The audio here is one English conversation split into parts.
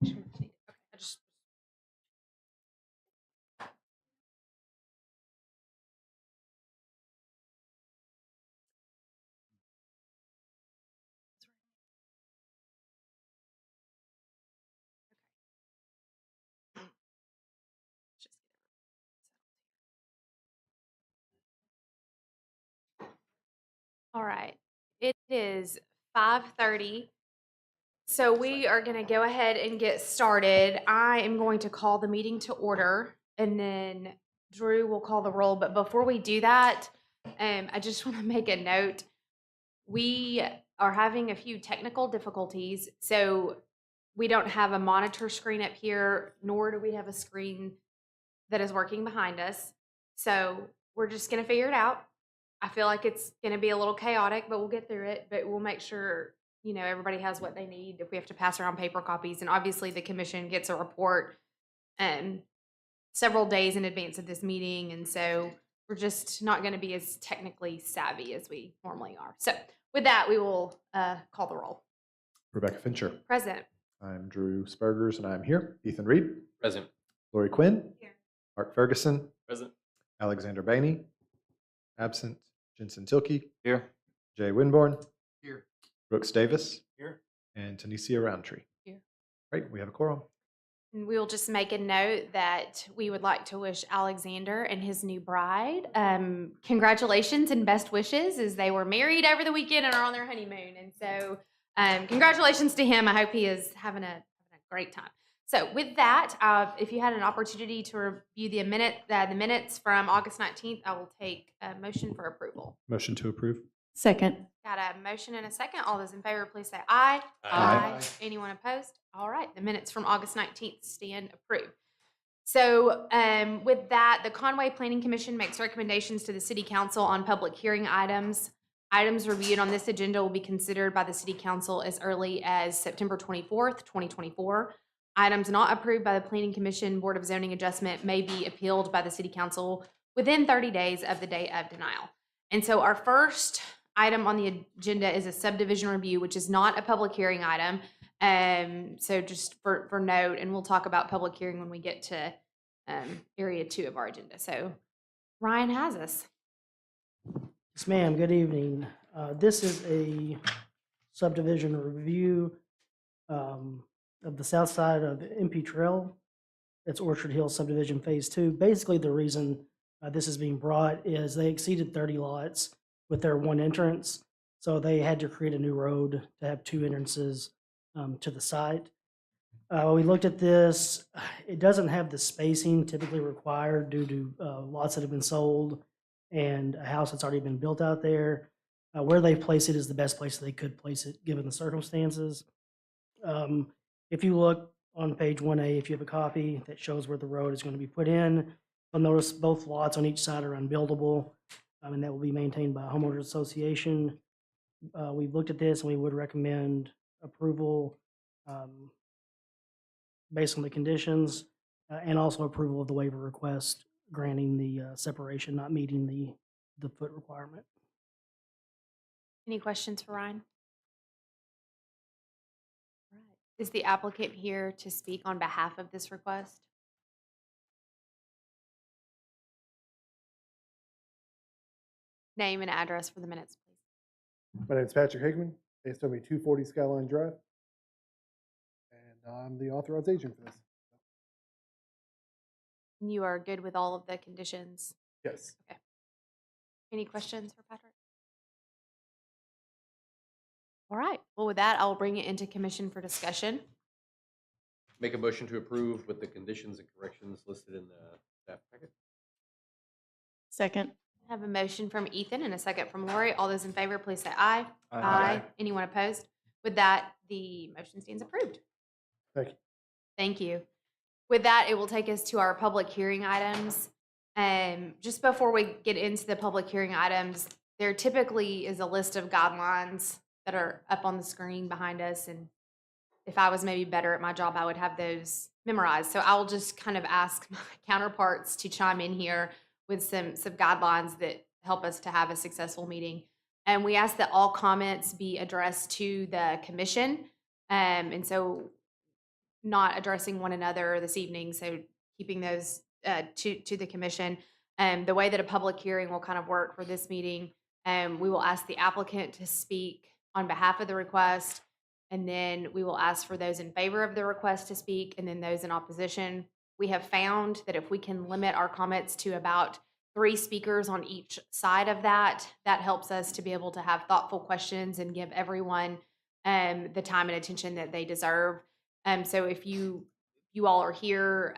Okay, I just just all right. It is 5:30. So we are going to go ahead and get started. I am going to call the meeting to order, and then Drew will call the roll. But before we do that, I just want to make a note. We are having a few technical difficulties, so we don't have a monitor screen up here, nor do we have a screen that is working behind us. So we're just going to figure it out. I feel like it's going to be a little chaotic, but we'll get through it. But we'll make sure, everybody has what they need if we have to pass around paper copies. And obviously the commission gets a report several days in advance of this meeting. And so we're just not going to be as technically savvy as we normally are. So with that, we will call the roll. Rebecca Fincher. Present. I'm Drew Spurgers, and I'm here. Ethan Reed. Present. Lori Quinn. Here. Mark Ferguson. Present. Alexander Bainey. Absent. Jensen Tilkey. Here. Jay Winborn. Here. Brooks Davis. Here. And Tanisha Roundtree. Here. Great. We have a quorum. And we'll just make a note that we would like to wish Alexander and his new bride congratulations and best wishes, as they were married over the weekend and are on their honeymoon. And so congratulations to him. I hope he is having a great time. So with that, if you had an opportunity to review the minutes from August 19th, I will take a motion for approval. Motion to approve. Second. Got a motion and a second. All those in favor, please say aye. Aye. Anyone opposed? All right. The minutes from August 19th stand approved. So with that, the Conway Planning Commission makes recommendations to the City Council on public hearing items. Items reviewed on this agenda will be considered by the City Council as early as September 24th, 2024. Items not approved by the Planning Commission Board of Zoning Adjustment may be appealed by the City Council within 30 days of the date of denial. And so our first item on the agenda is a subdivision review, which is not a public hearing item. So just for note, and we'll talk about public hearing when we get to area 2 of our agenda. So Ryan has us. Yes, ma'am. Good evening. This is a subdivision review of the south side of MP Trail. It's Orchard Hill Subdivision Phase 2. Basically, the reason this is being brought is they exceeded 30 lots with their one entrance. So they had to create a new road to have 2 entrances to the site. We looked at this. It doesn't have the spacing typically required due to lots that have been sold and a house that's already been built out there. Where they place it is the best place they could place it given the circumstances. If you look on page 1A, if you have a copy that shows where the road is going to be put in, you'll notice both lots on each side are unbuildable, and that will be maintained by a homeowners association. We've looked at this and we would recommend approval based on the conditions and also approval of the waiver request granting the separation, not meeting the foot requirement. Any questions for Ryan? All right. Is the applicant here to speak on behalf of this request? Name and address for the minutes, please. My name is Patrick Hickman, ASW 240 Skyline Drive, and I'm the authorized agent for this. You are good with all of the conditions? Yes. Okay. Any questions for Patrick? All right. Well, with that, I'll bring it into commission for discussion. Make a motion to approve with the conditions and corrections listed in the staff packet. Second. I have a motion from Ethan and a second from Lori. All those in favor, please say aye. Aye. Anyone opposed? With that, the motion stands approved. Thank you. Thank you. With that, it will take us to our public hearing items. Just before we get into the public hearing items, there typically is a list of guidelines that are up on the screen behind us. And if I was maybe better at my job, I would have those memorized. So I'll just kind of ask my counterparts to chime in here with some guidelines that help us to have a successful meeting. And we ask that all comments be addressed to the commission. And so not addressing one another this evening, so keeping those to the commission. The way that a public hearing will kind of work for this meeting, we will ask the applicant to speak on behalf of the request, and then we will ask for those in favor of the request to speak, and then those in opposition. We have found that if we can limit our comments to about 3 speakers on each side of that, that helps us to be able to have thoughtful questions and give everyone the time and attention that they deserve. So if you all are here,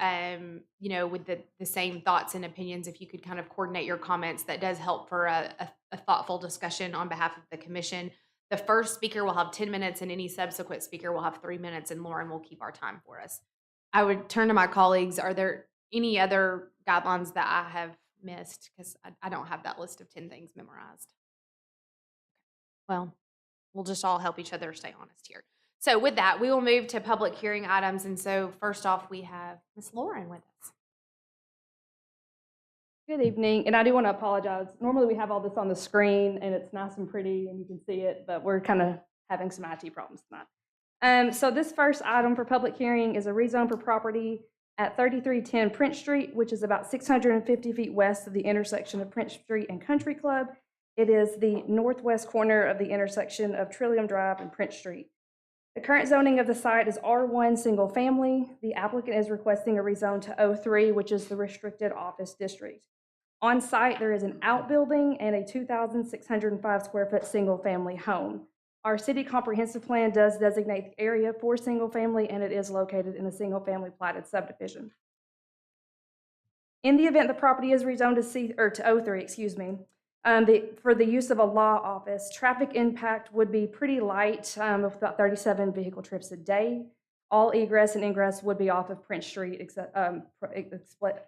with the same thoughts and opinions, if you could kind of coordinate your comments, that does help for a thoughtful discussion on behalf of the commission. The first speaker will have 10 minutes and any subsequent speaker will have 3 minutes, and Lauren will keep our time for us. I would turn to my colleagues. Are there any other guidelines that I have missed? Because I don't have that list of 10 things memorized. Well, we'll just all help each other stay honest here. So with that, we will move to public hearing items. And so first off, we have Ms. Lauren with us. Good evening, and I do want to apologize. Normally we have all this on the screen and it's nice and pretty and you can see it, but we're kind of having some IT problems tonight. So this first item for public hearing is a rezone for property at 3310 Prince Street, which is about 650 feet west of the intersection of Prince Street and Country Club. It is the northwest corner of the intersection of Trillium Drive and Prince Street. The current zoning of the site is R1 single family. The applicant is requesting a rezone to O3, which is the restricted office district. On site, there is an outbuilding and a 2,605 square foot single family home. Our city comprehensive plan does designate the area for single family, and it is located in a single family platted subdivision. In the event the property is rezoned to O3, for the use of a law office, traffic impact would be pretty light, of about 37 vehicle trips a day. All egress and ingress would be off of Prince Street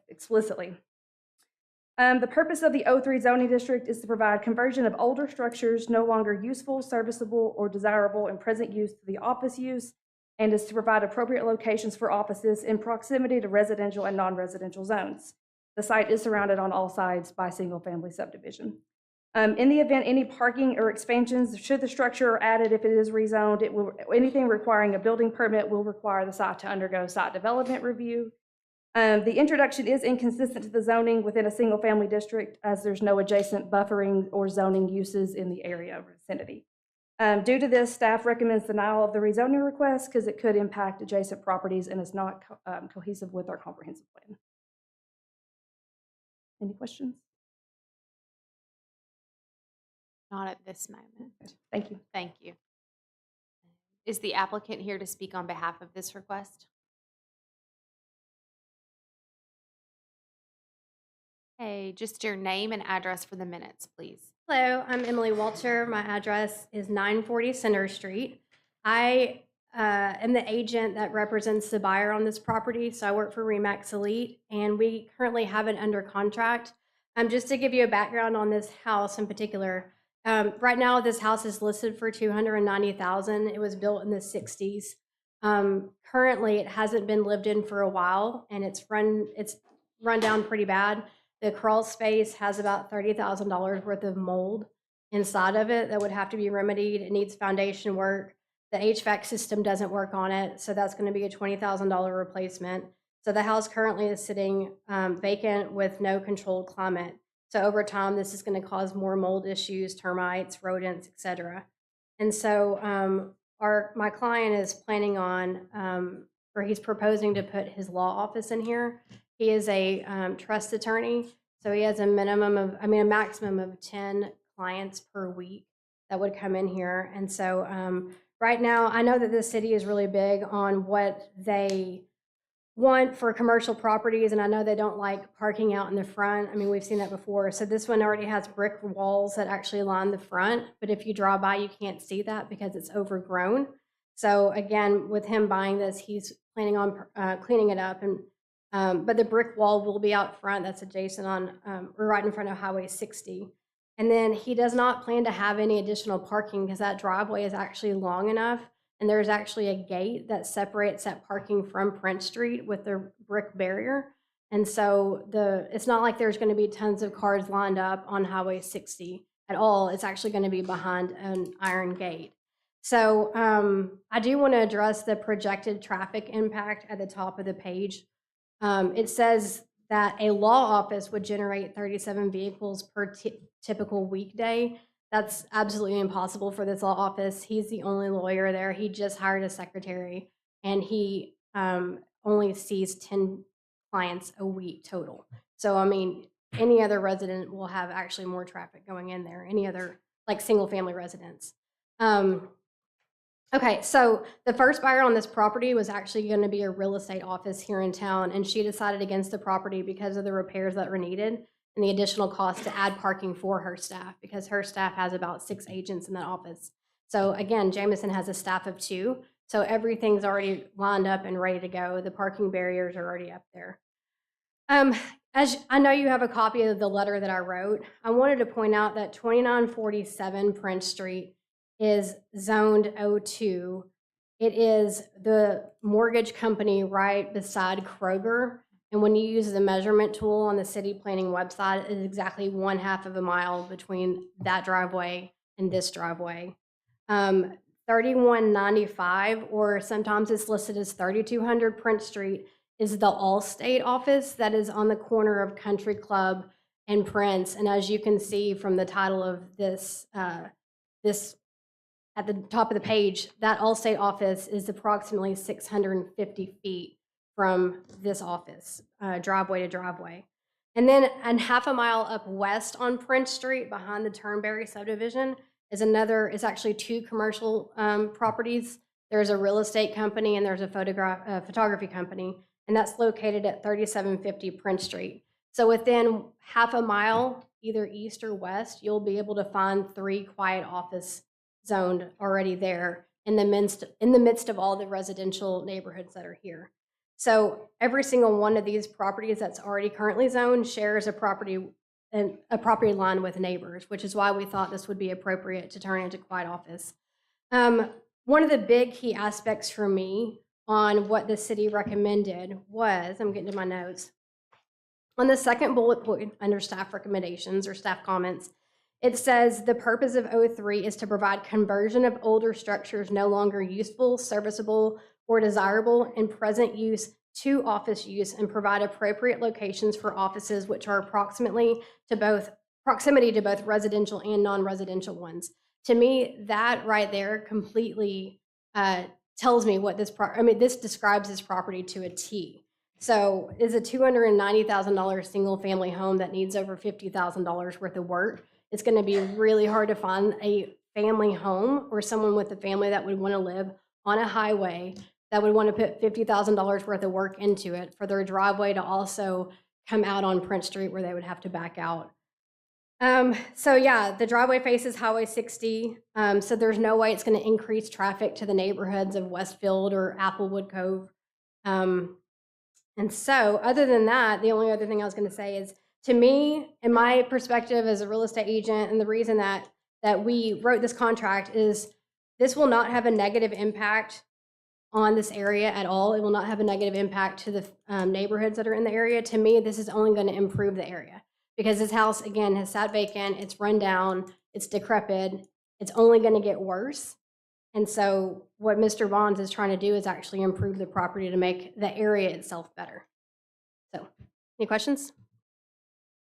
explicitly. The purpose of the O3 zoning district is to provide conversion of older structures no longer useful, serviceable, or desirable in present use to the office use, and is to provide appropriate locations for offices in proximity to residential and non-residential zones. The site is surrounded on all sides by single-family subdivision. In the event any parking or expansions, should the structure are added if it is rezoned, anything requiring a building permit will require the site to undergo site development review. The introduction is inconsistent to the zoning within a single-family district, as there's no adjacent buffering or zoning uses in the area vicinity. Due to this, staff recommends denial of the rezoning request because it could impact adjacent properties and is not cohesive with our comprehensive plan. Any questions? Not at this moment. Thank you. Thank you. Is the applicant here to speak on behalf of this request? Hey, just your name and address for the minutes, please. Hello, I'm Emily Walter. My address is 940 Center Street. I am the agent that represents the buyer on this property, so I work for Remax Elite, and we currently have it under contract. Just to give you a background on this house in particular, right now this house is listed for $290,000. It was built in the 60s. Currently, it hasn't been lived in for a while, and it's run down pretty bad. The crawl space has about $30,000 worth of mold inside of it that would have to be remedied. It needs foundation work. The HVAC system doesn't work on it, so that's going to be a $20,000 replacement. So the house currently is sitting vacant with no controlled climate. So over time, this is going to cause more mold issues, termites, rodents, etc. And so my client is planning on, or he's proposing to put his law office in here. He is a trust attorney, so he has a maximum of 10 clients per week that would come in here. And so right now, I know that this city is really big on what they want for commercial properties, and I know they don't like parking out in the front. I mean, we've seen that before. So this one already has brick walls that actually line the front, but if you drive by, you can't see that because it's overgrown. So again, with him buying this, he's planning on cleaning it up, and but the brick wall will be out front. That's adjacent on, or right in front of Highway 60. And then he does not plan to have any additional parking because that driveway is actually long enough. And there's actually a gate that separates that parking from Prince Street with the brick barrier. And so it's not like there's going to be tons of cars lined up on Highway 60 at all. It's actually going to be behind an iron gate. So I do want to address the projected traffic impact at the top of the page. It says that a law office would generate 37 vehicles per typical weekday. That's absolutely impossible for this law office. He's the only lawyer there. He just hired a secretary, and he only sees 10 clients a week total. So, I mean, any other resident will have actually more traffic going in there, any other like single family residents. Okay, so the first buyer on this property was actually going to be a real estate office here in town, and she decided against the property because of the repairs that were needed and the additional cost to add parking for her staff, because her staff has about 6 agents in that office. So again, Jameson has a staff of 2, so everything's already lined up and ready to go. The parking barriers are already up there. As I know you have a copy of the letter that I wrote, I wanted to point out that 2947 Prince Street is zoned O2. It is the mortgage company right beside Kroger. And when you use the measurement tool on the city planning website, it is exactly 1/2 of a mile between that driveway and this driveway. 3195, or sometimes it's listed as 3200 Prince Street, is the Allstate office that is on the corner of Country Club and Prince. And as you can see from the title of this, this at the top of the page, that Allstate office is approximately 650 feet from this office, driveway to driveway. And then 1/2 a mile up west on Prince Street behind the Turnberry subdivision is actually 2 commercial properties. There's a real estate company and there's a photography company, and that's located at 3750 Prince Street. So within 1/2 a mile, either east or west, you'll be able to find 3 quiet office zoned already there in the midst of all the residential neighborhoods that are here. So every single one of these properties that's already currently zoned shares a property line with neighbors, which is why we thought this would be appropriate to turn into quiet office. One of the big key aspects for me on what the city recommended was, I'm getting to my notes, on the second bullet point under staff recommendations or staff comments, it says the purpose of O3 is to provide conversion of older structures no longer useful, serviceable, or desirable in present use to office use, and provide appropriate locations for offices which are proximity to both residential and non-residential ones. To me, that right there completely tells me what this this describes this property to a T. So is a $290,000 single family home that needs over $50,000 worth of work. It's going to be really hard to find a family home or someone with a family that would want to live on a highway that would want to put $50,000 worth of work into it for their driveway to also come out on Prince Street where they would have to back out. So yeah, the driveway faces Highway 60. So there's no way it's going to increase traffic to the neighborhoods of Westfield or Applewood Cove. And so other than that, the only other thing I was going to say is, to me, in my perspective as a real estate agent, and the reason that we wrote this contract is this will not have a negative impact on this area at all. It will not have a negative impact to the neighborhoods that are in the area. To me, this is only going to improve the area because this house, again, has sat vacant, it's run down, it's decrepit, it's only going to get worse. And so what Mr. Bonds is trying to do is actually improve the property to make the area itself better. So, any questions?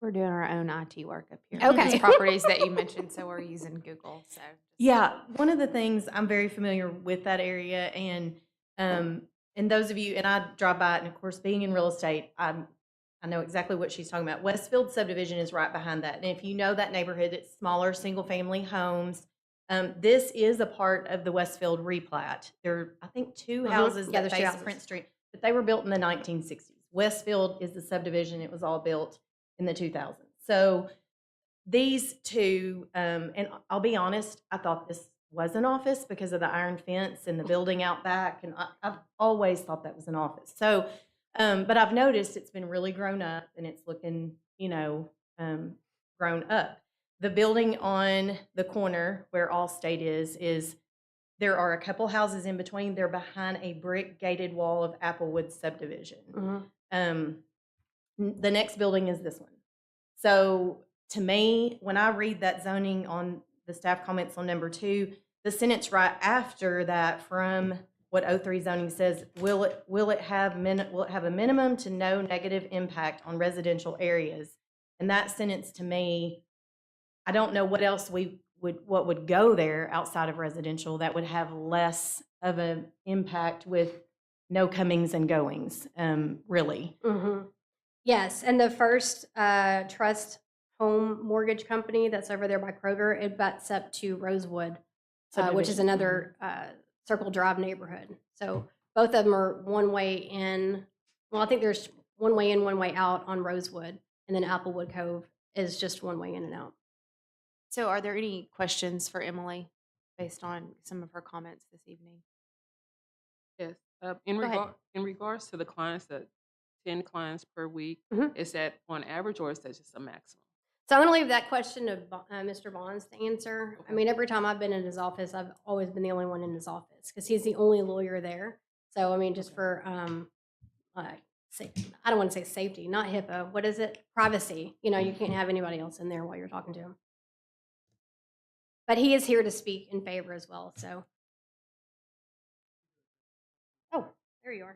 We're doing our own IT work up here. Okay. These properties that you mentioned, so we're using Google. So Yeah, one of the things, I'm very familiar with that area, and those of you, and I drive by it, and of course, being in real estate, I know exactly what she's talking about. Westfield subdivision is right behind that, and if you know that neighborhood, it's smaller single-family homes. This is a part of the Westfield replat. There are, I think, 2 houses Yeah, that there's 2 face houses. Prince Street, but they were built in the 1960s. Westfield is the subdivision; it was all built in the 2000s. So these 2, and I'll be honest, I thought this was an office because of the iron fence and the building out back, and I've always thought that was an office. So, but I've noticed it's been really grown up, and it's looking, grown up. The building on the corner where Allstate is there are a couple houses in between. They're behind a brick gated wall of Applewood subdivision. The next building is this one. So to me, when I read that zoning on the staff comments on number 2, the sentence right after that from what O3 zoning says, will it have a minimum to no negative impact on residential areas? And that sentence to me, I don't know what else what would go there outside of residential that would have less of an impact with no comings and goings, really. Mm-hmm. Yes, and the first trust home mortgage company that's over there by Kroger, it butts up to Rosewood, which is Subdivision. another Circle Drive neighborhood. So both of them are one way in. Well, I think there's one way in, one way out on Rosewood, and then Applewood Cove is just one way in and out. So are there any questions for Emily based on some of her comments this evening? Yes, Go ahead. in regards to the clients, that 10 clients per week, Mhm. is that on average or is that just a maximum? So I'm going to leave that question to Mr. Bonds to answer. I Okay. mean, every time I've been in his office, I've always been the only one in his office because he's the only lawyer there. So I mean, just for I don't want to say safety, not HIPAA. What is it? Privacy. You know, you can't have anybody else in there while you're talking to him. But he is here to speak in favor as well. So, oh, there you are.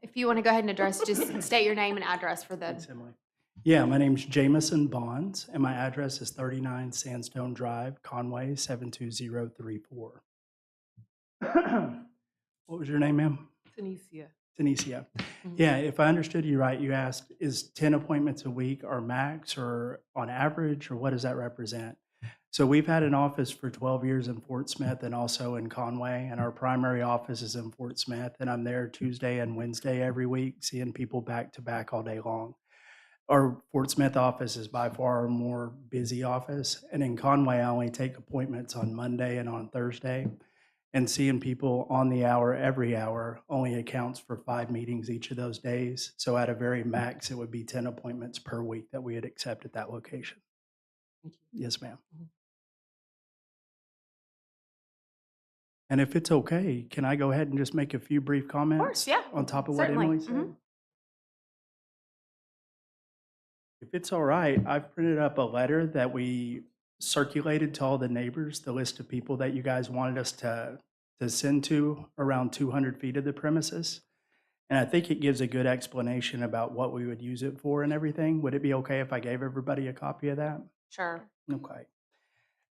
If you want to go ahead and address, just state your name and address for the. Thanks, Emily. Yeah, my name's Jamison Bonds, and my address is 39 Sandstone Drive, Conway, 72034. What was your name, ma'am? Tanisha. Tanisha. Yeah, if I understood you right, you asked, is 10 appointments a week our max or on average, or what does that represent? So we've had an office for 12 years in Fort Smith and also in Conway, and our primary office is in Fort Smith, and I'm there Tuesday and Wednesday every week, seeing people back to back all day long. Our Fort Smith office is by far our more busy office, and in Conway, I only take appointments on Monday and on Thursday, and seeing people on the hour every hour only accounts for 5 meetings each of those days. So at a very max, it would be 10 appointments per week that we would accept at that location. Thank you. Yes, ma'am. And if it's okay, can I go ahead and just make a few brief comments? Of course, yeah. On top of what Certainly. Emily said? Mhm. If it's all right, I've printed up a letter that we circulated to all the neighbors, the list of people that you guys wanted us to send to around 200 feet of the premises. And I think it gives a good explanation about what we would use it for and everything. Would it be okay if I gave everybody a copy of that? Sure. Okay.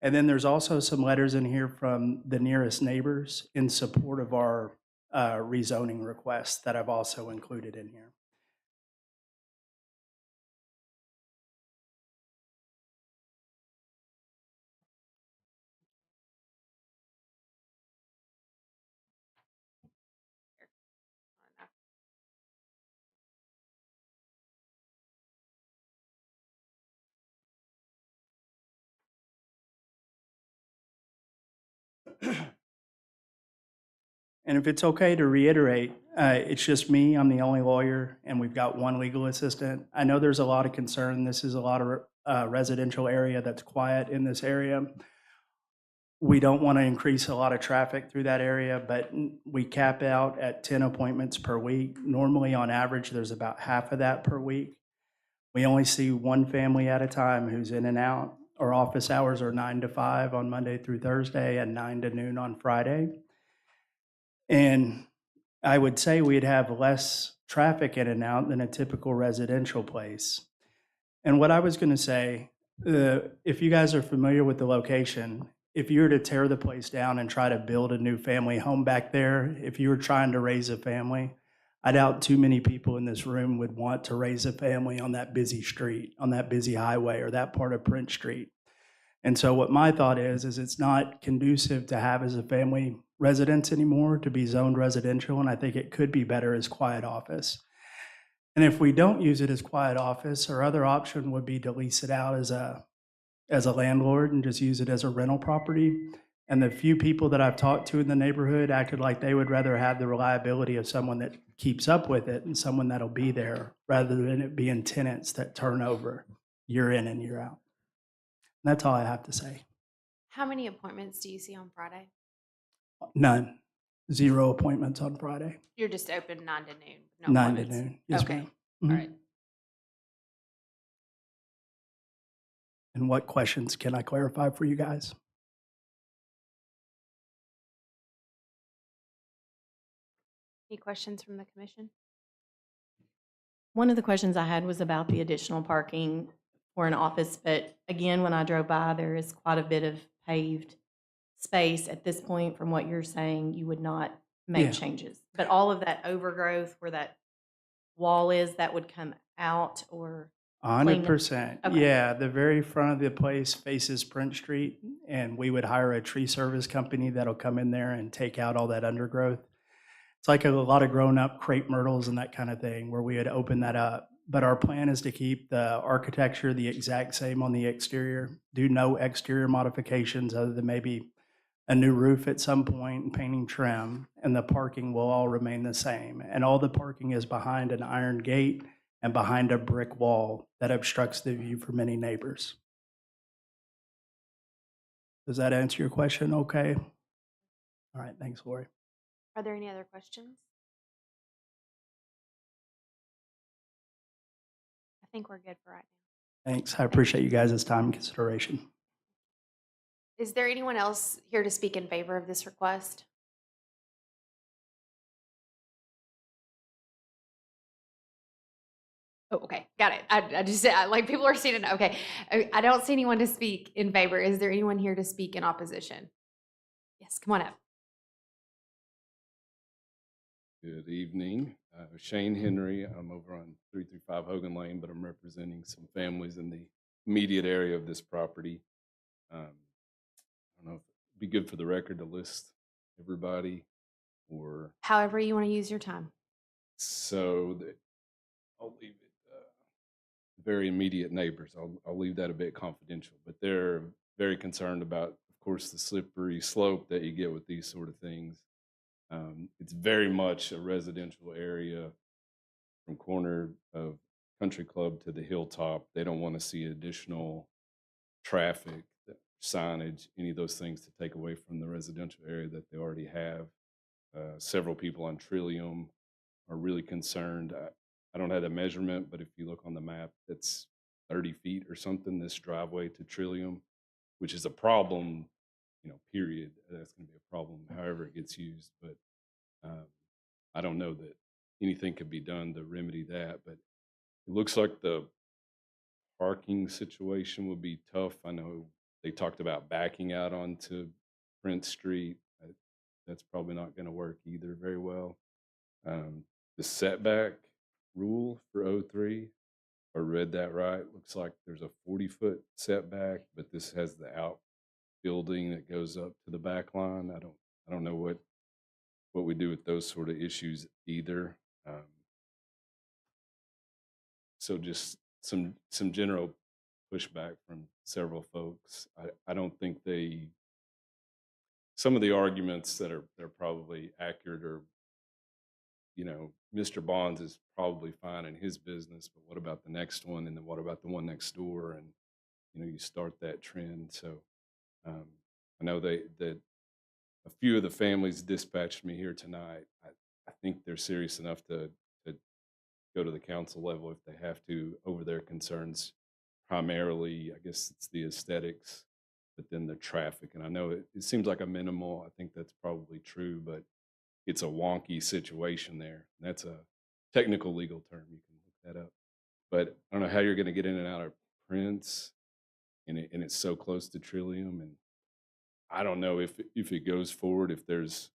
And then there's also some letters in here from the nearest neighbors in support of our rezoning request that I've also included in here. And if it's okay to reiterate, it's just me, I'm the only lawyer, and we've got one legal assistant. I know there's a lot of concern. This is a lot of residential area that's quiet in this area. We don't want to increase a lot of traffic through that area, but we cap out at 10 appointments per week. Normally, on average, there's about half of that per week. We only see one family at a time who's in and out. Our office hours are 9 to 5 on Monday through Thursday and 9 to noon on Friday. And I would say we'd have less traffic in and out than a typical residential place. And what I was going to say, if you guys are familiar with the location, if you were to tear the place down and try to build a new family home back there, if you were trying to raise a family, I doubt too many people in this room would want to raise a family on that busy street, on that busy highway, or that part of Prince Street. And so what my thought is it's not conducive to have as a family residence anymore to be zoned residential, and I think it could be better as quiet office. And if we don't use it as quiet office, our other option would be to lease it out as a landlord and just use it as a rental property. And the few people that I've talked to in the neighborhood acted like they would rather have the reliability of someone that keeps up with it and someone that'll be there rather than it being tenants that turn over year in and year out. That's all I have to say. How many appointments do you see on Friday? None. 0 appointments on Friday. You're just open 9 to noon. No 9 to appointments. noon. Yes, Okay. ma'am. All Mhm. right. And what questions can I clarify for you guys? Any questions from the commission? One of the questions I had was about the additional parking for an office, but again, when I drove by, there is quite a bit of paved space. At this point, from what you're saying, you would not make Yeah. changes. But all of that overgrowth where that wall is, that would come out or clean it? 100%. Okay. Yeah, the very front of the place faces Prince Street, and we would hire a tree service company that'll come in there and take out all that undergrowth. It's like a lot of grown-up crepe myrtles and that kind of thing, where we would open that up. But our plan is to keep the architecture the exact same on the exterior, do no exterior modifications other than maybe a new roof at some point and painting trim, and the parking will all remain the same. And all the parking is behind an iron gate and behind a brick wall that obstructs the view for many neighbors. Does that answer your question okay? All right, thanks, Lori. Are there any other questions? I think we're good for right now. Thanks. I appreciate you guys' time and consideration. Is there anyone else here to speak in favor of this request? Oh, okay, got it. I just like people are seeing it. Okay, I don't see anyone to speak in favor. Is there anyone here to speak in opposition? Yes, come on up. Good evening. Shane Henry. I'm over on 335 Hogan Lane, but I'm representing some families in the immediate area of this property. I don't know if it'd be good for the record to list everybody or However you want to use your time. so that I'll leave it very immediate neighbors. I'll leave that a bit confidential, but they're very concerned about, of course, the slippery slope that you get with these sort of things. It's very much a residential area from corner of Country Club to the hilltop. They don't want to see additional traffic, signage, any of those things to take away from the residential area that they already have. Several people on Trillium are really concerned. I don't have the measurement, but if you look on the map, it's 30 feet or something, this driveway to Trillium, which is a problem, period. That's going to be a problem however it gets used. But I don't know that anything could be done to remedy that. But it looks like the parking situation would be tough. I know they talked about backing out onto Prince Street. That's probably not going to work either very well. The setback rule for O3, if I read that right, looks like there's a 40-foot setback, but this has the outbuilding that goes up to the back line. I don't know what we do with those sort of issues either. So just some general pushback from several folks. I don't think some of the arguments that they're probably accurate or, Mr. Bonds is probably fine in his business, but what about the next one? And then what about the one next door? And, you start that trend. So I know that a few of the families dispatched me here tonight. I think they're serious enough to go to the council level if they have to over their concerns. Primarily, I guess it's the aesthetics, but then the traffic. And I know it seems like a minimal. I think that's probably true, but it's a wonky situation there. And that's a technical legal term. You can look that up. But I don't know how you're going to get in and out of Prince, and it's so close to Trillium. And I don't know if it goes forward, if there's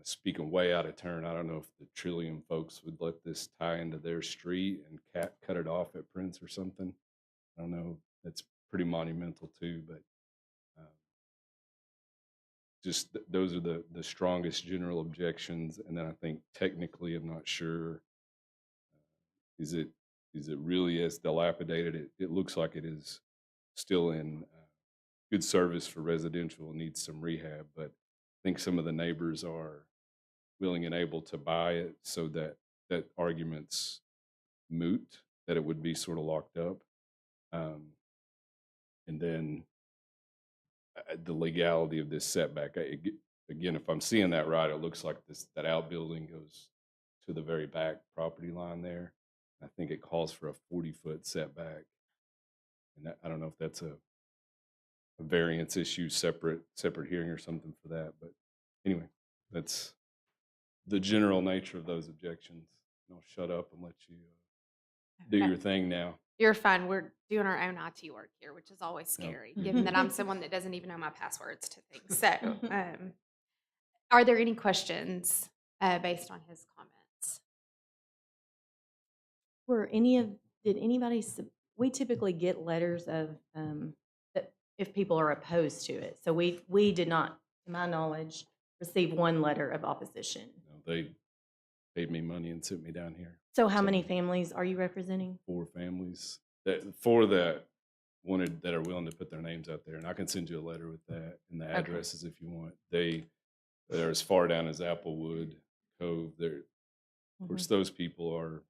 speaking way out of turn, I don't know if the Trillium folks would let this tie into their street and cut it off at Prince or something. I don't know. That's pretty monumental too, but just those are the strongest general objections. And then I think technically, I'm not sure. Is it really as dilapidated? It looks like it is still in good service for residential and needs some rehab, but I think some of the neighbors are willing and able to buy it, so that argument's moot, that it would be sort of locked up. And then the legality of this setback. Again, if I'm seeing that right, it looks like that outbuilding goes to the very back property line there. I think it calls for a 40-foot setback. And I don't know if that's a variance issue, separate hearing or something for that. But anyway, that's the general nature of those objections. I'll shut up and let you do Okay. your thing now. You're fine. We're doing our own IT work here, which is always Yep. scary, given that I'm someone that doesn't even know my passwords to things. So, are there any questions based on his comments? Did anybody, we typically get letters of, that if people are opposed to it. So we did not, to my knowledge, receive one letter of opposition. No, they paid me money and sent me down here. So how many So- families are you representing? 4 families that wanted, that are willing to put their names out there, and I can send you a letter with that and the addresses if you want. They're as far down as Applewood Cove. Of course, those people are.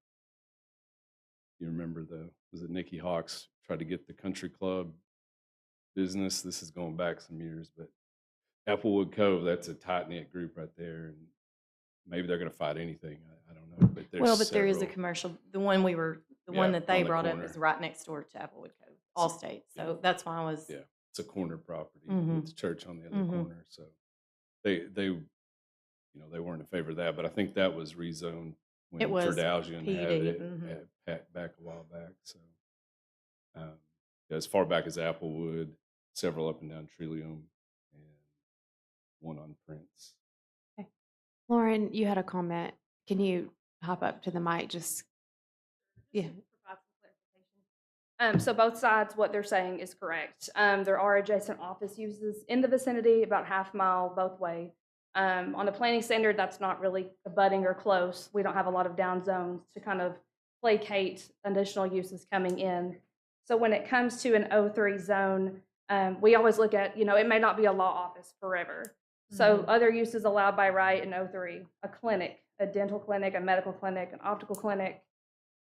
You remember was it Nikki Hawks tried to get the country club business? This is going back some years, but Applewood Cove, that's a tight knit group right there, and maybe they're going to fight anything. I don't know, but There is a several. commercial, the one Yeah, that they on the brought up corner. is right next door to Applewood Cove, Allstate. So Yeah. that's why I was, Yeah, it's a corner property Mhm. with the church on the other Mhm. corner. So they they weren't in favor of that, but I think that was rezoned when It was Ferdowsian had PD, it back a while back. So as far back as Applewood, several up and down Trillium, and one on Prince. Lauren, you had a comment. Can you hop up to the mic? Just yeah. So both sides, what they're saying is correct. There are adjacent office uses in the vicinity, about half mile both way. On the planning standard, that's not really abutting or close. We don't have a lot of down zones to kind of placate additional uses coming in. So when it comes to an O3 zone, we always look at, it may not be a law office forever. So other uses allowed by right in O3, a clinic, a dental clinic, a medical clinic, an optical clinic,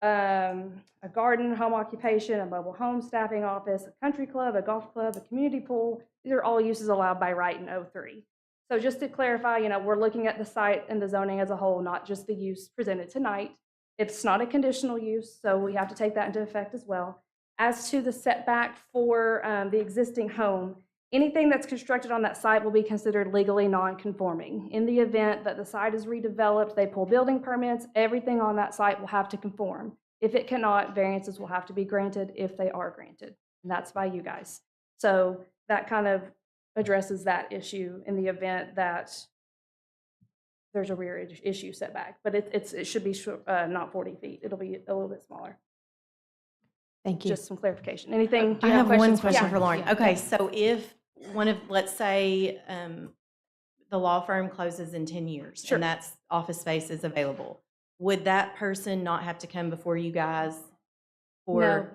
a garden, home occupation, a mobile home staffing office, a country club, a golf club, a community pool. These are all uses allowed by right in O3. So just to clarify, we're looking at the site and the zoning as a whole, not just the use presented tonight. It's not a conditional use, so we have to take that into effect as well. As to the setback for the existing home, anything that's constructed on that site will be considered legally non-conforming. In the event that the site is redeveloped, they pull building permits, everything on that site will have to conform. If it cannot, variances will have to be granted if they are granted, and that's by you guys. So that kind of addresses that issue in the event that there's a rear issue setback, but it should be not 40 feet. It'll be a little bit smaller. Thank you. Just some clarification. Anything? I have one question Yeah. for Lauren. Yeah. Okay, so if let's say, the law firm closes in 10 years Sure. and that's office space is available, would that person not have to come before you guys No.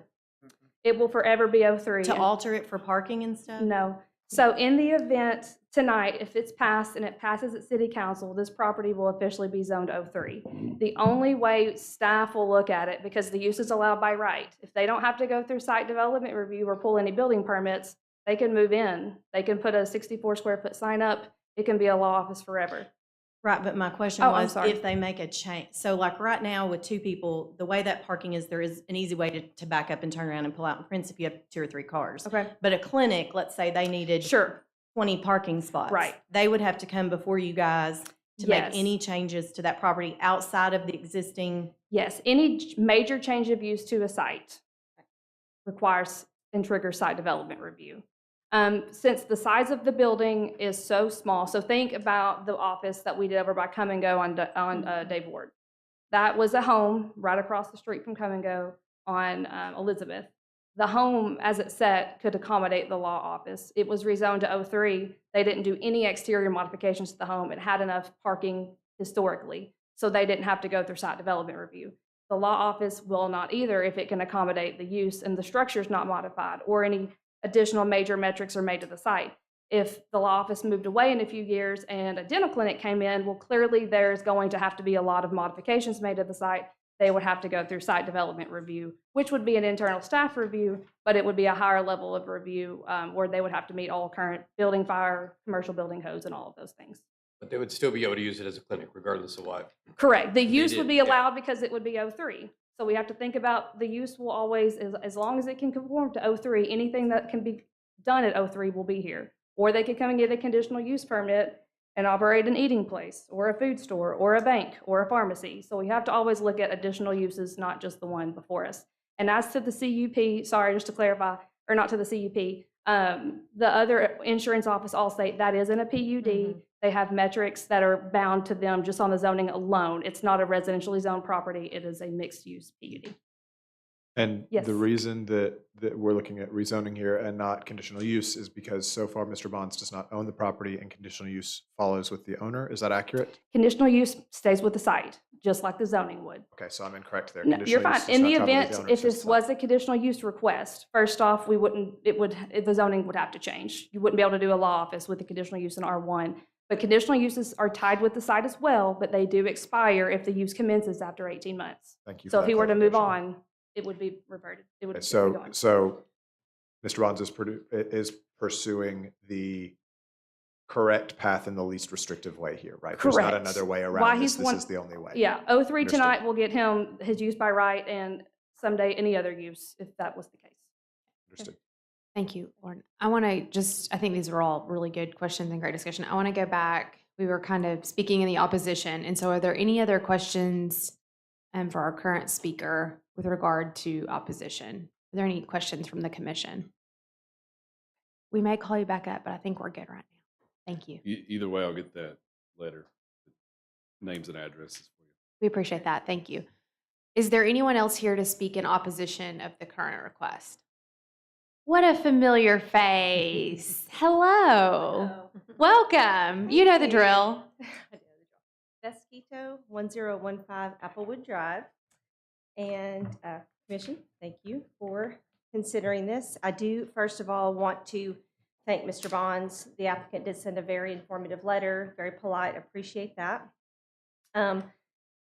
It will forever be O3. to alter it for parking and stuff? No. So in the event tonight, if it's passed and it passes at city council, this property will officially be zoned O3. The only way staff will look at it, because the use is allowed by right, if they don't have to go through site development review or pull any building permits, they can move in. They can put a 64 square foot sign up. It can be a law office forever. Right, but my question Oh, I'm was sorry. if they make a change. So like right now with 2 people, the way that parking is, there is an easy way to back up and turn around and pull out in Prince if you have 2 or 3 cars. Okay. But a clinic, let's say they needed Sure. 20 parking spots. Right. They would have to come before you guys to Yes. make any changes to that property outside of the existing. Yes, any major change of use to a site requires and triggers site development review. Since the size of the building is so small, so think about the office that we did over by Come and Go on Dave Ward. That was a home right across the street from Come and Go on Elizabeth. The home, as it sat, could accommodate the law office. It was rezoned to O3. They didn't do any exterior modifications to the home. It had enough parking historically, so they didn't have to go through site development review. The law office will not either if it can accommodate the use and the structure is not modified or any additional major metrics are made to the site. If the law office moved away in a few years and a dental clinic came in, well, clearly there's going to have to be a lot of modifications made to the site. They would have to go through site development review, which would be an internal staff review, but it would be a higher level of review where they would have to meet all current building, fire, commercial building codes and all of those things. But they would still be able to use it as a clinic regardless of what. Correct. The use would be did, yeah. allowed because it would be O3. So we have to think about the use will always, as long as it can conform to O3, anything that can be done at O3 will be here. Or they could come and get a conditional use permit and operate an eating place, or a food store, or a bank, or a pharmacy. So we have to always look at additional uses, not just the one before us. And as to the CUP, sorry, just to clarify, or not to the CUP, the other insurance office, Allstate, that is in a PUD. They have metrics that are bound to them just on the zoning alone. It's not a residentially zoned property. It is a mixed-use PUD. And Yes. the reason that we're looking at rezoning here and not conditional use is because so far Mr. Bonds does not own the property and conditional use follows with the owner. Is that accurate? Conditional use stays with the site, just like the zoning would. Okay, so I'm incorrect there. No, you're Conditional fine. use does In not the travel with event, owner, if it's just this the was site. a conditional use request, first off, the zoning would have to change. You wouldn't be able to do a law office with a conditional use in R1. But conditional uses are tied with the site as well, but they do expire if the use commences after 18 months. Thank you for So if that he were to move clarification. on, it would be reverted. It would Okay, it would be gone. so Mr. Bonds is pursuing the correct path in the least restrictive way here, right? There's not Correct. another way Why around this. he's This one- is the only way. Yeah, 03 Understood. tonight will get him his use by right, and someday any other use, if that was the case. Understood. Thank you, Lauren. I think these are all really good questions and great discussion. I want to go back. We were kind of speaking in the opposition. And so are there any other questions for our current speaker with regard to opposition? Are there any questions from the commission? We may call you back up, but I think we're good right now. Thank you. Either way, I'll get that letter, names and addresses for you. We appreciate that. Thank you. Is there anyone else here to speak in opposition of the current request? What a familiar face. Hello. Welcome. You know the drill. Vesquito, 1015 Applewood Drive. And Commission, thank you for considering this. I do, first of all, want to thank Mr. Bonds. The applicant did send a very informative letter, very polite, appreciate that.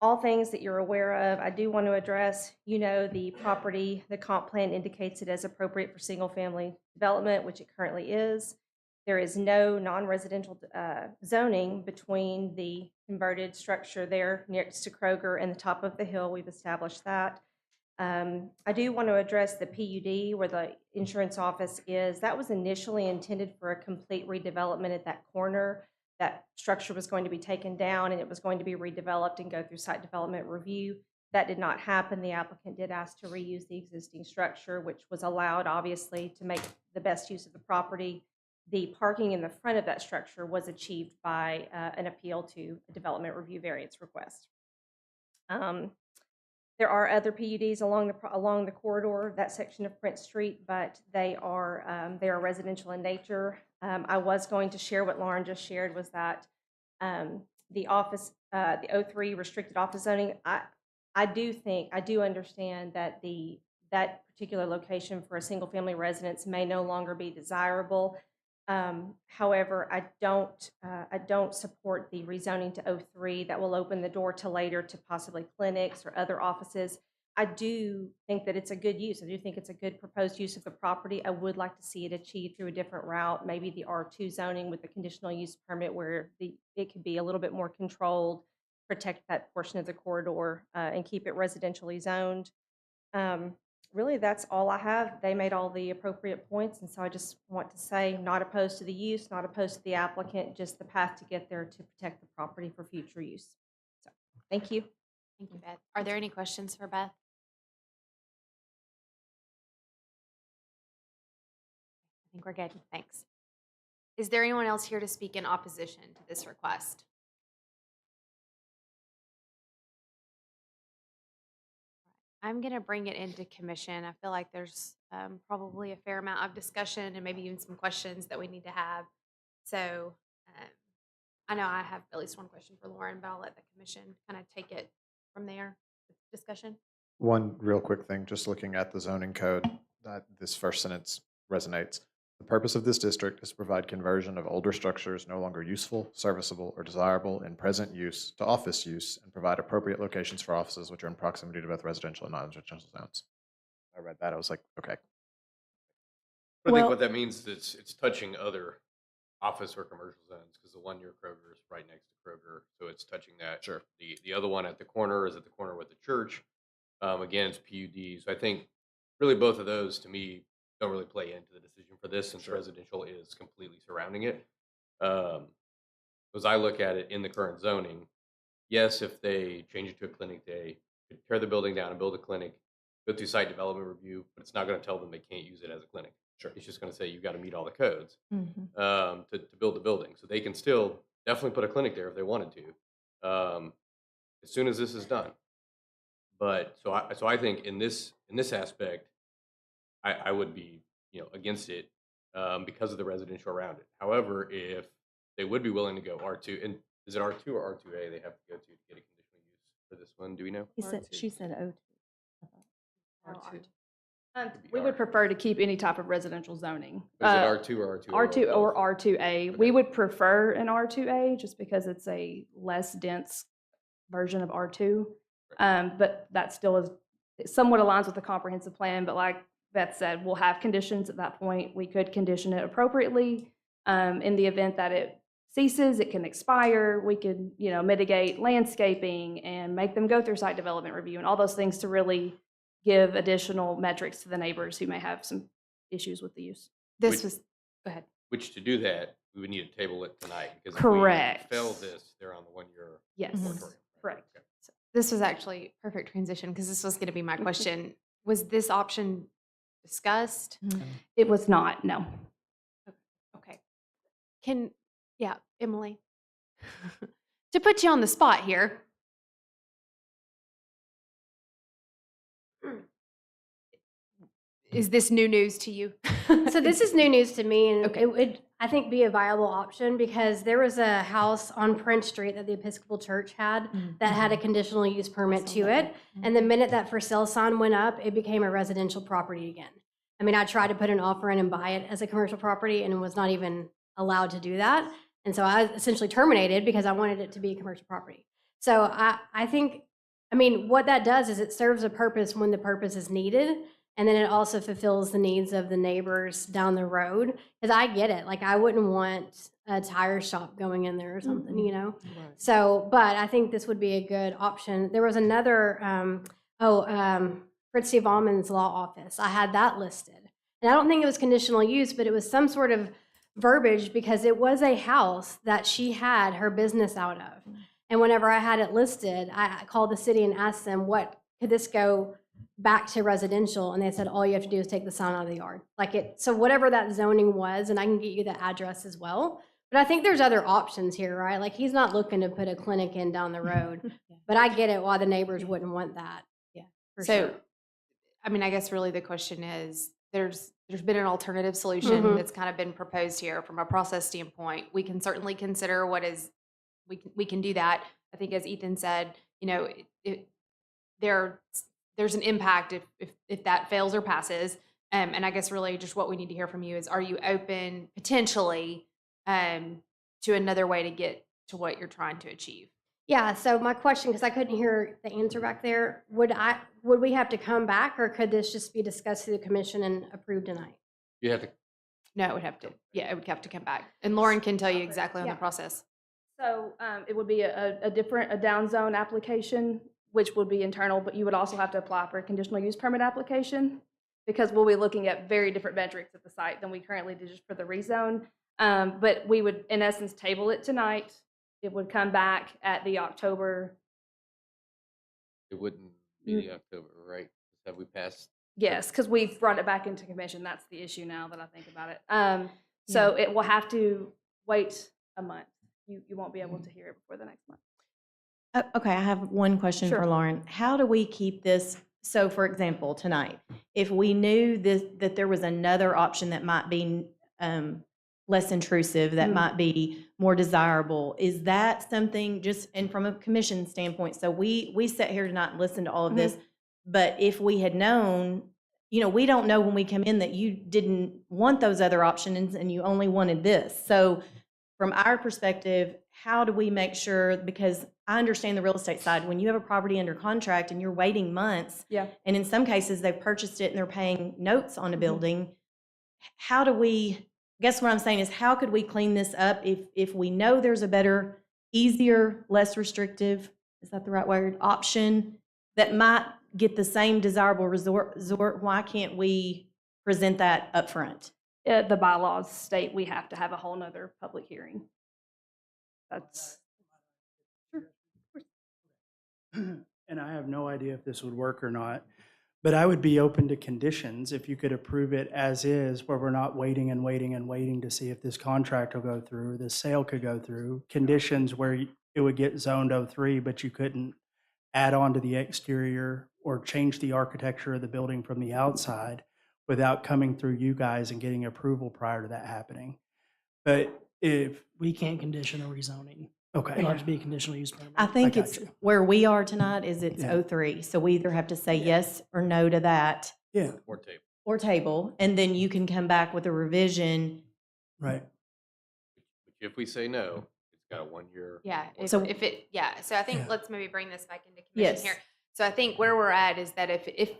All things that you're aware of, I do want to address, the property, the comp plan indicates it as appropriate for single-family development, which it currently is. There is no non-residential zoning between the converted structure there next to Kroger and the top of the hill. We've established that. I do want to address the PUD where the insurance office is. That was initially intended for a complete redevelopment at that corner. That structure was going to be taken down and it was going to be redeveloped and go through site development review. That did not happen. The applicant did ask to reuse the existing structure, which was allowed, obviously, to make the best use of the property. The parking in the front of that structure was achieved by an appeal to a development review variance request. There are other PUDs along the corridor, that section of Prince Street, but they are residential in nature. I was going to share what Lauren just shared was that the office, the 03 restricted office zoning. I do understand that that particular location for a single family residence may no longer be desirable. However, I don't support the rezoning to 03 that will open the door to later to possibly clinics or other offices. I do think that it's a good use. I do think it's a good proposed use of the property. I would like to see it achieved through a different route, maybe the R2 zoning with the conditional use permit where it could be a little bit more controlled, protect that portion of the corridor and keep it residentially zoned. Really, that's all I have. They made all the appropriate points, and so I just want to say not opposed to the use, not opposed to the applicant, just the path to get there to protect the property for future use. So, thank you. Thank you, Beth. Are there any questions for Beth? I think we're good. Thanks. Is there anyone else here to speak in opposition to this request? I'm going to bring it into commission. I feel like there's probably a fair amount of discussion and maybe even some questions that we need to have. So I know I have at least one question for Lauren, but I'll let the commission kind of take it from there with discussion. One real quick thing, just looking at the zoning code, that this first sentence resonates. The purpose of this district is to provide conversion of older structures no longer useful, serviceable, or desirable in present use to office use and provide appropriate locations for offices which are in proximity to both residential and non-residential zones. I read that, I was like, okay. I Well- think what that means is it's touching other office or commercial zones because the one near Kroger is right next to Kroger, so it's touching that. Sure. The other one at the corner is at the corner with the church. Again, it's PUD. So I think really both of those to me don't really play into the decision for this since Sure. residential is completely surrounding it. As I look at it in the current zoning, yes, if they change it to a clinic day, could tear the building down and build a clinic, go through site development review, but it's not going to tell them they can't use it as a clinic. Sure. It's just going to say you've got to meet all the codes Mhm. to build the building. So they can still definitely put a clinic there if they wanted to, as soon as this is done. But so I think in this aspect, I would be against it because of the residential around it. However, if they would be willing to go R2, and is it R2 or R2A they have to go to get a conditional use for this one? Do we know? She said O2. R2. We would prefer to keep any type of residential zoning. Is it R2 or R2A? R2 or R2A. Okay. We would prefer an R2A just because it's a less dense version of R2. But that still is somewhat aligns with the comprehensive plan. But like Beth said, we'll have conditions at that point. We could condition it appropriately. In the event that it ceases, it can expire. We could, mitigate landscaping and make them go through site development review and all those things to really give additional metrics to the neighbors who may have some issues with the use. Go ahead. Which to do that, we would need to table it tonight because Correct. if we fail this, they're on the 1-year Yes, moratorium. correct. Okay. This was actually perfect transition because this was going to be my question. Was this option discussed? It was not, no. Okay. Emily, to put you on the spot here. Is this new news to you? So this is new news to me, and Okay. it would, I think, be a viable option because there was a house on Prince Street that the Episcopal Church had that had a conditional use permit to it. And the minute that for sale sign went up, it became a residential property again. I mean, I tried to put an offer in and buy it as a commercial property and was not even allowed to do that. And so I essentially terminated because I wanted it to be a commercial property. So I think, I mean, what that does is it serves a purpose when the purpose is needed. And then it also fulfills the needs of the neighbors down the road. Because I get it. Like, I wouldn't want a tire shop going in there or something, So, but I think this would be a good option. There was another, Fritz Ballman's law office. I had that listed. And I don't think it was conditional use, but it was some sort of verbiage because it was a house that she had her business out of. And whenever I had it listed, I called the city and asked them, what could this go back to residential? And they said, all you have to do is take the sign out of the yard. So whatever that zoning was, and I can get you the address as well. But I think there's other options here, right? Like, he's not looking to put a clinic in down the road, but I get it why the neighbors wouldn't want that. Yeah. For So, sure. I mean, I guess really the question is, there's been an alternative solution that's kind of been proposed here from a process standpoint. We can certainly consider we can do that. I think as Ethan said, there's an impact if that fails or passes. And I guess really just what we need to hear from you is, are you open potentially to another way to get to what you're trying to achieve? Yeah, so my question, because I couldn't hear the answer back there, would we have to come back, or could this just be discussed through the commission and approved tonight? You have to. No, it would have to. Yeah, it would have to come back. And Lauren can tell you exactly on the Yeah. process. So it would be a down zone application, which would be internal, but you would also have to apply for a conditional use permit application because we'll be looking at very different metrics at the site than we currently do just for the rezone. But we would, in essence, table it tonight. It would come back at the October. It wouldn't be the October, right? Have we passed? Yes, because we've brought it back into commission. That's the issue now that I think about it. So it will have to wait a month. You won't be able to hear it before the next month. Okay, I have one question Sure. for Lauren. How do we keep this, so for example, tonight, if we knew that there was another option that might be less intrusive, that might be more desirable, is that something just, and from a commission standpoint, so we sat here tonight and listened to all of this, but if we had known, we don't know when we come in that you didn't want those other options and you only wanted this. So from our perspective, how do we make sure, because I understand the real estate side, when you have a property under contract and you're waiting months, and in some cases they've purchased it and they're paying notes on a building, how do we, I guess what I'm saying is, how could we clean this up if we know there's a better, easier, less restrictive, is that the right word, option that might get the same desirable resort? Why can't we present that up front? The bylaws state we have to have a whole nother public hearing. That's, And I have no idea if this would work or not, but I would be open to conditions if you could approve it as is, where we're not waiting and waiting and waiting to see if this contract will go through, this sale could go through. Conditions where it would get zoned O3, but you couldn't add on to the exterior or change the architecture of the building from the outside without coming through you guys and getting approval prior to that happening. But if, We can't condition a rezoning. okay. It'll have to be a conditional use permit. I think got it's you. where we are tonight is it's Yeah. O3. So we either have to say yes or no to that Yeah, Or table. or table, and then you can come back with a revision. right. If we say no, it's got a 1 year. Yeah, So- so I think Yeah. let's maybe bring this back into commission Yes. here. So I think where we're at is that if,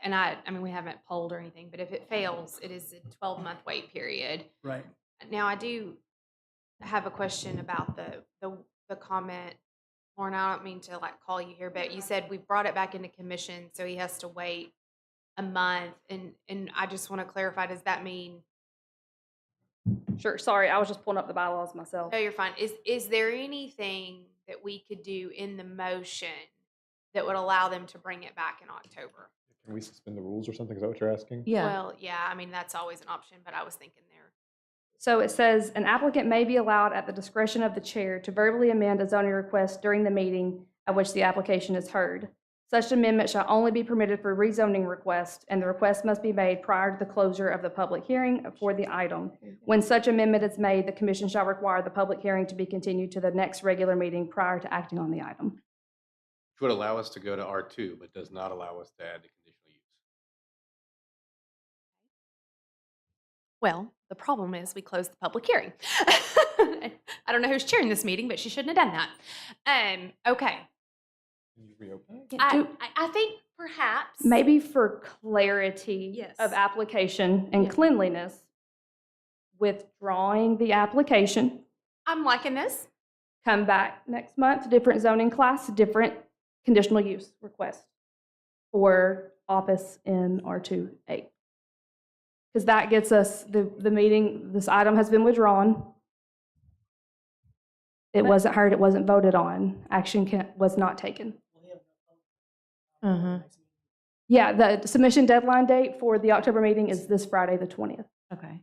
and I mean, we haven't polled or anything, but if it fails, it is a 12-month wait period. Right. Now, I do have a question about the comment. Lauren, I don't mean to like call you here, but you said we brought it back into commission, so he has to wait a month. And I just want to clarify, does that mean, sure, sorry, I was just pulling up the bylaws myself. no, you're fine. Is there anything that we could do in the motion that would allow them to bring it back in October? Can we suspend the rules or something? Is that what you're asking? Yeah. Well, yeah, I mean, that's always an option, but I was thinking there. So it says, an applicant may be allowed at the discretion of the chair to verbally amend a zoning request during the meeting at which the application is heard. Such amendment shall only be permitted for rezoning request, and the request must be made prior to the closure of the public hearing for the item. When such amendment is made, the commission shall require the public hearing to be continued to the next regular meeting prior to acting on the item. Which would allow us to go to R2, but does not allow us to add the conditional use. Well, the problem is we closed the public hearing. I don't know who's chairing this meeting, but she shouldn't have done that. Okay. Can you reopen it? I think perhaps. Maybe for clarity Yes. of application and Yeah. cleanliness, withdrawing the application, I'm liking this. come back next month, different zoning class, different conditional use request for office in R2A. Because that gets us, the meeting, this item has been withdrawn. It wasn't heard, it wasn't voted on, was not taken. Uh-huh. Yeah, the submission deadline date for the October meeting is this Friday, the 20th. Okay.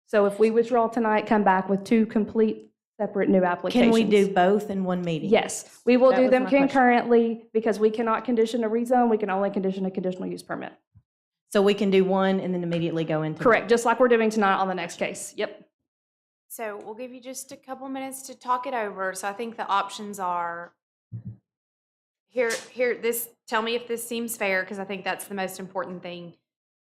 So if we withdraw tonight, come back with two complete separate new applications. Can we do both in one meeting? Yes, we will That do was them my question. concurrently because we cannot condition a rezone, we can only condition a conditional use permit. So we can do one and then immediately go into. Correct, just like we're doing tonight on the next case. Yep. So we'll give you just a couple minutes to talk it over. So I think the options are tell me if this seems fair, because I think that's the most important thing,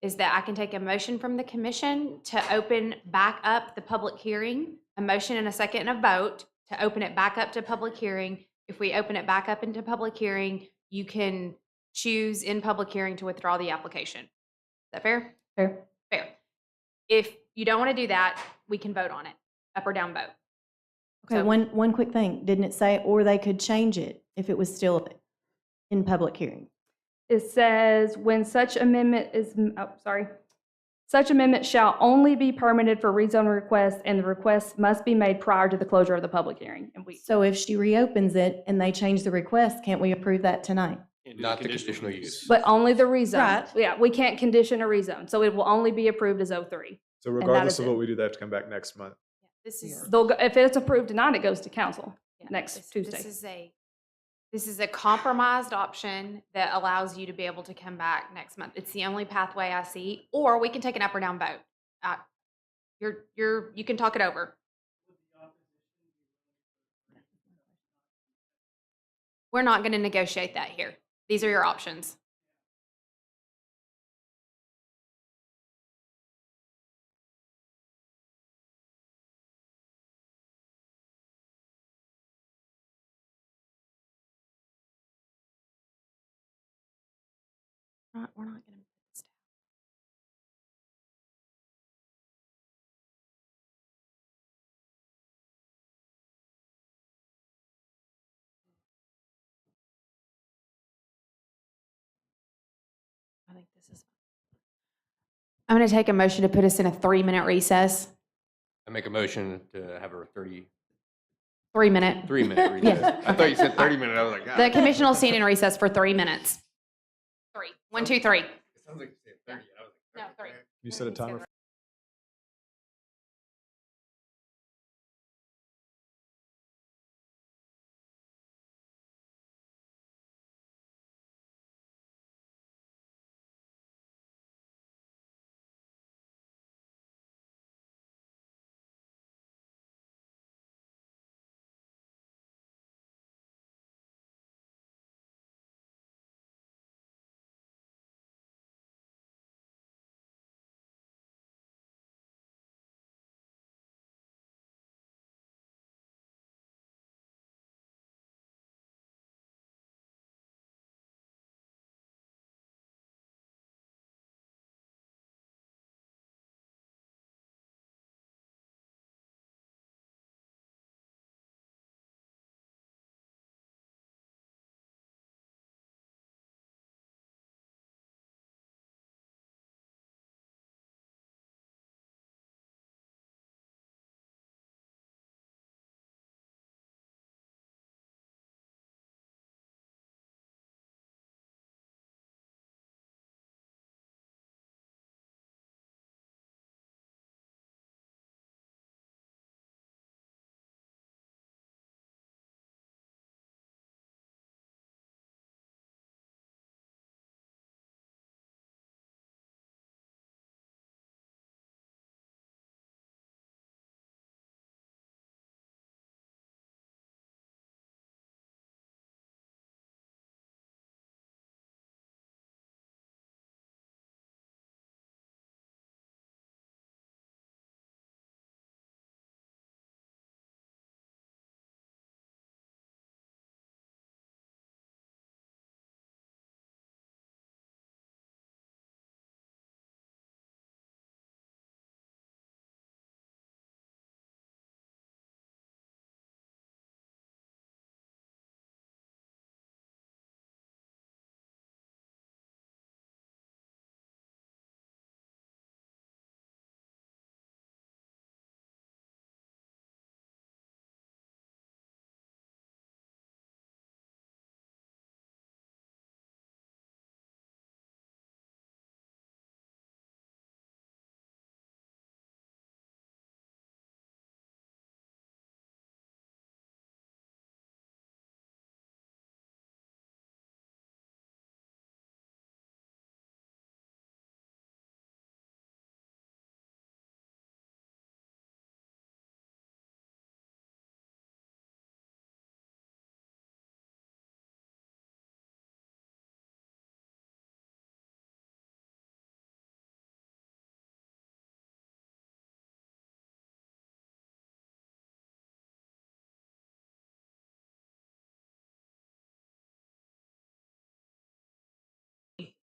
is that I can take a motion from the commission to open back up the public hearing, a motion and a second and a vote to open it back up to public hearing. If we open it back up into public hearing, you can choose in public hearing to withdraw the application. Is that fair? Fair. Fair. If you don't want to do that, we can vote on it, up or down vote. Okay, So- one quick thing. Didn't it say, or they could change it if it was still in public hearing? It says, when such amendment is, such amendment shall only be permitted for rezone requests, and the request must be made prior to the closure of the public hearing. And So if she reopens it and they change the request, can't we approve that tonight? Not the conditional use. But only the rezone. Right. Yeah, we can't condition a rezone, so it will only be approved as O3. So that regardless is of it. what we do, they have to come back next month. This is If it's approved tonight, it goes to council next this Tuesday. This is a compromised option that allows you to be able to come back next month. It's the only pathway I see, or we can take an up or down vote. You can talk it over. We're not going to negotiate that here. These are your options. We're not going to. I think this is. I'm going to take a motion to put us in a 3-minute recess. I make a motion to have a 30 3-minute. 3-minute recess. Yeah. I thought you said 30-minute. I was like, The commission will stand in recess for 3 minutes. 3. 1, 2, 3. It sounds like you said 30. I was like, No, 3. You set a timer.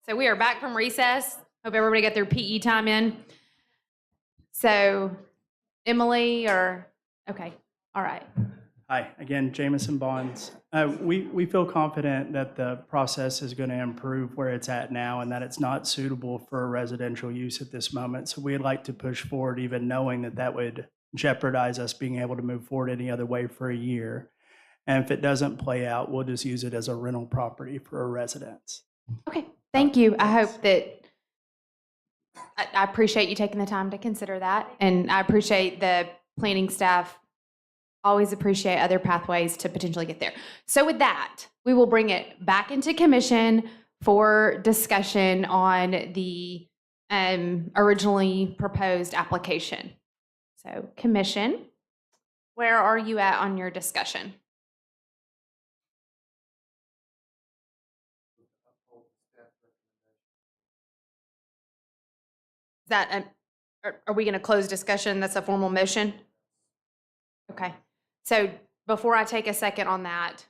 So we are back from recess. Hope everybody got their PE time in. So Emily or, okay, all right. Hi, again, Jamison Bonds. We feel confident that the process is going to improve where it's at now and that it's not suitable for residential use at this moment. So we'd like to push forward, even knowing that that would jeopardize us being able to move forward any other way for a year. And if it doesn't play out, we'll just use it as a rental property for a residence. Okay, thank you. I hope that, I appreciate you taking the time to consider that. And I appreciate the planning staff, always appreciate other pathways to potentially get there. So with that, we will bring it back into commission for discussion on the originally proposed application. So commission, where are you at on your discussion? Is that, are we going to close discussion? That's a formal motion? Okay. So before I take a second on that,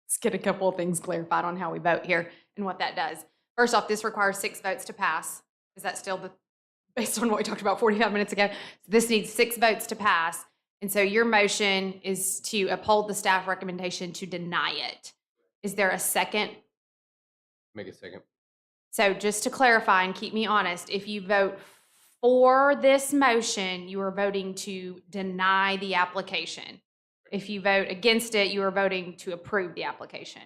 let's get a couple of things clarified on how we vote here and what that does. First off, this requires 6 votes to pass. Is that still based on what we talked about 45 minutes ago? So this needs 6 votes to pass. And so your motion is to uphold the staff recommendation to deny it. Is there a second? make a second. So just to clarify and keep me honest, if you vote for this motion, you are voting to deny the application. If you vote against it, you are voting to approve the application.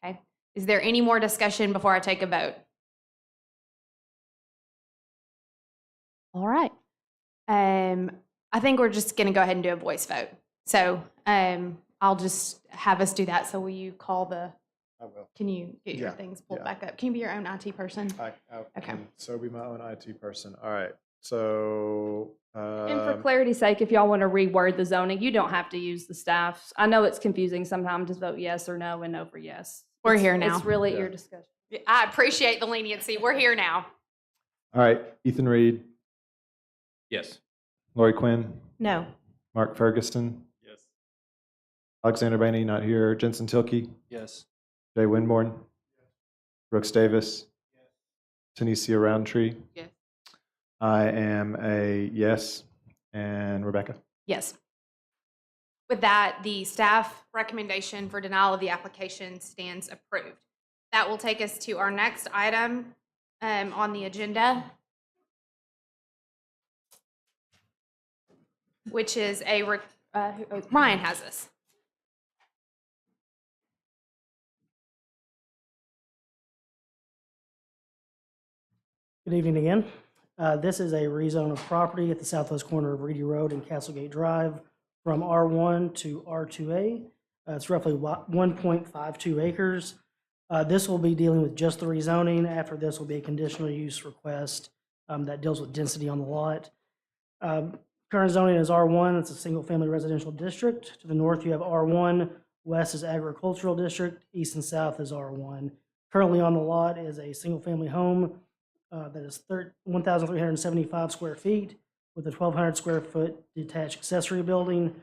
Okay? Is there any more discussion before I take a vote? All right. I think we're just going to go ahead and do a voice vote. So I'll just have us do that. So will you call the, I will. can you get your Yeah, things pulled yeah. back up? Can you be your own IT person? I Okay. can so be my own IT person. All right. So And for clarity's sake, if y'all want to reword the zoning, you don't have to use the staffs. I know it's confusing sometimes, just vote yes or no and no for yes. We're It's- here now. It's really Yeah. your discussion. I appreciate the leniency. We're here now. all right, Ethan Reed, Yes. Lori Quinn, No. Mark Ferguson, Yes. Alexander Bainey, not here, Jensen Tilkey, Yes. Jay Winborn, Brooks Davis, Tanisha Roundtree. Yes. I am a yes. And Rebecca? Yes. With that, the staff recommendation for denial of the application stands approved. That will take us to our next item on the agenda, which is Ryan has this. Good evening again. This is a rezone of property at the southwest corner of Reedy Road and Castlegate Drive from R1 to R2A. It's roughly 1.52 acres. This will be dealing with just the rezoning. After this will be a conditional use request that deals with density on the lot. Current zoning is R1. It's a single-family residential district. To the north, you have R1. West is agricultural district. East and south is R1. Currently on the lot is a single-family home that is 1,375 square feet with a 1,200 square foot detached accessory building.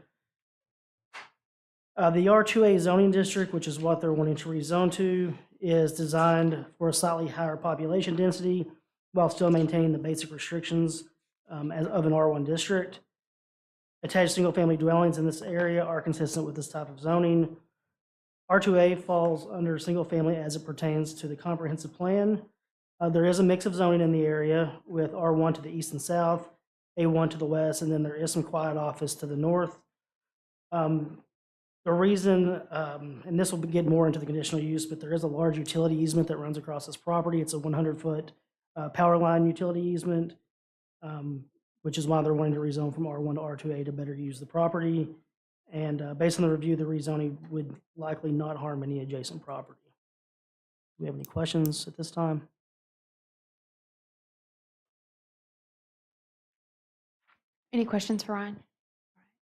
The R2A zoning district, which is what they're wanting to rezone to, is designed for a slightly higher population density while still maintaining the basic restrictions of an R1 district. Attached single-family dwellings in this area are consistent with this type of zoning. R2A falls under single-family as it pertains to the comprehensive plan. There is a mix of zoning in the area with R1 to the east and south, A1 to the west, and then there is some quiet office to the north. The reason, and this will get more into the conditional use, but there is a large utility easement that runs across this property. It's a 100-foot power line utility easement, which is why they're wanting to rezone from R1 to R2A to better use the property. And based on the review, the rezoning would likely not harm any adjacent property. Do we have any questions at this time? Any questions for Ryan?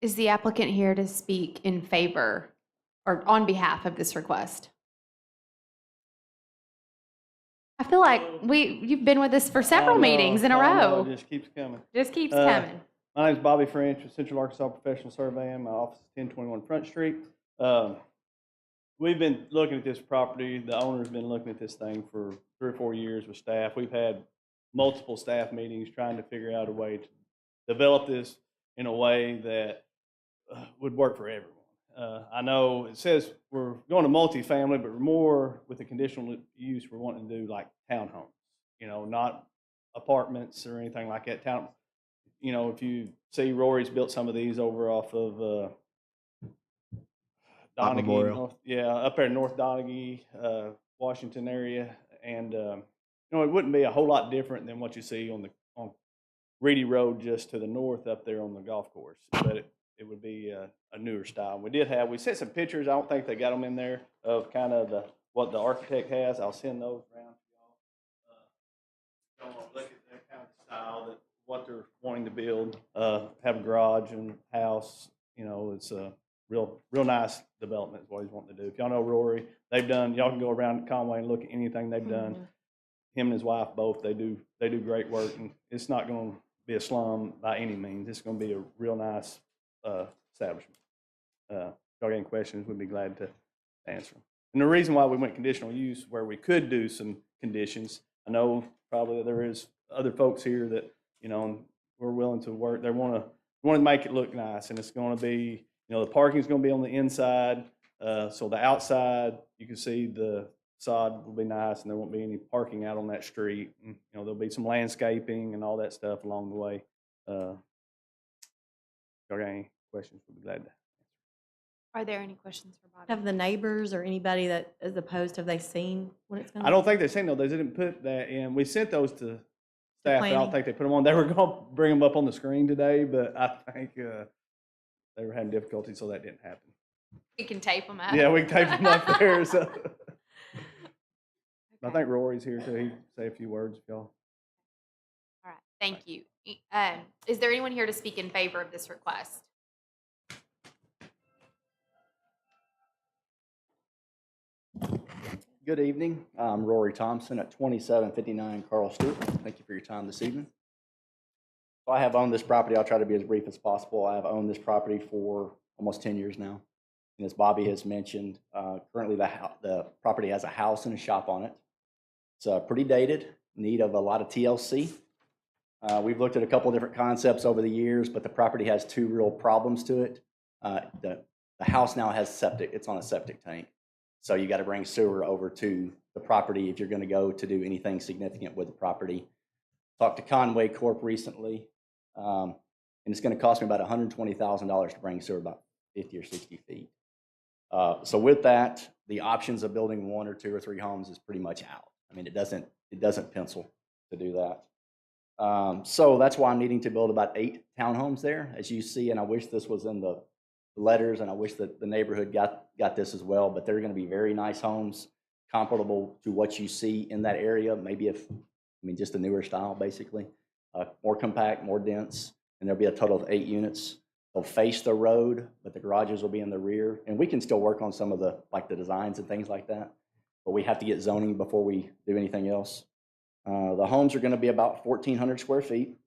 Is the applicant here to speak in favor or on behalf of this request? I feel like you've been with us for several meetings in a row. It just keeps coming. Just keeps coming. My name's Bobby French with Central Arkansas Professional Surveying. My office is 1021 Front Street. We've been looking at this property. The owner's been looking at this thing for 3 or 4 years with staff. We've had multiple staff meetings trying to figure out a way to develop this in a way that would work for everyone. I know it says we're going to multifamily, but we're more with the conditional use. We're wanting to do like townhomes, not apartments or anything like that. If you see Rory's built some of these over off of Donaghy, Memorial. up there in North Donaghy, Washington area, and it wouldn't be a whole lot different than what you see on Reedy Road just to the north up there on the golf course, but it would be a newer style. We sent some pictures. I don't think they got them in there of kind of what the architect has. I'll send those around to y'all. Look at that kind of style, what they're wanting to build. Have a garage and house. It's a real nice development. Is what he's wanting to do. If y'all know Rory, y'all can go around Conway and look at anything they've done. Him and his wife both. They do great work, and it's not going to be a slum by any means. It's going to be a real nice establishment. If y'all got any questions, we'd be glad to answer them. And the reason why we went conditional use, where we could do some conditions, I know probably there is other folks here that we're willing to work. They want to make it look nice, and it's going to be the parking is going to be on the inside, so the outside you can see the sod will be nice, and there won't be any parking out on that street. And, there'll be some landscaping and all that stuff along the way. If y'all got any questions, we'll be glad to. Are there any questions for Bobby? Have the neighbors or anybody that is opposed, have they seen what it's going to I don't think they've seen those. They didn't put that in. We sent those to staff, but I planning. don't think they put them on. They were going to bring them up on the screen today, but I think they were having difficulty, so that didn't happen. We can tape them up. Yeah, we can tape them up there. So I Okay. think Rory's here too. He can say a few words, if y'all. All right, thank you. Is there anyone here to speak in favor of this request? Good evening. I'm Rory Thompson at 2759 Carl Stewart. Thank you for your time this evening. So I have owned this property. I'll try to be as brief as possible. I have owned this property for almost 10 years now. And as Bobby has mentioned, currently the property has a house and a shop on it. It's pretty dated, in need of a lot of TLC. We've looked at a couple of different concepts over the years, but the property has two real problems to it. The house now has septic. It's on a septic tank. So you got to bring sewer over to the property if you're going to go to do anything significant with the property. Talked to Conway Corp recently, and it's going to cost me about $120,000 to bring sewer about 50 or 60 feet. So with that, the options of building 1 or 2 or 3 homes is pretty much out. I mean, it doesn't pencil to do that. So that's why I'm needing to build about 8 townhomes there, as you see, and I wish this was in the letters, and I wish that the neighborhood got this as well, but they're going to be very nice homes, comparable to what you see in that area, just a newer style, basically. More compact, more dense, and there'll be a total of 8 units. They'll face the road, but the garages will be in the rear, and we can still work on some of the designs and things like that, but we have to get zoning before we do anything else. The homes are going to be about 1,400 square feet.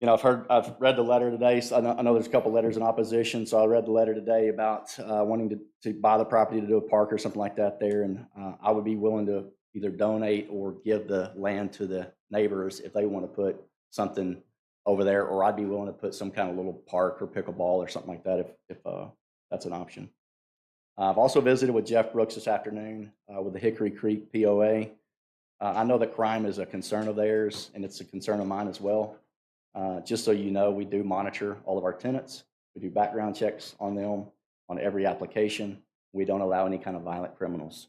I've read the letter today. So I know there's a couple letters in opposition. So I read the letter today about wanting to buy the property to do a park or something like that there. And I would be willing to either donate or give the land to the neighbors if they want to put something over there, or I'd be willing to put some kind of little park or pickleball or something like that if that's an option. I've also visited with Jeff Brooks this afternoon with the Hickory Creek POA. I know that crime is a concern of theirs, and it's a concern of mine as well. Just so you know, we do monitor all of our tenants. We do background checks on them on every application. We don't allow any kind of violent criminals.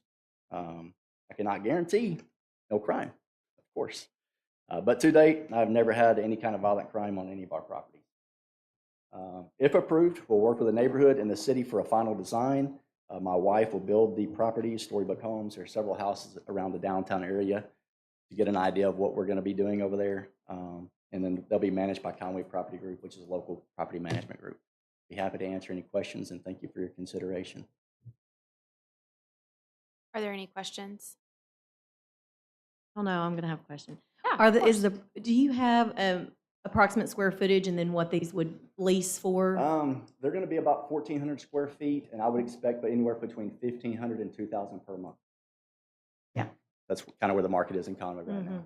I cannot guarantee no crime, of course. But to date, I've never had any kind of violent crime on any of our properties. If approved, we'll work with the neighborhood and the city for a final design. My wife will build the property, Storybook Homes. There are several houses around the downtown area to get an idea of what we're going to be doing over there. And then they'll be managed by Conway Property Group, which is a local property management group. Be happy to answer any questions, and thank you for your consideration. Are there any questions? Oh, no, I'm going to have a question. Yeah, Do you have approximate square footage and then what these would lease for? They're going to be about 1,400 square feet, and I would expect anywhere between 1,500 and 2,000 per month. Yeah. That's kind of where the market is in Conway right now.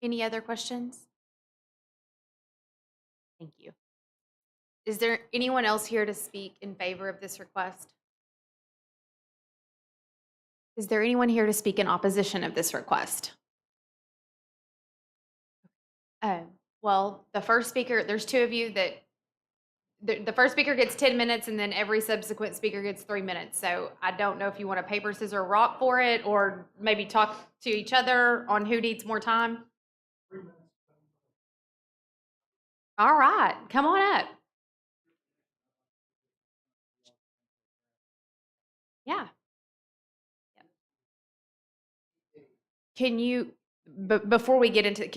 Any other questions? Thank you. Is there anyone else here to speak in favor of this request? Is there anyone here to speak in opposition of this request? Well, the first speaker, there's 2 of you that, the first speaker gets 10 minutes and then every subsequent speaker gets 3 minutes. So I don't know if you want to paper, scissors, rock for it, or maybe talk to each other on who needs more time. All right, come on up. Yeah. Can you, before we get into,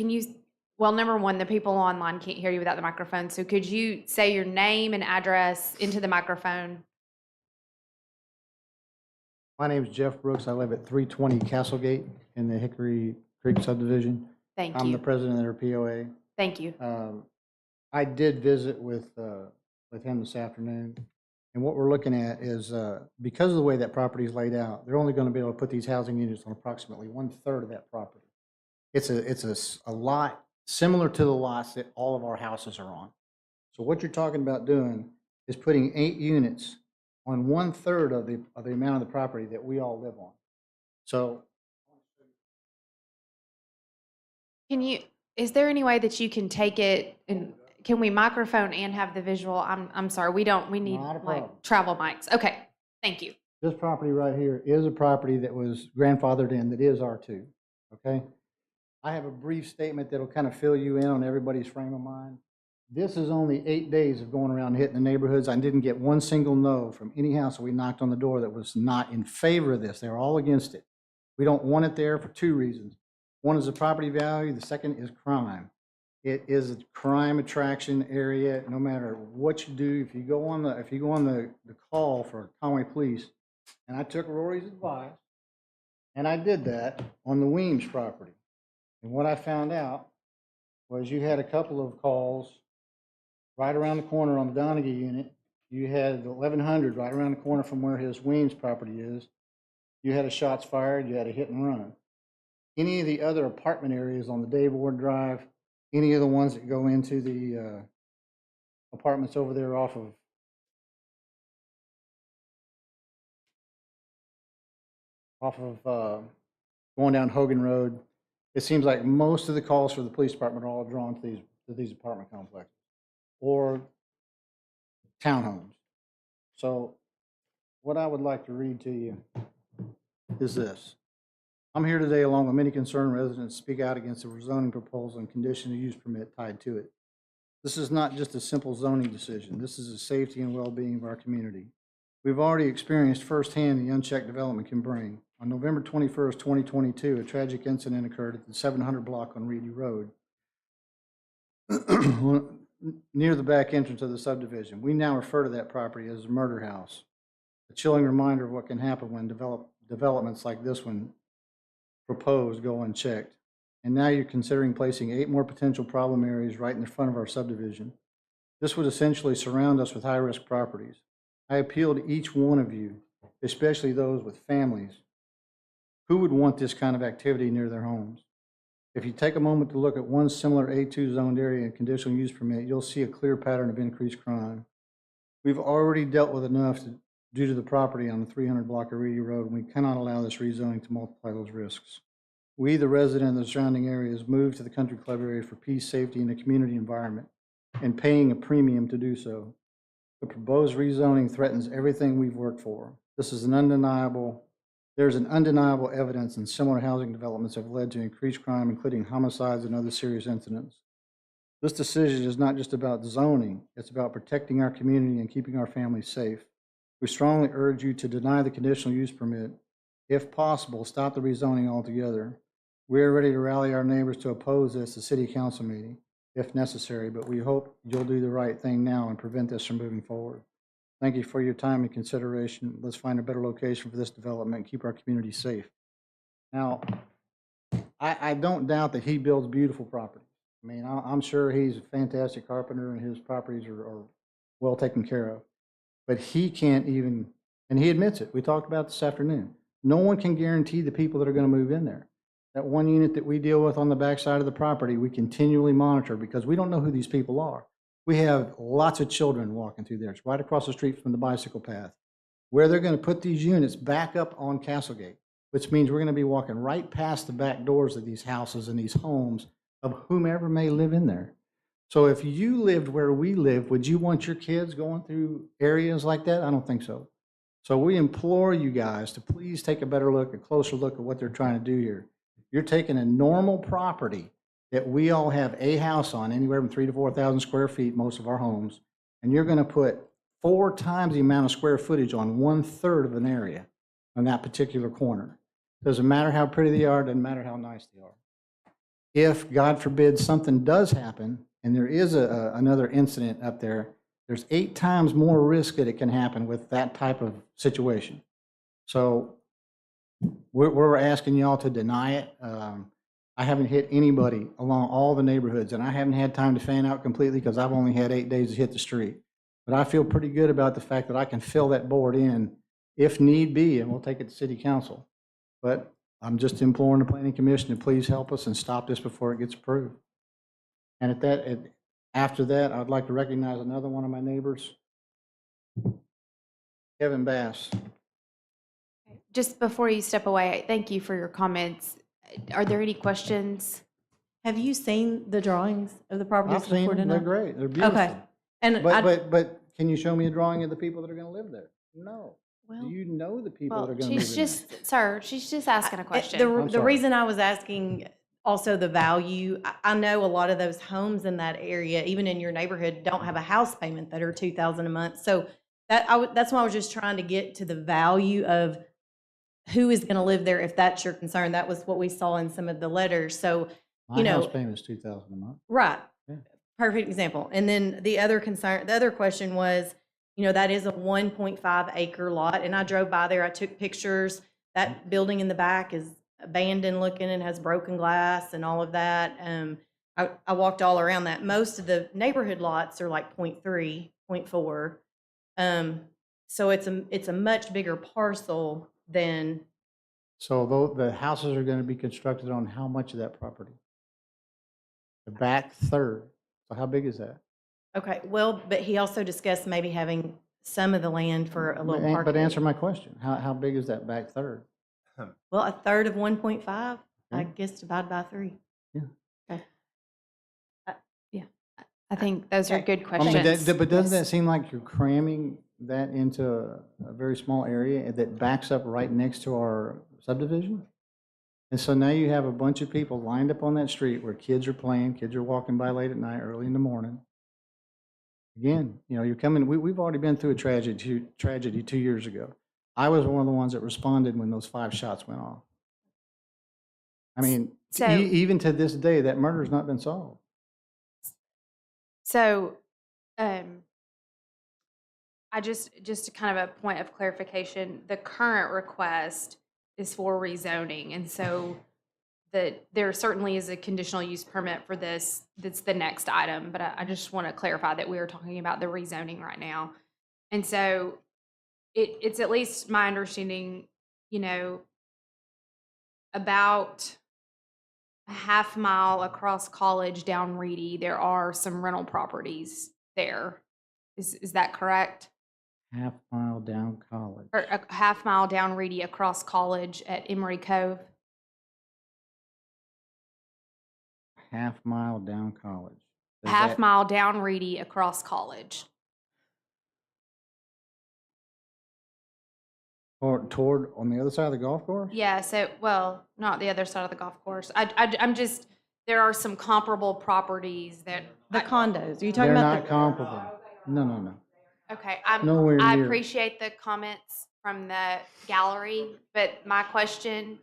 well, number one, the people online can't hear you without the microphone. So could you say your name and address into the microphone? My name is Jeff Brooks. I live at 320 Castlegate in the Hickory Creek subdivision. Thank I'm you. the president of their POA. Thank you. I did visit with him this afternoon, and what we're looking at is because of the way that property is laid out, they're only going to be able to put these housing units on approximately 1/3 of that property. It's a lot similar to the lots that all of our houses are on. So what you're talking about doing is putting 8 units on 1/3 of the amount of the property that we all live on. So Is there any way that you can take it and can we microphone and have the visual? I'm sorry, we need Not a like problem. travel mics. Okay, thank you. This property right here is a property that was grandfathered in, that is R2, okay? I have a brief statement that'll kind of fill you in on everybody's frame of mind. This is only 8 days of going around hitting the neighborhoods. I didn't get one single no from any house that we knocked on the door that was not in favor of this. They were all against it. We don't want it there for 2 reasons. One is the property value, the second is crime. It is a crime attraction area, no matter what you do. If you go on the call for Conway Police, and I took Rory's advice, and I did that on the Weems property. And what I found out was you had a couple of calls right around the corner on the Donaghy unit. You had 1100 right around the corner from where his Weems property is. You had a shots fired, you had a hit and run. Any of the other apartment areas on the Dave Ward Drive, any of the ones that go into the apartments over there off of going down Hogan Road, it seems like most of the calls for the police department are all drawn to these apartment complexes or townhomes. So what I would like to read to you is this. I'm here today along with many concerned residents to speak out against the rezoning proposal and conditional use permit tied to it. This is not just a simple zoning decision. This is the safety and well-being of our community. We've already experienced firsthand the unchecked development can bring. On November 21st, 2022, a tragic incident occurred at the 700 block on Reedy Road near the back entrance of the subdivision. We now refer to that property as a murder house, a chilling reminder of what can happen when developments like this one proposed go unchecked. And now you're considering placing 8 more potential problem areas right in the front of our subdivision. This would essentially surround us with high-risk properties. I appeal to each one of you, especially those with families. Who would want this kind of activity near their homes? If you take a moment to look at one similar A2 zoned area and conditional use permit, you'll see a clear pattern of increased crime. We've already dealt with enough due to the property on the 300 block of Reedy Road, and we cannot allow this rezoning to multiply those risks. We, the resident of the surrounding areas, moved to the country club area for peace, safety, and a community environment, and paying a premium to do so. The proposed rezoning threatens everything we've worked for. There's an undeniable evidence in similar housing developments have led to increased crime, including homicides and other serious incidents. This decision is not just about zoning, it's about protecting our community and keeping our families safe. We strongly urge you to deny the conditional use permit. If possible, stop the rezoning altogether. We are ready to rally our neighbors to oppose this at city council meeting if necessary, but we hope you'll do the right thing now and prevent this from moving forward. Thank you for your time and consideration. Let's find a better location for this development and keep our community safe. Now, I don't doubt that he builds beautiful properties. I mean, I'm sure he's a fantastic carpenter and his properties are well taken care of. But he can't even, and he admits it, we talked about this afternoon, no one can guarantee the people that are going to move in there. That one unit that we deal with on the backside of the property, we continually monitor because we don't know who these people are. We have lots of children walking through there. It's right across the street from the bicycle path. Where they're going to put these units back up on Castlegate, which means we're going to be walking right past the back doors of these houses and these homes of whomever may live in there. So if you lived where we live, would you want your kids going through areas like that? I don't think so. So we implore you guys to please take a better look, a closer look at what they're trying to do here. You're taking a normal property that we all have a house on, anywhere from 3,000 to 4,000 square feet, most of our homes, and you're going to put 4 times the amount of square footage on 1/3 of an area on that particular corner. Doesn't matter how pretty they are, doesn't matter how nice they are. If, God forbid, something does happen, and there is another incident up there, there's 8 times more risk that it can happen with that type of situation. So we're asking y'all to deny it. I haven't hit anybody along all the neighborhoods, and I haven't had time to fan out completely because I've only had 8 days to hit the street. But I feel pretty good about the fact that I can fill that board in if need be, and we'll take it to city council. But I'm just imploring the planning commission to please help us and stop this before it gets approved. And after that, I'd like to recognize another one of my neighbors, Kevin Bass. Just before you step away, thank you for your comments. Are there any questions? Have you seen the drawings of the properties I've seen before them, they're tonight? great, they're beautiful. Okay. And I, But can you show me a drawing of the people that are gonna live there? No. Do well, you know the people that Well, are gonna move she's in there? just, sir, she's just asking a question. I'm the sorry. reason I was asking also the value, I know a lot of those homes in that area, even in your neighborhood, don't have a house payment that are 2,000 a month. So that's why I was just trying to get to the value of who is going to live there if that's your concern. That was what we saw in some of the letters. So, My house payment is 2,000 a month. right. Yeah. Perfect example. And then the other question was, that is a 1.5 acre lot. And I drove by there, I took pictures. That building in the back is abandoned looking and has broken glass and all of that. I walked all around that. Most of the neighborhood lots are like 0.3, 0.4. So it's a much bigger parcel than, So though the houses are gonna be constructed on how much of that property? The back third. So how big is that? okay, well, but he also discussed maybe having some of the land for a little parking. But answer my question. How big is that back third? Well, a third of 1.5, I Yeah. guess divided by 3. Yeah. Okay. Yeah, I think those are good I mean, questions. but doesn't that seem like you're cramming that into a very small area that backs up right next to our subdivision? And so now you have a bunch of people lined up on that street where kids are playing, kids are walking by late at night, early in the morning. Again, you're coming, we've already been through a tragedy 2 years ago. I was one of the ones that responded when those 5 shots went off. I mean, So- even to this day, that murder's not been solved. So, I just kind of a point of clarification, the current request is for rezoning, and so there certainly is a conditional use permit for this, that's the next item, but I just want to clarify that we are talking about the rezoning right now. And so it's at least my understanding, about a half mile across College down Reedy, there are some rental properties there. Is that correct? Half mile down College. Or a half mile down Reedy across College at Emery Cove? Half mile down College. Does Half that- mile down Reedy across College. Or toward, on the other side of the golf course? Yeah, so, well, not the other side of the golf course. I'm just, there are some comparable properties that. The condos, are you talking They're about not comparable. No. Okay, Nowhere I near. appreciate the comments from the gallery, but my question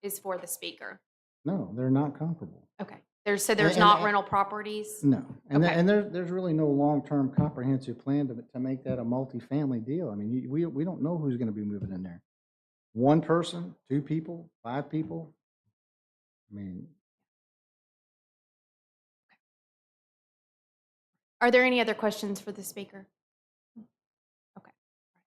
is for the speaker. No, they're not comparable. Okay, there's And- not and- rental properties? No, and Okay. and there's really no long-term comprehensive plan to make that a multifamily deal. I mean, we don't know who's gonna be moving in there. One person, 2 people, 5 people? I mean, Are there any other questions for the speaker? Okay,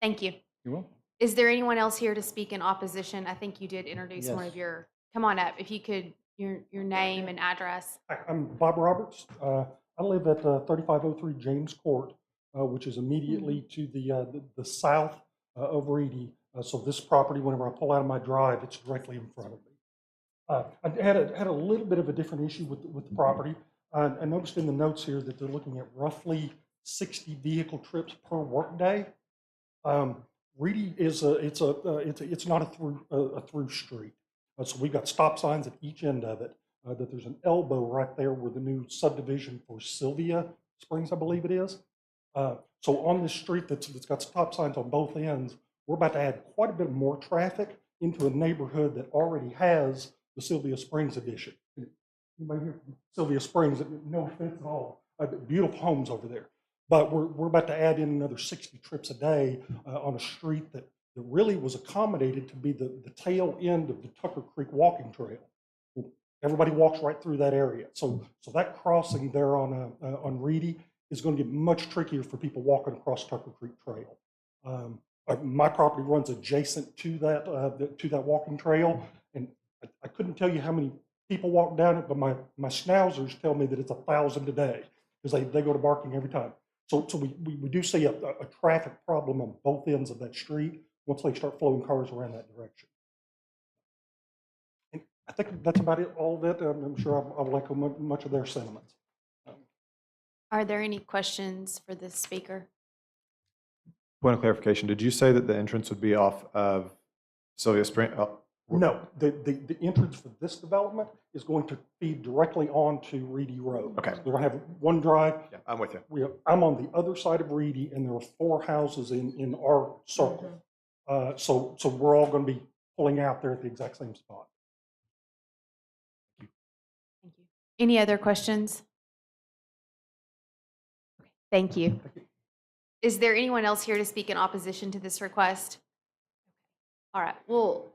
thank you. you're welcome. Is there anyone else here to speak in opposition? I think you did introduce one Yes. of your, come on up, if you could, your name and address. Hi, I'm Bob Roberts. I live at 3503 James Court, which is immediately to the south of Reedy. So this property, whenever I pull out of my drive, it's directly in front of me. I had a little bit of a different issue with the property. I noticed in the notes here that they're looking at roughly 60 vehicle trips per workday. Reedy is it's not a through street. So we've got stop signs at each end of it. That there's an elbow right there where the new subdivision for Sylvia Springs, I believe it is. So on this street that's got stop signs on both ends, we're about to add quite a bit more traffic into a neighborhood that already has the Sylvia Springs addition. You might hear from Sylvia Springs, no offense at all, beautiful homes over there. But we're about to add in another 60 trips a day on a street that really was accommodated to be the tail end of the Tucker Creek walking trail. Everybody walks right through that area. So that crossing there on Reedy is going to get much trickier for people walking across Tucker Creek Trail. My property runs adjacent to that walking trail, and I couldn't tell you how many people walk down it, but my schnauzers tell me that it's 1,000 a day because they go to barking every time. So we do see a traffic problem on both ends of that street once they start flowing cars around that direction. I think that's about it, all of it. I'm sure I'll echo much of their sentiments. Are there any questions for this speaker? Point of clarification, did you say that the entrance would be off of Sylvia Spring? No, the entrance for this development is going to feed directly onto Reedy Road. Okay. They're going to have one drive. Yeah, I'm with you. I'm on the other side of Reedy, and there are 4 houses in our circle. So we're all going to be pulling out there at the exact same spot. Thank you. Any other questions? Thank you. Is there anyone else here to speak in opposition to this request? All right, we'll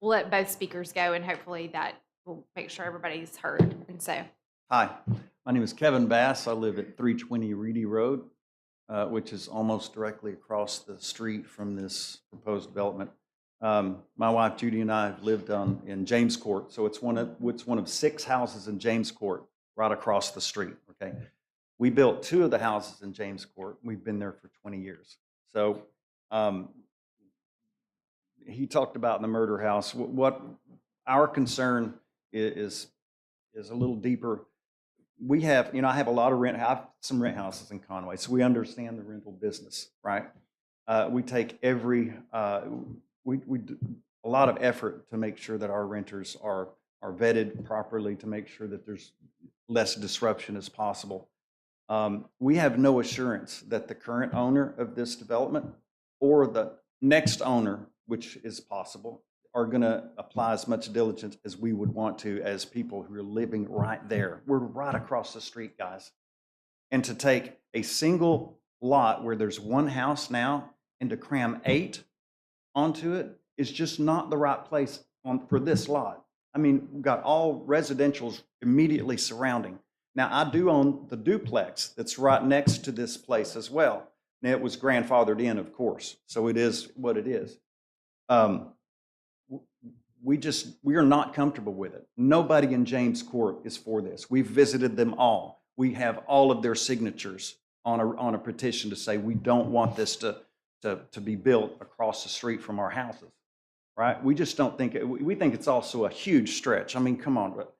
let both speakers go, and hopefully that will make sure everybody's heard. And so, Hi, my name is Kevin Bass. I live at 320 Reedy Road, which is almost directly across the street from this proposed development. My wife Judy and I have lived in James Court, so it's one of 6 houses in James Court right across the street. Okay, we built 2 of the houses in James Court. We've been there for 20 years. So he talked about the murder house. What our concern is a little deeper. We have, I have a lot of I have some rent houses in Conway, so we understand the rental business, right? We take we do a lot of effort to make sure that our renters are vetted properly, to make sure that there's less disruption as possible. We have no assurance that the current owner of this development or the next owner, which is possible, are going to apply as much diligence as we would want to as people who are living right there. We're right across the street, guys. And to take a single lot where there's 1 house now and to cram 8 onto it is just not the right place for this lot. I mean, we've got all residentials immediately surrounding. Now, I do own the duplex that's right next to this place as well. Now, it was grandfathered in, of course, so it is what it is. We are not comfortable with it. Nobody in James Court is for this. We've visited them all. We have all of their signatures on a petition to say we don't want this to be built across the street from our houses, right? We just don't think, we think it's also a huge stretch. I mean, come on, but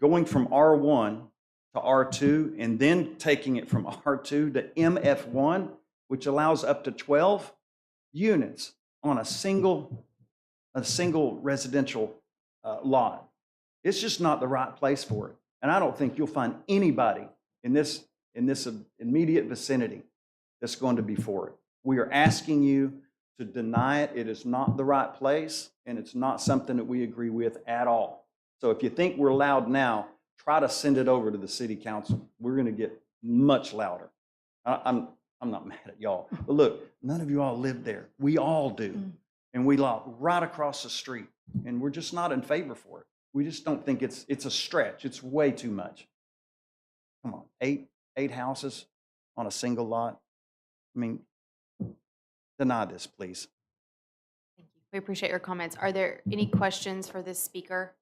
going from R1 to R2 and then taking it from R2 to MF1, which allows up to 12 units on a single residential lot. It's just not the right place for it. And I don't think you'll find anybody in this immediate vicinity that's going to be for it. We are asking you to deny it. It is not the right place, and it's not something that we agree with at all. So if you think we're loud now, try to send it over to the city council. We're going to get much louder. I'm not mad at y'all, but look, none of you all live there. We all do. And we live right across the street, and we're just not in favor for it. We just don't think it's a stretch. It's way too much. Come on, eight houses on a single lot. I mean, deny this, please. thank you. We appreciate your comments. Are there any questions for this speaker?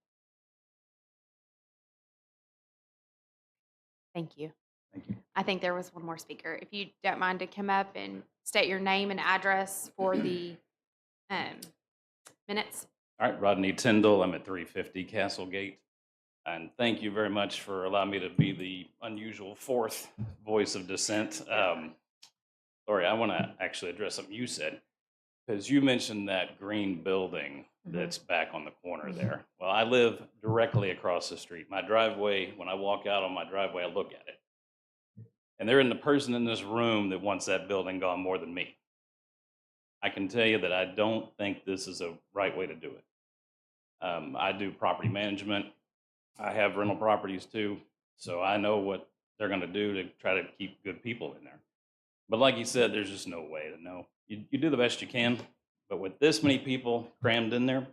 Thank you. Thank you. I think there was one more speaker. If you don't mind to come up and state your name and address for the minutes. All right, Rodney Tyndall. I'm at 350 Castlegate. And thank you very much for allowing me to be the unusual 4th voice of dissent. Lori, I want to actually address something you said, because you mentioned that green building that's back on the corner there. Well, I live directly across the street. My driveway, when I walk out on my driveway, I look at it. And there isn't a person in this room that wants that building gone more than me. I can tell you that I don't think this is a right way to do it. I do property management. I have rental properties too, so I know what they're going to do to try to keep good people in there. But like you said, there's just no way to know. You do the best you can, but with this many people crammed in there,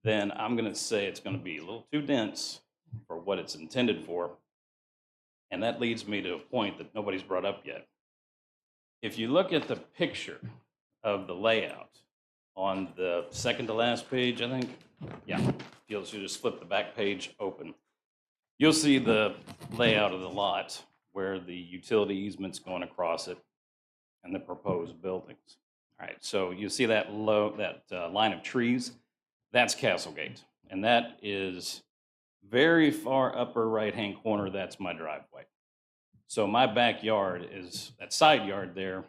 then I'm going to say it's going to be a little too dense for what it's intended for. And that leads me to a point that nobody's brought up yet. If you look at the picture of the layout on the second to last page, I think, yeah, you'll just flip the back page open. You'll see the layout of the lot where the utility easement's going across it and the proposed buildings. All right, so you see that line of trees. That's Castlegate. And that is very far upper right-hand corner. That's my driveway. So my backyard is, that side yard there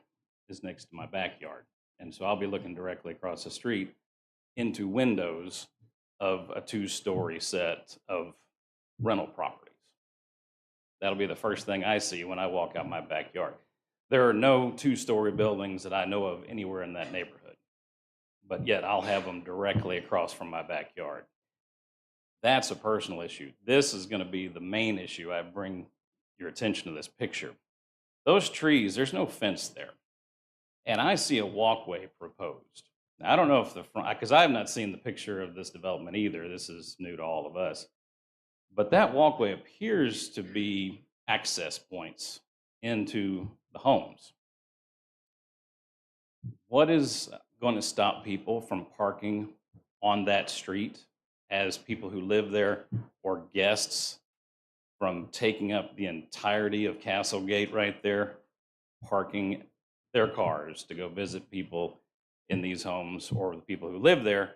is next to my backyard. And so I'll be looking directly across the street into windows of a 2-story set of rental properties. That'll be the first thing I see when I walk out my backyard. There are no 2-story buildings that I know of anywhere in that neighborhood, but yet I'll have them directly across from my backyard. That's a personal issue. This is going to be the main issue. I bring your attention to this picture. Those trees, there's no fence there. And I see a walkway proposed. Now, I don't know if the front, because I have not seen the picture of this development either. This is new to all of us. But that walkway appears to be access points into the homes. What is going to stop people from parking on that street as people who live there or guests from taking up the entirety of Castlegate right there, parking their cars to go visit people in these homes or the people who live there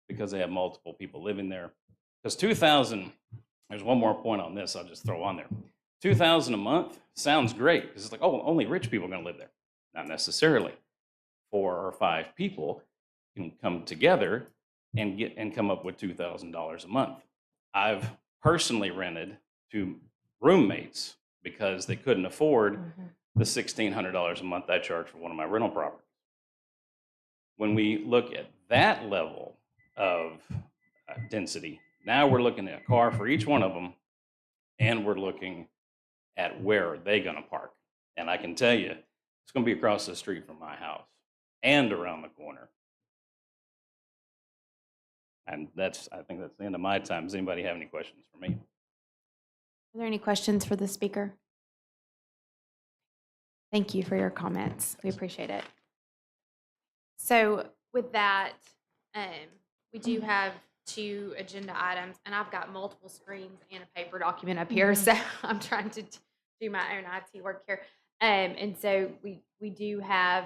because they have multiple people living there? Because 2,000, there's one more point on this I'll just throw on there. 2,000 a month sounds great because it's like, oh, only rich people are going to live there. Not necessarily. 4 or 5 people can come together and come up with $2,000 a month. I've personally rented to roommates because they couldn't afford the $1,600 a month I charge for one of my rental properties. When we look at that level of density, now we're looking at a car for each one of them, and we're looking at where are they going to park. And I can tell you, it's going to be across the street from my house and around the corner. And I think that's the end of my time. Does anybody have any questions for me? Are there any questions for the speaker? Thank you for your comments. We appreciate it. So with that, we do have 2 agenda items, and I've got multiple screens and a paper document up here, so I'm trying to do my own IT work here. And so we do have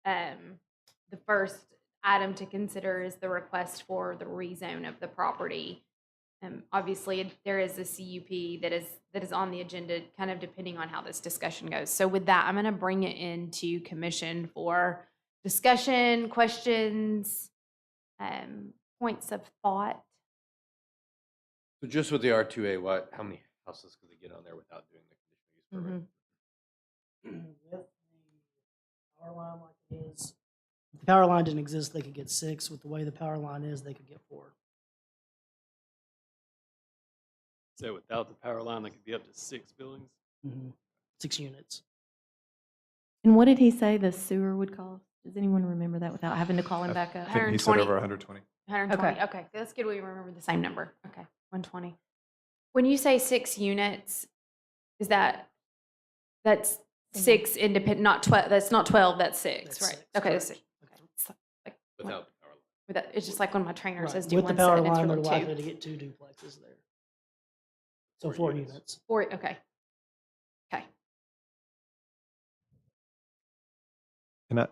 the first item to consider is the request for the rezone of the property. Obviously, there is a CUP that is on the agenda, kind of depending on how this discussion goes. So with that, I'm going to bring it into commission for discussion, questions, points of thought. So just with the R2A, how many houses could they get on there without doing the conditional use permit? With the power line like it is, if the power line didn't exist, they could get 6. With the way the power line is, they could get 4. So without the power line, they could be up to 6 buildings? 6 units. And what did he say the sewer would cost? Does anyone remember that without having to call him back up? I think he said over 120. 120. Okay, that's good. We remember the same number. Okay, 120. When you say 6 units, is that's 6 independent, not 12? That's not 12. That's 6, right? 6, okay, that's 6. correct. Okay. Like, Without the power line. it's just like when my trainer Right. says do With the one power set, and it's line, they're really likely 2. to get 2 duplexes there. So 4 units. 4. Okay. Okay. Can I,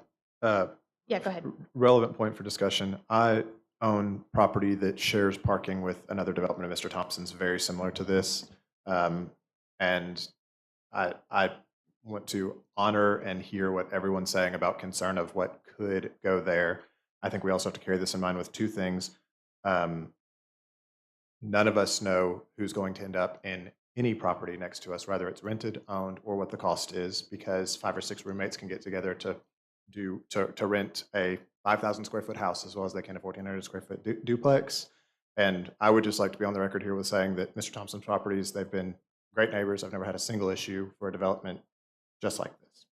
Yeah, go ahead. relevant point for discussion. I own property that shares parking with another development of Mr. Thompson's very similar to this. And I want to honor and hear what everyone's saying about concern of what could go there. I think we also have to carry this in mind with 2 things. None of us know who's going to end up in any property next to us, whether it's rented, owned, or what the cost is, because 5 or 6 roommates can get together to rent a 5,000 square foot house as well as they can a 1,400 square foot duplex. And I would just like to be on the record here with saying that Mr. Thompson's properties, they've been great neighbors. I've never had a single issue for a development just like this.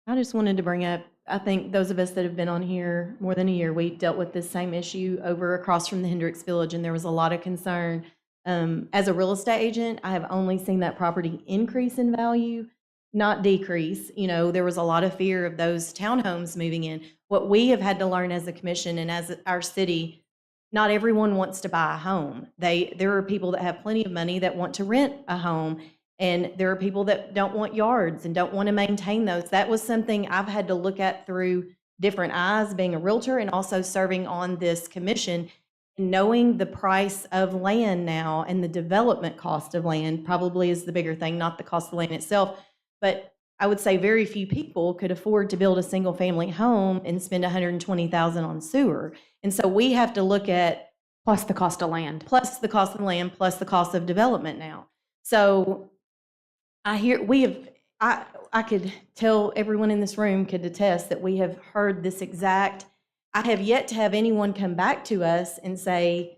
I just wanted to bring up, I think those of us that have been on here more than a year, we dealt with this same issue over across from the Hendricks Village, and there was a lot of concern. As a real estate agent, I have only seen that property increase in value, not decrease. You know, there was a lot of fear of those townhomes moving in. What we have had to learn as a commission and as our city, not everyone wants to buy a home. There are people that have plenty of money that want to rent a home, and there are people that don't want yards and don't want to maintain those. That was something I've had to look at through different eyes, being a realtor and also serving on this commission, knowing the price of land now and the development cost of land probably is the bigger thing, not the cost of land itself. But I would say very few people could afford to build a single family home and spend $120,000 on sewer. And so we have to look at Plus the cost of land. plus the cost of land, plus the cost of development now. So I could tell everyone in this room could attest that we have heard this exact. I have yet to have anyone come back to us and say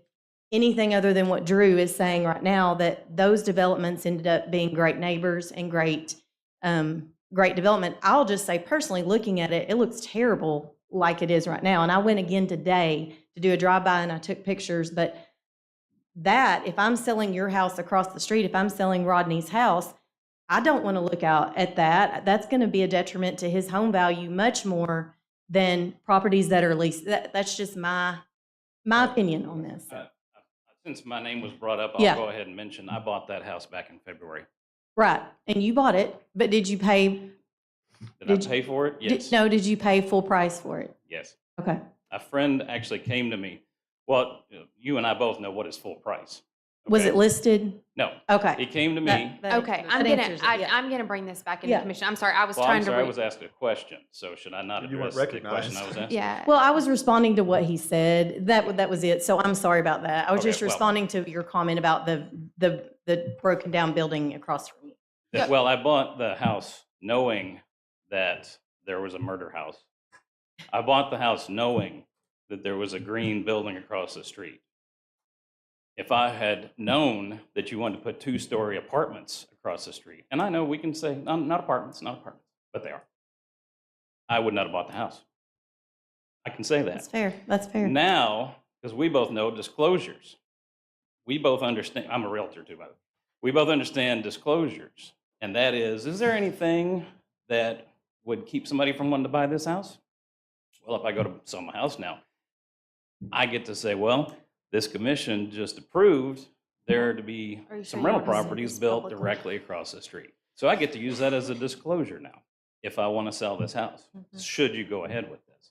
anything other than what Drew is saying right now, that those developments ended up being great neighbors and great development. I'll just say personally, looking at it, it looks terrible like it is right now. And I went again today to do a drive-by and I took pictures, but that, if I'm selling your house across the street, if I'm selling Rodney's house, I don't want to look out at that. That's going to be a detriment to his home value much more than properties that are leased. That's just my opinion on this. Since my name was brought up, Yeah. I'll go ahead and mention, I bought that house back in February. Right, and you bought it, but did you pay? Did I pay for it? Yes. No, did you pay full price for it? Yes. Okay. A friend actually came to me. Well, you and I both know what is full price. Was okay? it listed? No. Okay. He came to me. Okay, I'm gonna bring this back into Yeah. commission. I'm sorry, I was Well, trying I'm sorry, to I read. was asked a question, so should I not You weren't address the question I was asked? Yeah. Well, I was responding to what he said. That was it. So I'm sorry about that. I was Okay, just well- responding to your comment about the broken down building across from you. Well, I bought the house knowing that there was a murder house. I bought the house knowing that there was a green building across the street. If I had known that you wanted to put 2-story apartments across the street, and I know we can say, not apartments, but they are, I would not have bought the house. I can say that. That's fair. That's fair. Now, because we both know disclosures, we both understand, I'm a realtor too, by the way. We both understand disclosures, and that is there anything that would keep somebody from wanting to buy this house? Well, if I go to sell my house now, I get to say, well, this commission just approved there to be Are you some sure you rental want to say properties this built publicly? directly across the street. So I get to use that as a disclosure now, if I want to sell this house, Mm-hmm. should you go ahead with this.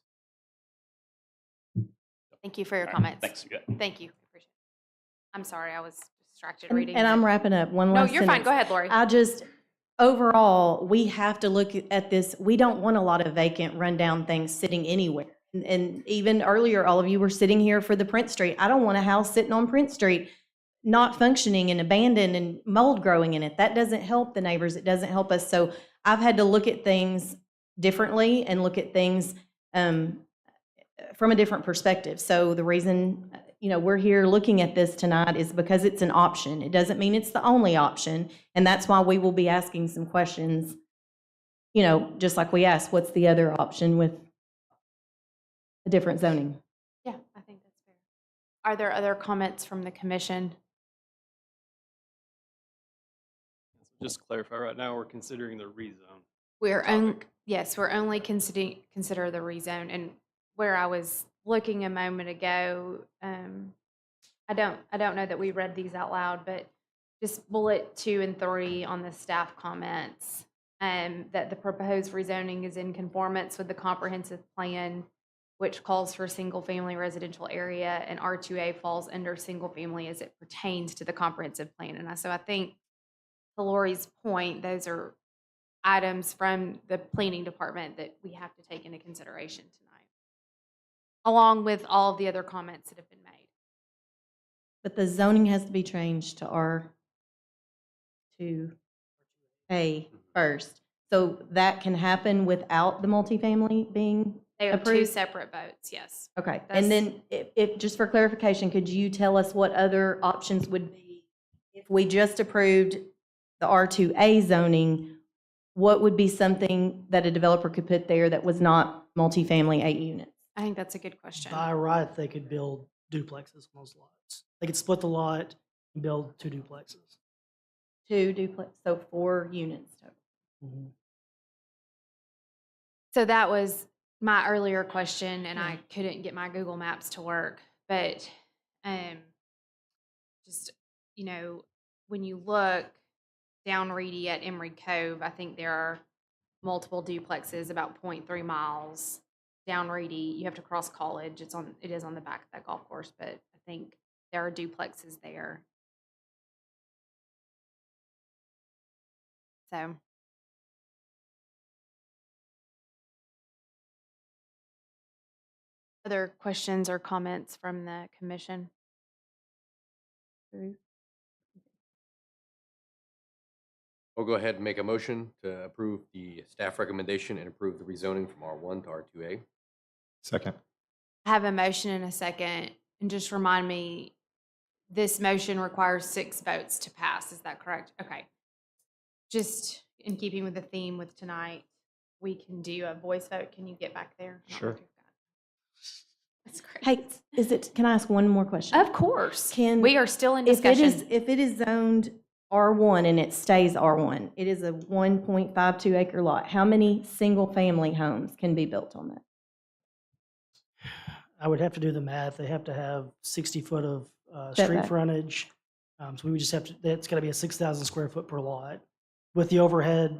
Thank you for your All right, comments. thanks, good. Thank you. Appreciate it. I'm sorry, I was distracted And, reading. and that. I'm wrapping up. One No, last you're fine. sentence. Go ahead, Lori. Overall, we have to look at this. We don't want a lot of vacant, rundown things sitting anywhere. And even earlier, all of you were sitting here for the Prince Street. I don't want a house sitting on Prince Street, not functioning and abandoned and mold growing in it. That doesn't help the neighbors. It doesn't help us. So I've had to look at things differently and look at things from a different perspective. So the reason, we're here looking at this tonight is because it's an option. It doesn't mean it's the only option. And that's why we will be asking some questions, just like we asked, what's the other option with a different zoning? Yeah, I think that's fair. Are there other comments from the commission? Just to clarify, right now, we're considering the rezone. Yes, we're only consider the rezone. And where I was looking a moment ago, I don't know that we read these out loud, but just bullet 2 and 3 on the staff comments, that the proposed rezoning is in conformance with the comprehensive plan, which calls for single-family residential area, and R2A falls under single-family as it pertains to the comprehensive plan. And so I think, to Lori's point, those are items from the planning department that we have to take into consideration tonight, along with all of the other comments that have been made. But the zoning has to be changed to R2A first. So that can happen without the multifamily being They are approved? 2 separate votes, yes. Okay, That's- and then if, just for clarification, could you tell us what other options would be if we just approved the R2A zoning? What would be something that a developer could put there that was not multifamily 8 units? I think that's a good question. By right, they could build duplexes on those lots. They could split the lot and build 2 duplexes. 2 duplex, so 4 units total. Mhm. So that was my earlier question, and I couldn't get my Google Maps to work. But just, when you look down Reedy at Emery Cove, I think there are multiple duplexes about 0.3 miles down Reedy, you have to cross College. It is on the back of that golf course, but I think there are duplexes there. So. Other questions or comments from the commission? We'll go ahead and make a motion to approve the staff recommendation and approve the rezoning from R1 to R2A. Second. I have a motion and a second, and just remind me, this motion requires 6 votes to pass, is that correct? Okay. Just in keeping with the theme with tonight, we can do a voice vote. Can you get back there? Sure. That's great. Hey, can I ask one more question? Of course. Can We are still in if discussion. if it is zoned R1 and it stays R1, it is a 1.52 acre lot. How many single-family homes can be built on that? I would have to do the math. They have to have 60 foot of street Setback. frontage. So we would just have to, that's gotta be a 6,000 square foot per lot. With the overhead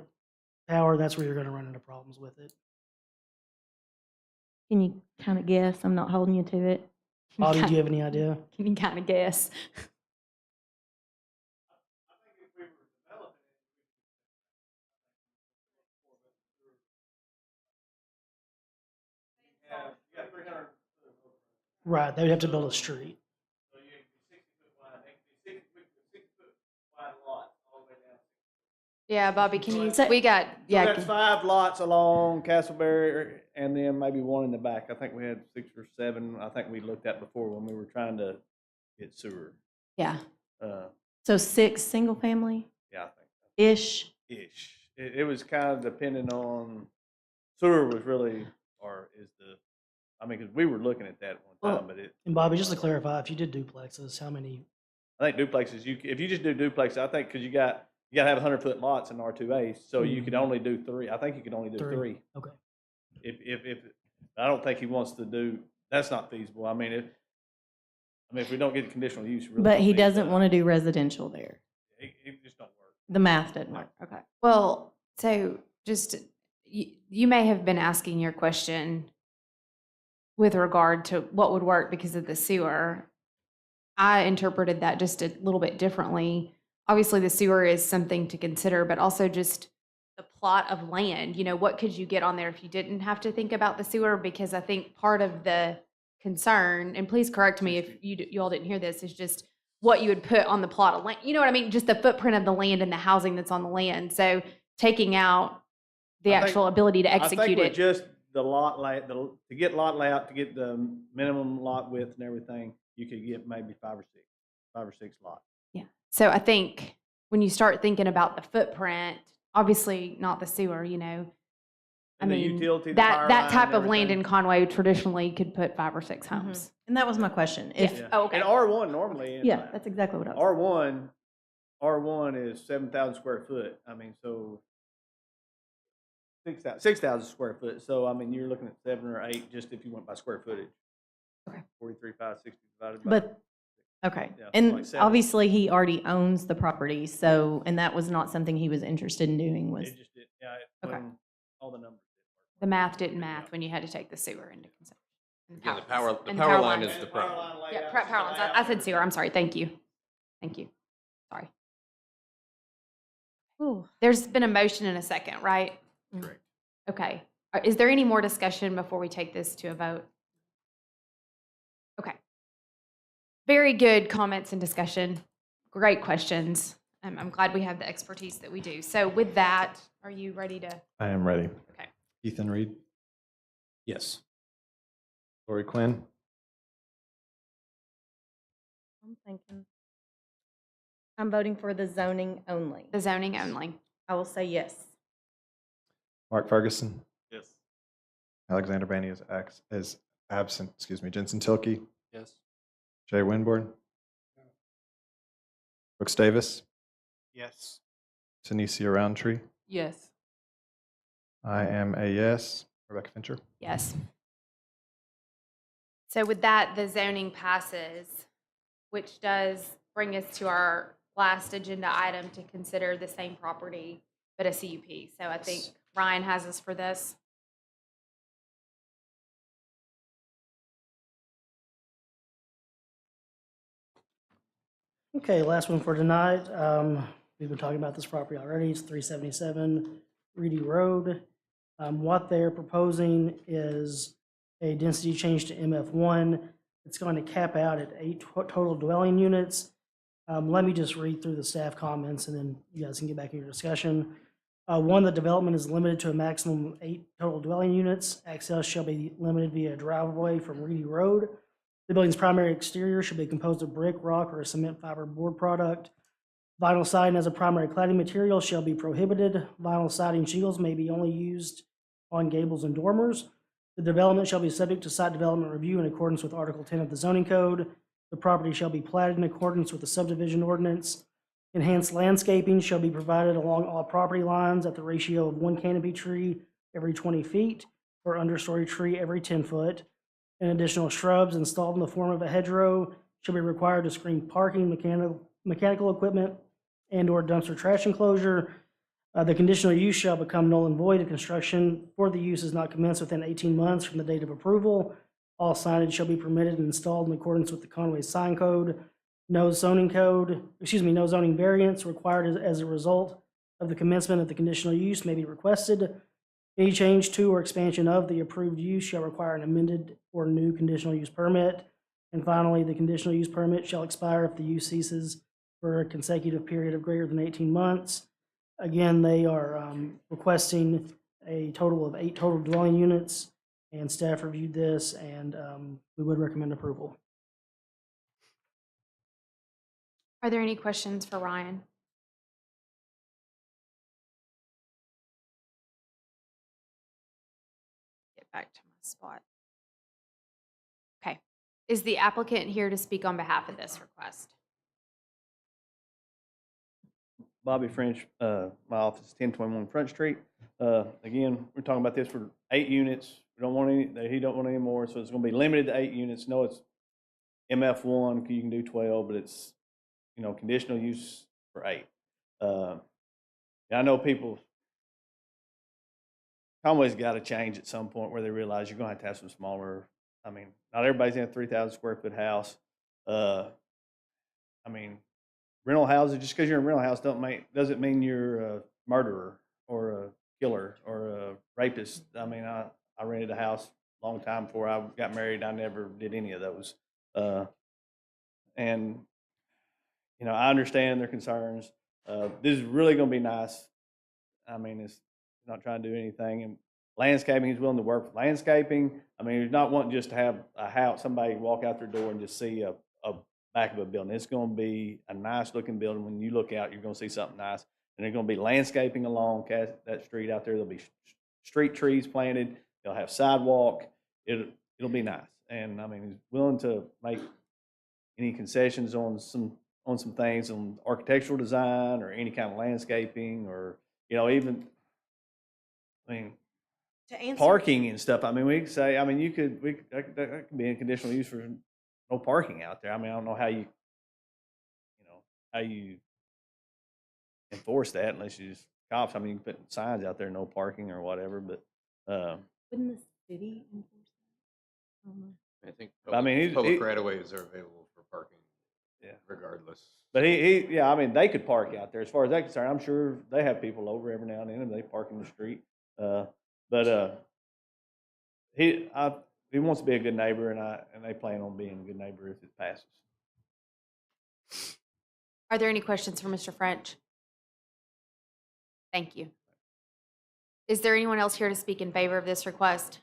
power, that's where you're gonna run into problems with it. Can you kind of guess? I'm not holding you to it. Bobby, do you have any idea? Can you kind of guess? Right, they would have to build a street. Yeah, Bobby, can you, So we got, yeah. that's 5 lots along Castleberry and then maybe 1 in the back. I think we had 6 or 7. I think we looked at before when we were trying to get sewer. Yeah. Uh, So 6 single-family yeah, I think. ish. It was kind of depending on, sewer was really, because we were looking at that at one time, but And Bobby, just to clarify, if you did duplexes, how many? I think duplexes, if you just do duplexes, I think, because you gotta have 100-foot lots in R2A, so you could only do 3. I think you could only do 3. Okay. If, I don't think he wants to do, that's not feasible. I mean, if we don't get conditional use. we really But don't he need doesn't that. want to do residential there. It just don't work. The math doesn't work. Okay. Well, so just, you may have been asking your question with regard to what would work because of the sewer. I interpreted that just a little bit differently. Obviously, the sewer is something to consider, but also just the plot of land. You know, what could you get on there if you didn't have to think about the sewer? Because I think part of the concern, and please correct me if you all didn't hear this, is just what you would put on the plot of land. You know what I mean? Just the footprint of the land and the housing that's on the land. So taking out the I think- actual ability to execute I think with it. just the lot layout, to get lot layout, to get the minimum lot width and everything, you could get maybe 5 or 6 lots. Yeah. So I think when you start thinking about the footprint, obviously not the sewer, you know. And the I mean, utility, the that power that line type and of land everything. in Conway traditionally could put 5 or 6 homes. And that was my question. If Oh, okay. And R1 normally. yeah, that's exactly what I was. R1 is 7,000 square foot. I mean, so 6,000 square foot. So, I mean, you're looking at 7 or 8 just if you went by square footage. Okay. 43,560 divided by. But okay. Yeah, And like 7. obviously he already owns the property, so and that was not something he was interested in doing was It just did, Okay. when all the numbers. The math didn't math when you had to take the sewer into consideration. And Yeah, the power and line lines. is the problem. Yeah, power lines. I said sewer. I'm sorry. Thank you. Thank you. Sorry. There's been a motion and a second, right? Correct. Okay. Is there any more discussion before we take this to a vote? Okay. Very good comments and discussion. Great questions. I'm glad we have the expertise that we do. So with that, are you ready to? I am ready. Okay. Ethan Reed, Yes. Lori Quinn, I'm thinking. I'm voting for the zoning only. The zoning only. I will say yes. Mark Ferguson, Yes. Alexander Baney is absent, Jensen Tilkey, Yes. Jay Winborn, Brooks Davis, Yes. Tanisha Roundtree. Yes. I am a yes. Rebecca Fincher. Yes. So with that, the zoning passes, which does bring us to our last agenda item to consider the same property, but a CUP. So I think Ryan has us for this. Okay, last one for tonight. We've been talking about this property already. It's 377 Reedy Road. What they're proposing is a density change to MF1. It's going to cap out at 8 total dwelling units. Let me just read through the staff comments and then you guys can get back in your discussion. One, the development is limited to a maximum of 8 total dwelling units. Access shall be limited via driveway from Reedy Road. The building's primary exterior should be composed of brick, rock, or a cement fiber board product. Vinyl siding as a primary cladding material shall be prohibited. Vinyl siding shingles may be only used on gables and dormers. The development shall be subject to site development review in accordance with Article 10 of the zoning code. The property shall be platted in accordance with the subdivision ordinance. Enhanced landscaping shall be provided along all property lines at the ratio of 1 canopy tree every 20 feet or understory tree every 10 foot. And additional shrubs installed in the form of a hedgerow shall be required to screen parking, mechanical equipment, and/or dumpster trash enclosure. The conditional use shall become null and void if construction for the use is not commenced within 18 months from the date of approval. All signage shall be permitted and installed in accordance with the Conway sign code. No zoning variance required as a result of the commencement of the conditional use may be requested. Any change to or expansion of the approved use shall require an amended or new conditional use permit. And finally, the conditional use permit shall expire if the use ceases for a consecutive period of greater than 18 months. Again, they are requesting a total of 8 total dwelling units, and staff reviewed this, and we would recommend approval. Are there any questions for Ryan? Get back to my spot. Okay. Is the applicant here to speak on behalf of this request? Bobby French, my office is 1021 Front Street. Again, we're talking about this for 8 units. We don't want any, he don't want any more, so it's gonna be limited to 8 units. No, it's MF1, you can do 12, but it's, you know, conditional use for 8. I know people, Conway's gotta change at some point where they realize you're gonna have to have some smaller, I mean, not everybody's in a 3,000 square foot house. I mean, rental houses, just because you're in a rental house doesn't mean you're a murderer or a killer or a rapist. I mean, I rented a house a long time before I got married. I never did any of those. And, you know, I understand their concerns. This is really going to be nice. I mean, it's not trying to do anything. And landscaping, he's willing to work with landscaping. I mean, he's not wanting just to have a house, somebody walk out their door and just see a back of a building. It's going to be a nice looking building. When you look out, you're going to see something nice. And there's going to be landscaping along that street out there. There'll be street trees planted. They'll have sidewalk. It'll be nice. And I mean, he's willing to make any concessions on some things on architectural design or any kind of landscaping or, you know, even, I mean, To answer, parking and stuff. I mean, we could say, I mean, that could be in conditional use for no parking out there. I mean, I don't know how you enforce that unless you just cops. I mean, you can put signs out there, no parking or whatever, but, wouldn't the city enforce that? I think I mean, public right of ways are available for parking. Yeah. Regardless. but yeah, I mean, they could park out there. As far as that's concerned, I'm sure they have people over every now and then and they park in the street. He wants to be a good neighbor, and they plan on being a good neighbor if it passes. Are there any questions for Mr. French? Thank you. Is there anyone else here to speak in favor of this request?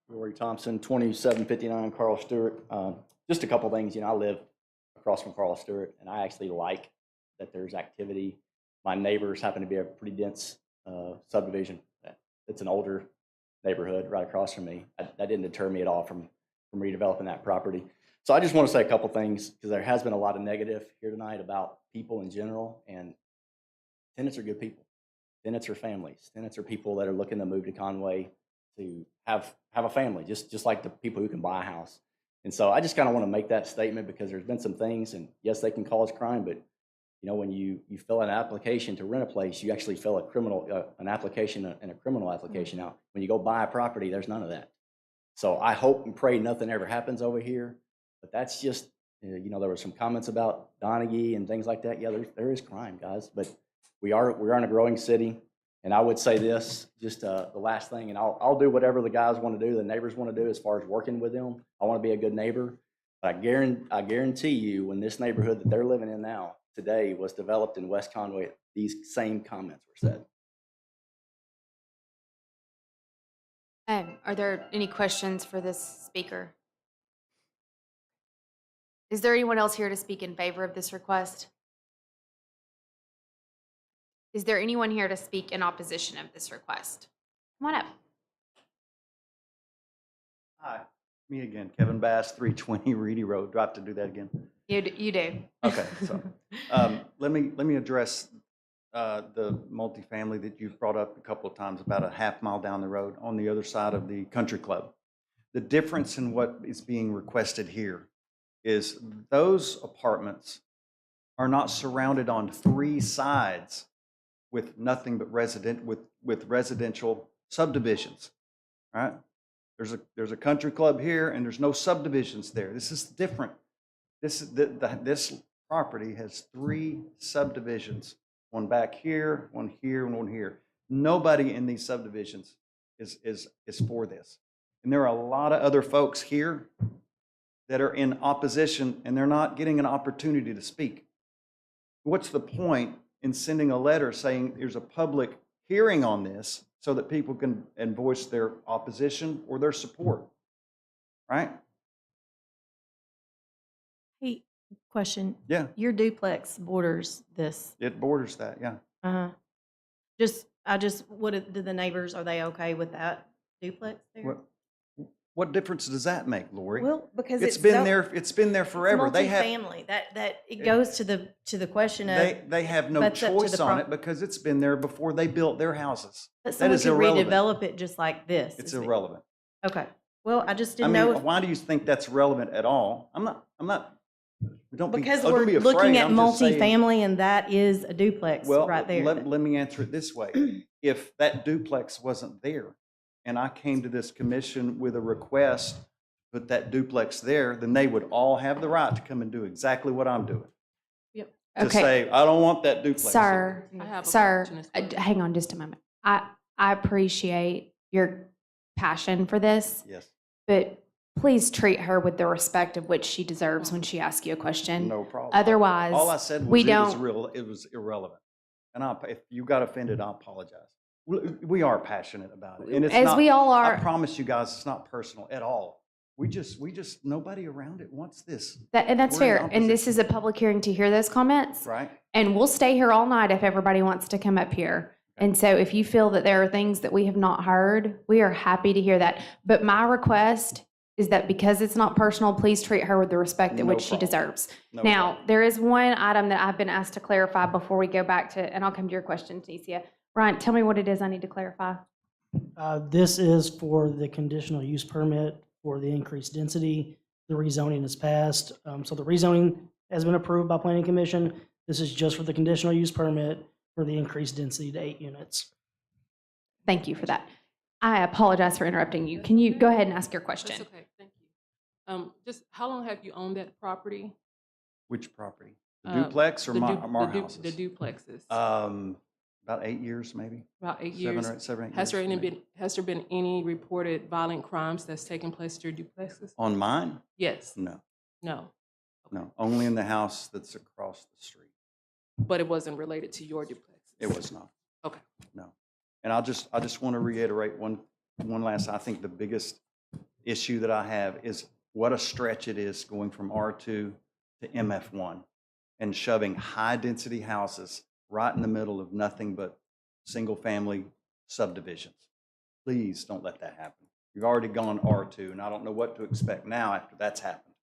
Rory Thompson, 2759 Carl Stewart. Just a couple things. You know, I live across from Carl Stewart, and I actually like that there's activity. My neighbors happen to be a pretty dense subdivision. It's an older neighborhood right across from me. That didn't deter me at all from redeveloping that property. So I just want to say a couple things because there has been a lot of negative here tonight about people in general, and tenants are good people. Tenants are families. Tenants are people that are looking to move to Conway to have a family, just like the people who can buy a house. And so I just kind of want to make that statement because there's been some things, and yes, they can cause crime, but you know, when you fill an application to rent a place, you actually fill an application and a criminal application out. When you go buy a property, there's none of that. So I hope and pray nothing ever happens over here, but that's just, you know, there were some comments about Donaghy and things like that. Yeah, there is crime, guys, but we're in a growing city. And I would say this, just the last thing, and I'll do whatever the guys want to do, the neighbors want to do as far as working with them. I want to be a good neighbor. But I guarantee you, when this neighborhood that they're living in now, today, was developed in West Conway, these same comments were said. Are there any questions for this speaker? Is there anyone else here to speak in favor of this request? Is there anyone here to speak in opposition of this request? Come on up. Hi, me again, Kevin Bass, 320 Reedy Road. Do I have to do that again? You do. Okay, so let me address the multifamily that you've brought up a couple of times, about a half mile down the road on the other side of the country club. The difference in what is being requested here is those apartments are not surrounded on three sides with nothing but with residential subdivisions, right? There's a country club here and there's no subdivisions there. This is different. This property has three subdivisions, one back here, one here, and one here. Nobody in these subdivisions is for this. And there are a lot of other folks here that are in opposition and they're not getting an opportunity to speak. What's the point in sending a letter saying there's a public hearing on this so that people can voice their opposition or their support, right? Hey, question. Yeah. Your duplex borders this. It borders that, yeah. Uh-huh. Do the neighbors, are they okay with that duplex there? What difference does that make, Lori? Well, because it's been there forever. They have multifamily. It goes to the question of they have no choice on it because it's been there before they built their houses. But That someone is could irrelevant. redevelop it just like this. It's irrelevant. Okay. Well, I just I didn't mean, know if, why do you think that's relevant at all? I'm not. because don't we're be looking afraid. at I'm just saying- multifamily and that is a duplex Well, right there. let me answer it this way. If that duplex wasn't there and I came to this commission with a request to put that duplex there, then they would all have the right to come and do exactly what I'm doing. Yep. To Okay. say, I don't want that duplex. Sir, I have a sir, question as well. hang on just a moment. I appreciate your passion for this, Yes, but please treat her with the respect of which she deserves when she asks you a question. no problem. Otherwise, All I said was we it was don't. it was irrelevant. And if you got offended, I apologize. We are passionate about it. And it's As not, we all are. I promise you guys, it's not personal at all. We just, nobody around it wants this. And that's We're in fair. And this opposition. is a public hearing to hear those comments. Right? And we'll stay here all night if everybody wants to come up here. And so if you feel that there are things that we have not heard, we are happy to hear that. But my request is that because it's not personal, please treat her with the respect at No which she problem. deserves. No Now, problem. there is one item that I've been asked to clarify before we go back to, and I'll come to your question, Tecia. Ryan, tell me what it is I need to clarify. This is for the conditional use permit for the increased density. The rezoning is passed. So the rezoning has been approved by Planning Commission. This is just for the conditional use permit for the increased density to 8 units. Thank you for that. I apologize for interrupting you. Can you go ahead and ask your question? That's okay, thank you. Just how long have you owned that property? Which property? The duplex or our houses? The duplexes. About 8 years, maybe. About 8 7 years. or 7 or 8 Has there years, has there been any reported violent crimes that's taken place at your duplexes? On mine? Yes. No, No, no. Only in the house that's across the street. but it wasn't related to your duplexes? It was not. Okay. No. And I just want to reiterate one last, I think the biggest issue that I have is what a stretch it is going from R2 to MF1 and shoving high-density houses right in the middle of nothing but single-family subdivisions. Please don't let that happen. You've already gone R2, and I don't know what to expect now after that's happened.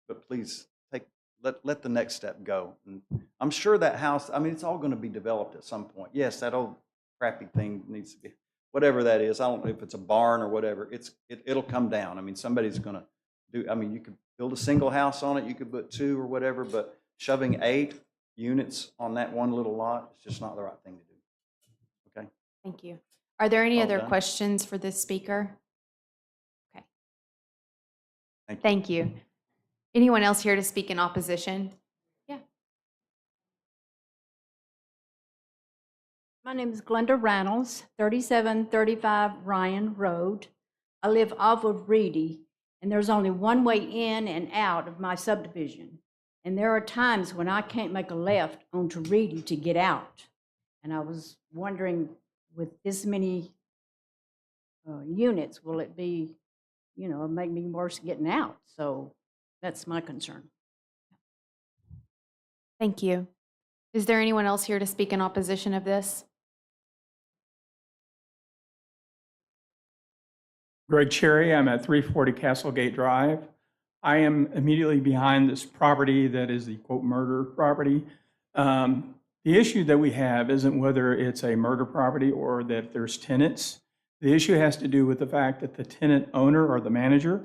But please let the next step go. And I'm sure that house, I mean, it's all going to be developed at some point. Yes, that old crappy thing needs to be, whatever that is. I don't know if it's a barn or whatever. It'll come down. I mean, somebody's going to do. I mean, you could build a single house on it. You could put 2 or whatever. But shoving 8 units on that one little lot is just not the right thing to do. Okay. Thank you. Are there any All other done. questions for this speaker? Thank you. Anyone else here to speak in opposition? Yeah. My name is Glenda Reynolds, 3735 Ryan Road. I live off of Reedy, and there's only one way in and out of my subdivision. And there are times when I can't make a left onto Reedy to get out. And I was wondering, with this many units, will it be, make me worse getting out? So that's my concern. Thank you. Is there anyone else here to speak in opposition of this? Greg Cherry, I'm at 340 Castlegate Drive. I am immediately behind this property that is the quote murder property. The issue that we have isn't whether it's a murder property or that there's tenants. The issue has to do with the fact that the tenant owner or the manager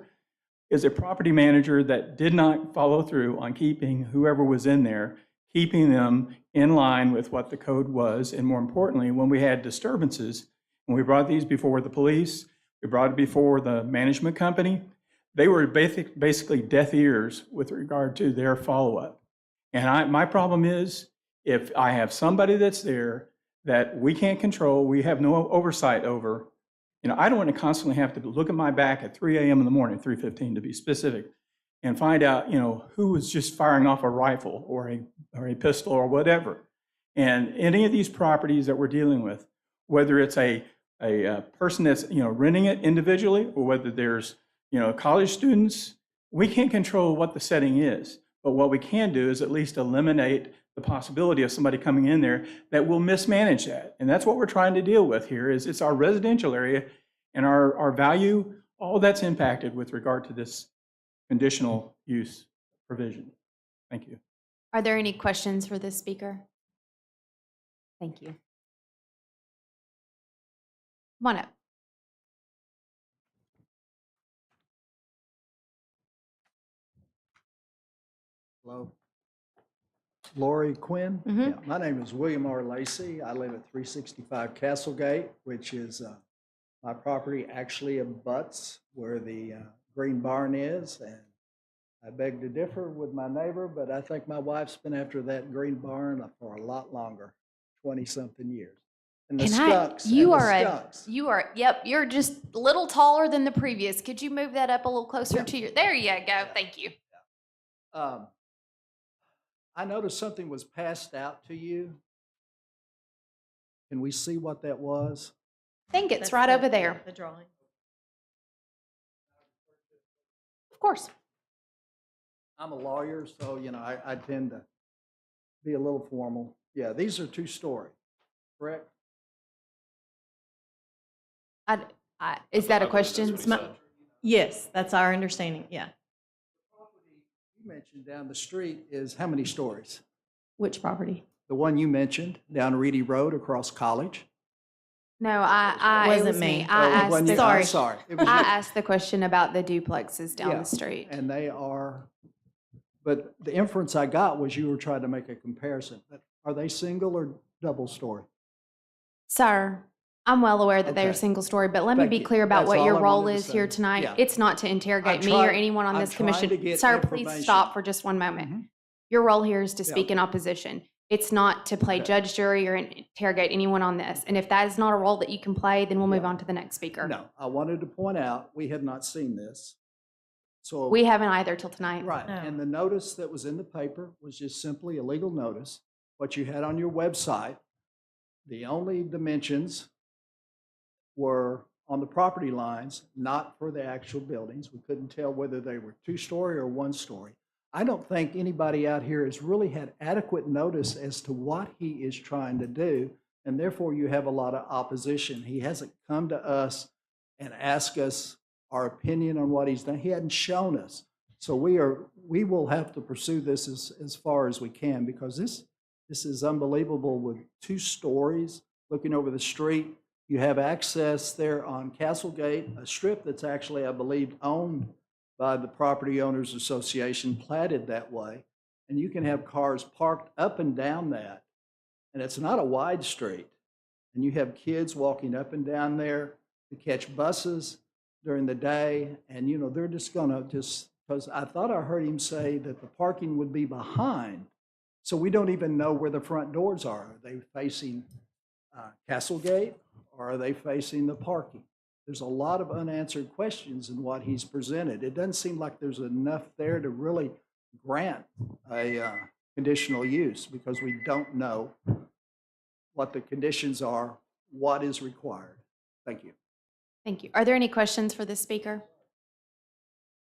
is a property manager that did not follow through on keeping whoever was in there, keeping them in line with what the code was. And more importantly, when we had disturbances, when we brought these before the police, we brought it before the management company, they were basically deaf ears with regard to their follow-up. And my problem is, if I have somebody that's there that we can't control, we have no oversight over, I don't want to constantly have to look at my back at 3 a.m. in the morning, 3:15 to be specific, and find out, who was just firing off a rifle or a pistol or whatever. And any of these properties that we're dealing with, whether it's a person that's, renting it individually or whether there's, college students, we can't control what the setting is. But what we can do is at least eliminate the possibility of somebody coming in there that will mismanage that. And that's what we're trying to deal with here is it's our residential area and our value, all that's impacted with regard to this conditional use provision. Thank you. Are there any questions for this speaker? Thank you. Come on up. Hello. Lori Quinn. Mhm. Yeah, my name is William R. Lacey. I live at 365 Castlegate, which is my property actually abuts where the green barn is. And I beg to differ with my neighbor, but I think my wife's been after that green barn for a lot longer, 20-something years. And the skunks. You're just a little taller than the previous. Could you move that up a little closer to your, there you go. Thank you. I noticed something was passed out to you. Can we see what that was? I think it's right over there. The drawing. Of course. I'm a lawyer, so, I tend to be a little formal. Yeah, these are two-story, correct? Is that a question? Yes, that's our understanding, yeah. You mentioned down the street is how many stories? Which property? The one you mentioned down Reedy Road across College. No, it was me. I'm sorry. I asked the question about the duplexes down the street. And they are, but the inference I got was you were trying to make a comparison. But are they single or double story? Sir, I'm well aware that they're Okay. single story, but let me Thank be you. clear about That's what all your I role wanted to is say. here tonight. Yeah. It's not to interrogate me or anyone on I'm this trying to commission. get Sir, please information. stop for just one moment. Your role here is to speak in opposition. It's not to play judge, jury, or interrogate anyone on this. And if that is not a role that you can play, then we'll move on to the next speaker. No, I wanted to point out, we have not seen this. So We haven't either till tonight. Right, and the notice that was in the paper was just simply a legal notice. What you had on your website, the only dimensions were on the property lines, not for the actual buildings. We couldn't tell whether they were two-story or one-story. I don't think anybody out here has really had adequate notice as to what he is trying to do, and therefore you have a lot of opposition. He hasn't come to us and asked us our opinion on what he's done. He hadn't shown us. So we will have to pursue this as far as we can, because this is unbelievable with 2 stories looking over the street. You have access there on Castlegate, a strip that's actually, I believe, owned by the Property Owners Association, platted that way. And you can have cars parked up and down that. And it's not a wide street. And you have kids walking up and down there to catch buses. during the day, and, they're just gonna because I thought I heard him say that the parking would be behind. So we don't even know where the front doors are. Are they facing Castlegate, or are they facing the parking? There's a lot of unanswered questions in what he's presented. It doesn't seem like there's enough there to really grant a conditional use, because we don't know what the conditions are, what is required. Thank you. Thank you. Are there any questions for this speaker?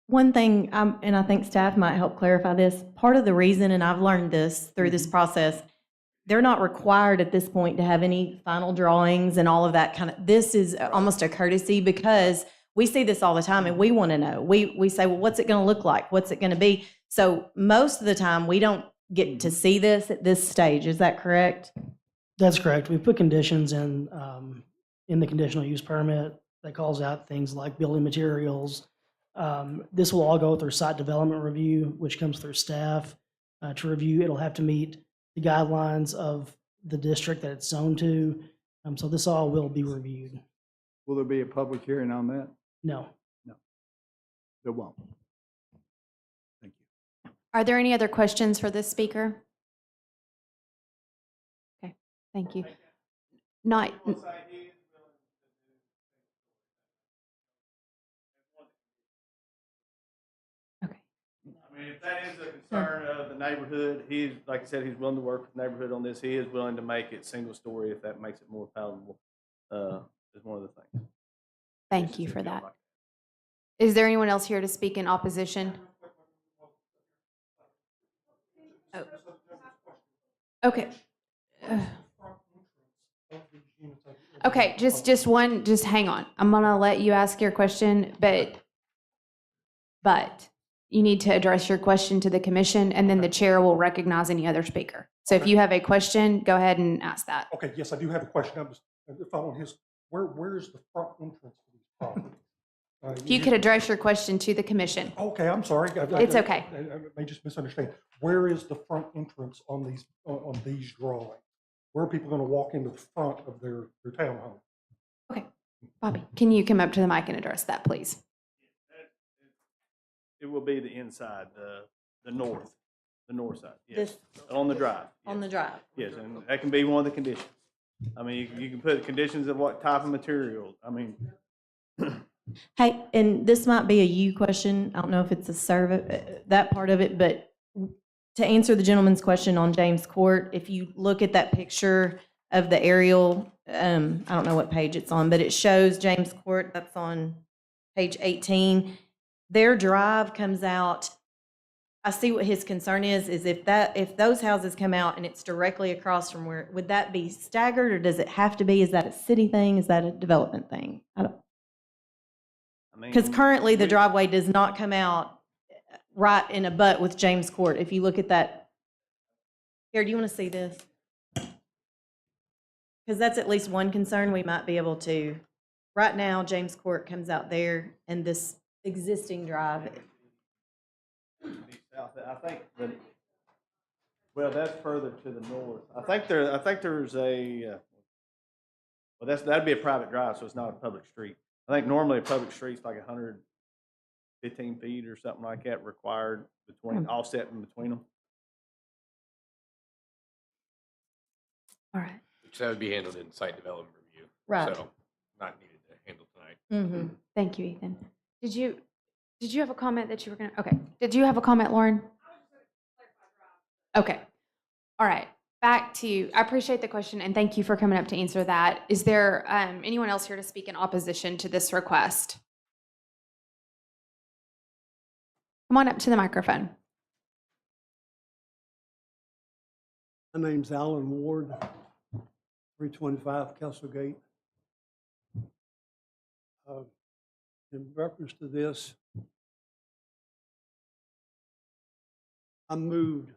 One thing, and I think staff might help clarify this, part of the reason, and I've learned this through this process, they're not required at this point to have any final drawings and all of that kind of, this is almost a courtesy, because we see this all the time and we want to know. We say, well, what's it going to look like? What's it going to be? So most of the time, we don't get to see this at this stage. Is that correct? That's correct. We put conditions in the conditional use permit that calls out things like building materials. This will all go through site development review, which comes through staff to review. It'll have to meet the guidelines of the district that it's zoned to. So this all will be reviewed. Will there be a public hearing on that? No. No. There won't. Thank you. Are there any other questions for this speaker? Okay, thank you. Not. I mean, if that is a concern of the neighborhood, he's, like I said, he's willing to work with the neighborhood on this. He is willing to make it single story if that makes it more palatable, is one of the things. Thank you for that. Is there anyone else here to speak in opposition? Oh. Okay. Okay, just hang on. I'm gonna let you ask your question, but you need to address your question to the commission, and then the chair will recognize any other speaker. So if you have a question, go ahead and ask that. Okay, yes, I do have a question. I'm just following his, where is the front entrance for these properties? If you could address your question to the commission. Okay, I'm sorry. It's okay. I may just misunderstand. Where is the front entrance on these drawings? Where are people going to walk into the front of their townhome? Okay, Bobby, can you come up to the mic and address that, please? It will be the inside, the north side, yes, This- on the drive. On the drive. Yes, and that can be one of the conditions. I mean, you can put conditions of what type of material, I mean. Hey, and this might be a you question. I don't know if it's a service, that part of it, but to answer the gentleman's question on James Court, if you look at that picture of the aerial, I don't know what page it's on, but it shows James Court, that's on page 18. Their drive comes out, I see what his concern is if those houses come out and it's directly across from where, would that be staggered, or does it have to be? Is that a city thing? Is that a development thing? Because currently the driveway does not come out right in a butt with James Court. If you look at that, here, do you want to see this? Because that's at least one concern we might be able to. Right now, James Court comes out there, and this existing drive. I think that, well, that's further to the north. I think there's a, well, that'd be a private drive, so it's not a public street. I think normally a public street's like 115 feet or something like that required between, offset in between them. All right. Which that would be handled in site development review. Right. So not needed to handle tonight. Thank you, Ethan. Did you have a comment that you were gonna, okay. Did you have a comment, Lauren? Okay. All right. Back to you. I appreciate the question and thank you for coming up to answer that. Is there anyone else here to speak in opposition to this request? Come on up to the microphone. My name's Alan Ward, 325 Castlegate. In reference to this, I moved,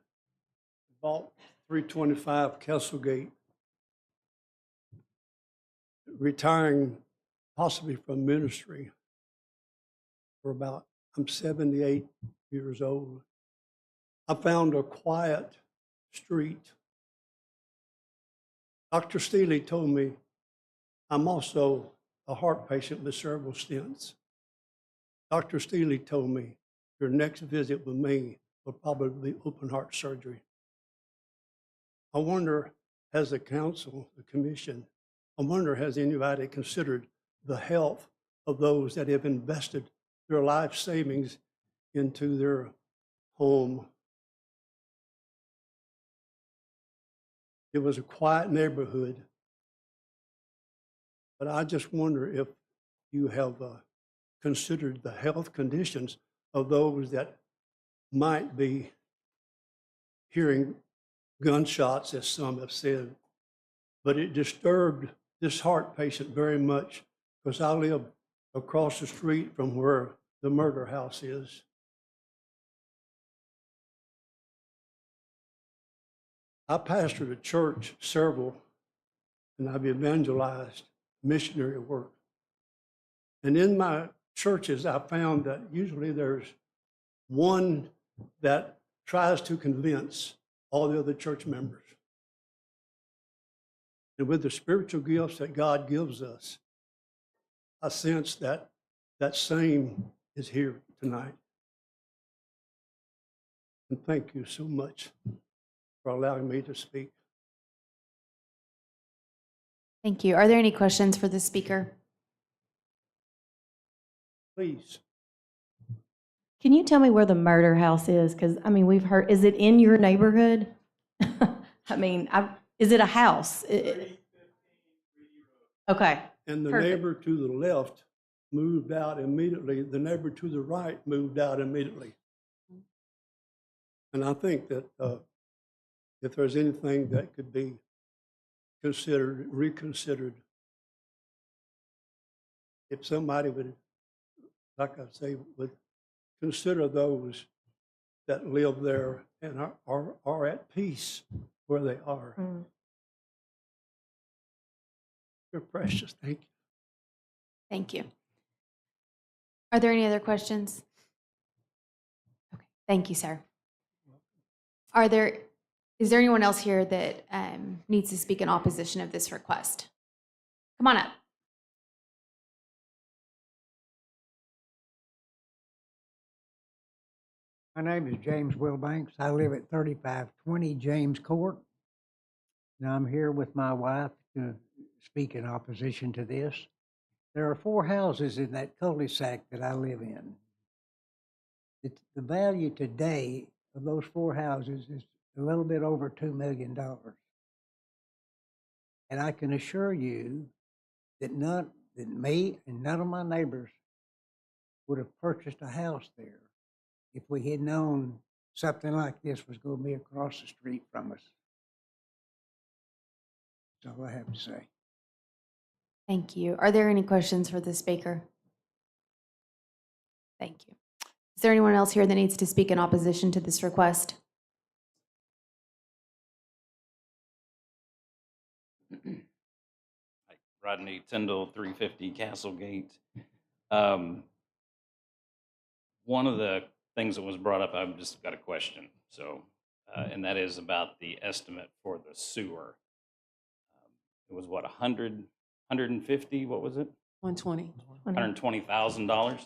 bought 325 Castlegate, retiring possibly from ministry for about, I'm 78 years old. I found a quiet street. Dr. Steele told me I'm also a heart patient with cerebral stents. Dr. Steele told me your next visit with me will probably be open heart surgery. I wonder, as a council, the commission, I wonder, has anybody considered the health of those that have invested their life savings into their home? It was a quiet neighborhood, but I just wonder if you have considered the health conditions of those that might be hearing gunshots, as some have said. But it disturbed this heart patient very much because I live across the street from where the murder house is. I pastored a church, several, and I've evangelized missionary work. And in my churches, I found that usually there's one that tries to convince all the other church members. And with the spiritual gifts that God gives us, I sense that that same is here tonight. And thank you so much for allowing me to speak. Thank you. Are there any questions for the speaker? Please. Can you tell me where the murder house is? Because, I mean, we've heard, is it in your neighborhood? I mean, is it a house? Okay. And the Perfect. neighbor to the left moved out immediately. The neighbor to the right moved out immediately. And I think that if there's anything that could be considered, reconsidered, if somebody would, like I say, would consider those that live there and are at peace where they are. You're precious. Thank you. Thank you. Are there any other questions? Okay. Thank you, sir. Is there anyone else here that needs to speak in opposition of this request? Come on up. My name is James Wilbanks. I live at 3520 James Court. And I'm here with my wife to speak in opposition to this. There are 4 houses in that cul-de-sac that I live in. The value today of those 4 houses is a little bit over $2 million. And I can assure you that me and none of my neighbors would have purchased a house there if we had known something like this was going to be across the street from us. That's all I have to say. Thank you. Are there any questions for the speaker? Thank you. Is there anyone else here that needs to speak in opposition to this request? Rodney Tyndall, 350 Castlegate. One of the things that was brought up, I've just got a question. So, and that is about the estimate for the sewer. It was what, 150, what was it? 120. $120,000.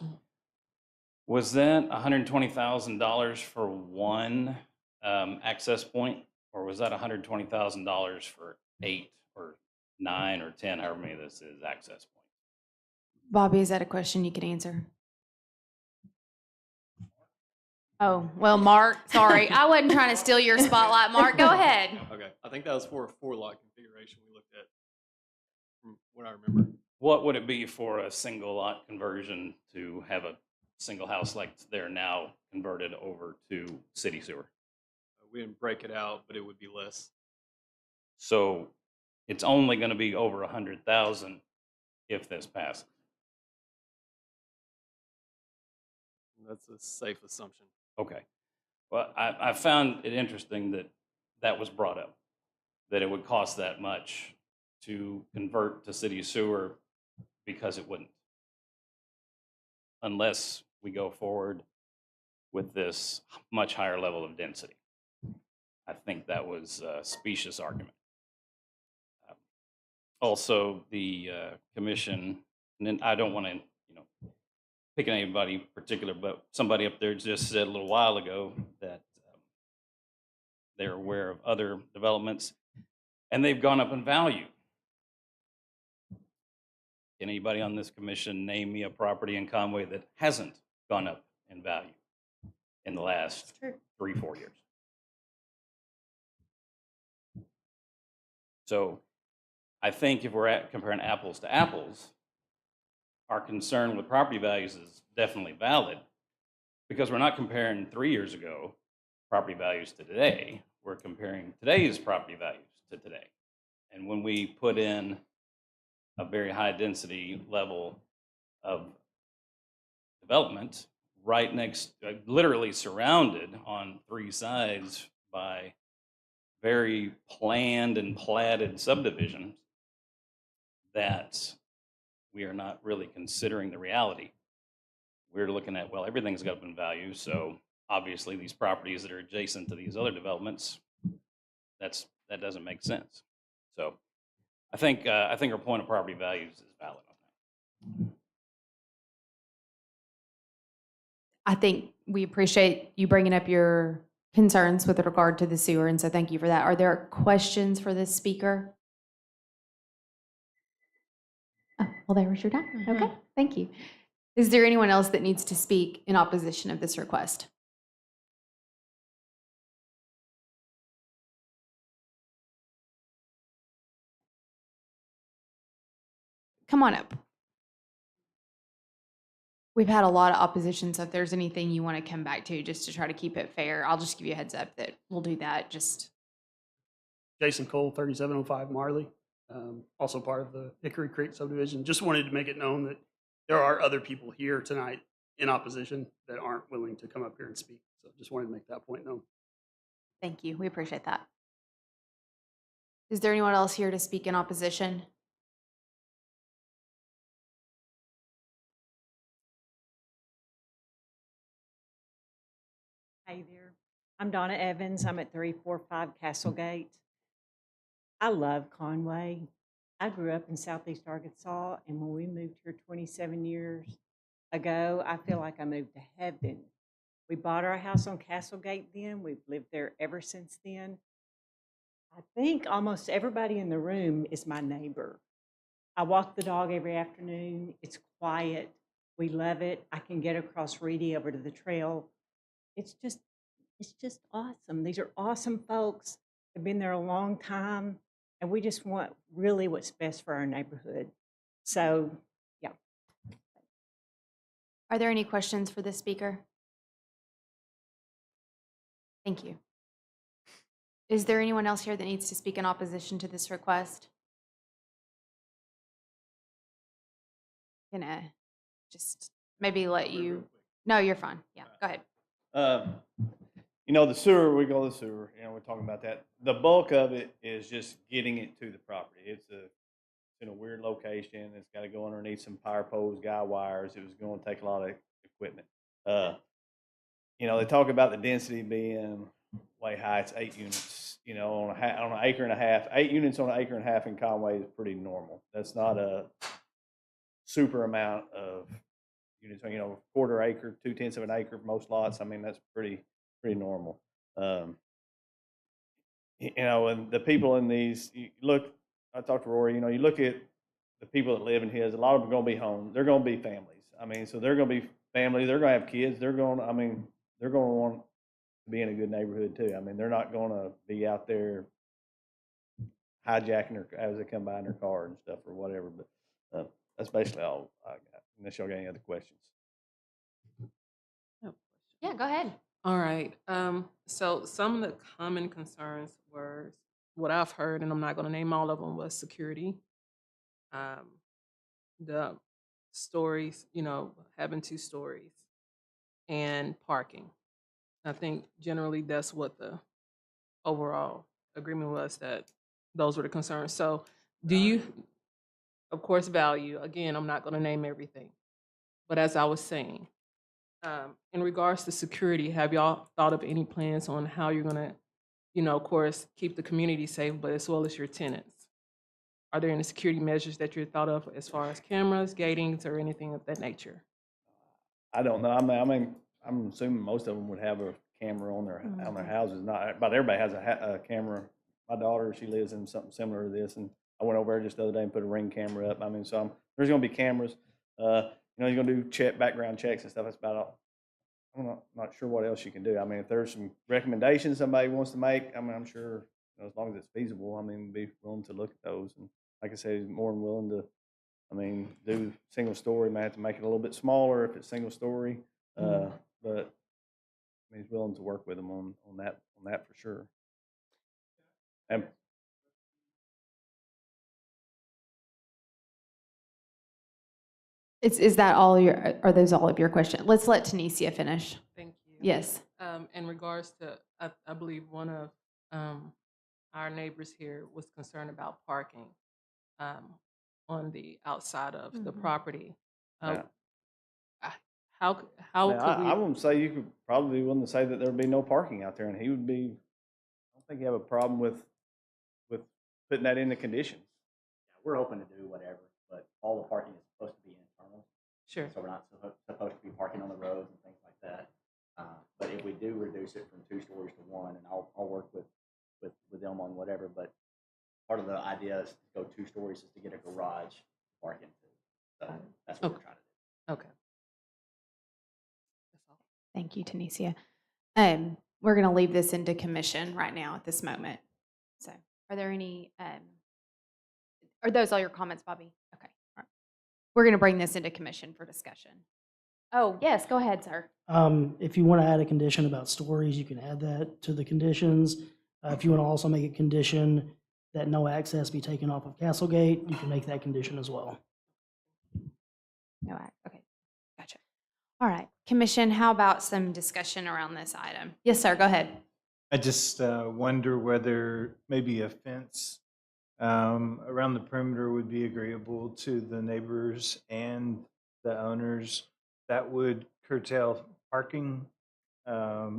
Was that $120,000 for one access point, or was that $120,000 for 8 or 9 or 10, however many this is, access points? Bobby, is that a question you can answer? Oh, well, Mark, sorry. I wasn't trying to steal your spotlight. Mark, go ahead. Okay, I think that was for a 4-lot configuration we looked at, from what I remember. What would it be for a single lot conversion to have a single house like there now converted over to city sewer? We didn't break it out, but it would be less. So it's only going to be over 100,000 if this passes. That's a safe assumption. Okay. Well, I found it interesting that that was brought up, that it would cost that much to convert to city sewer, because it wouldn't, unless we go forward with this much higher level of density. I think that was a specious argument. Also, the commission, and then I don't want to, picking anybody particular, but somebody up there just said a little while ago that they're aware of other developments and they've gone up in value. Can anybody on this commission name me a property in Conway that hasn't gone up in value in the last 3-4 years? So I think if we're comparing apples to apples, our concern with property values is definitely valid because we're not comparing 3 years ago property values to today. We're comparing today's property values to today. And when we put in a very high density level of development right next, literally surrounded on 3 sides by very planned and platted subdivisions, that we are not really considering the reality. We're looking at, well, everything's got up in value, so obviously these properties that are adjacent to these other developments, that doesn't make sense. So I think our point of property values is valid on that. I think we appreciate you bringing up your concerns with regard to the sewer, and so thank you for that. Are there questions for this speaker? Oh, well, there was your time. Okay, thank you. Is there anyone else that needs to speak in opposition of this request? Come on up. We've had a lot of opposition, so if there's anything you want to come back to just to try to keep it fair, I'll just give you a heads up that we'll do that. Just Jason Cole, 3705 Marley, also part of the Hickory Creek subdivision. Just wanted to make it known that there are other people here tonight in opposition that aren't willing to come up here and speak. So just wanted to make that point known. thank you. We appreciate that. Is there anyone else here to speak in opposition? Hey there, I'm Donna Evans. I'm at 345 Castlegate. I love Conway. I grew up in Southeast Arkansas, and when we moved here 27 years ago, I feel like I moved to heaven. We bought our house on Castlegate then. We've lived there ever since then. I think almost everybody in the room is my neighbor. I walk the dog every afternoon. It's quiet. We love it. I can get across Reedy over to the trail. It's just awesome. These are awesome folks. They've been there a long time, and we just want really what's best for our neighborhood. So, yeah. Are there any questions for this speaker? Thank you. Is there anyone else here that needs to speak in opposition to this request? Gonna just maybe let you. No, you're fine. Yeah, go ahead. You know, the sewer, we go to the sewer, you know, we're talking about that. The bulk of it is just getting it to the property. It's in a weird location. It's got to go underneath some power poles, guy wires. It was going to take a lot of equipment. You know, they talk about the density being way high. It's 8 units, you know, on an acre and a half. 8 units on an acre and a half in Conway is pretty normal. That's not a super amount of units, you know, quarter acre, 2/10 of an acre for most lots. I mean, that's pretty normal. You know, and the people in these, you look, I talked to Rory, you know, you look at the people that live in his, a lot of them are going to be home. They're going to be families. I mean, so they're going to be family. They're going to have kids. They're going to want to be in a good neighborhood too. I mean, they're not going to be out there hijacking their, as they come by in their car and stuff or whatever. But that's basically all I got. Unless y'all got any other questions. Yeah, go ahead. All right. So some of the common concerns were what I've heard, and I'm not going to name all of them, was security. The stories, you know, having 2 stories, and parking. I think generally that's what the overall agreement was, that those were the concerns. So do you, of course, value, again, I'm not going to name everything, but as I was saying, in regards to security, have y'all thought of any plans on how you're going to, you know, of course, keep the community safe, but as well as your tenants? Are there any security measures that you're thought of as far as cameras, gatings, or anything of that nature? I don't know. I'm assuming most of them would have a camera on their houses. Not about everybody has a camera. My daughter, she lives in something similar to this, and I went over there just the other day and put a Ring camera up. I mean, so there's going to be cameras. You're going to do background checks and stuff. That's about all. I'm not sure what else you can do. I mean, if there's some recommendations somebody wants to make, I mean, I'm sure as long as it's feasible, I mean, be willing to look at those. And like I said, he's more than willing to. I mean, do single story. May have to make it a little bit smaller if it's single story, but I mean, he's willing to work with them on that for sure. And Is that all are those all of your questions? Let's let Tanisha finish. Thank you. Yes. In regards to, I believe one of our neighbors here was concerned about parking on the outside of the property. Yeah. How Man, could we? I wouldn't say you could probably wouldn't say that there would be no parking out there, and he would be. I don't think you have a problem with putting that in the conditions. Yeah, we're open to do whatever, but all the parking is supposed to be internal. Sure. So we're not supposed to be parking on the roads and things like that. But if we do reduce it from 2 stories to 1, and I'll work with them on whatever. But part of the idea is to go 2 stories is to get a garage parking. So that's what we're trying to do. Okay. That's all. Thank you, Tanisha. We're going to leave this into commission right now at this moment. So are there any, are those all your comments, Bobby? Okay. All right. We're going to bring this into commission for discussion. Oh, yes, go ahead, sir. If you want to add a condition about stories, you can add that to the conditions. If you want to also make a condition that no access be taken off of Castlegate, you can make that condition as well. No, okay. Gotcha. All right. Commission, how about some discussion around this item? Yes, sir, go ahead. I just wonder whether maybe a fence around the perimeter would be agreeable to the neighbors and the owners. That would curtail parking. For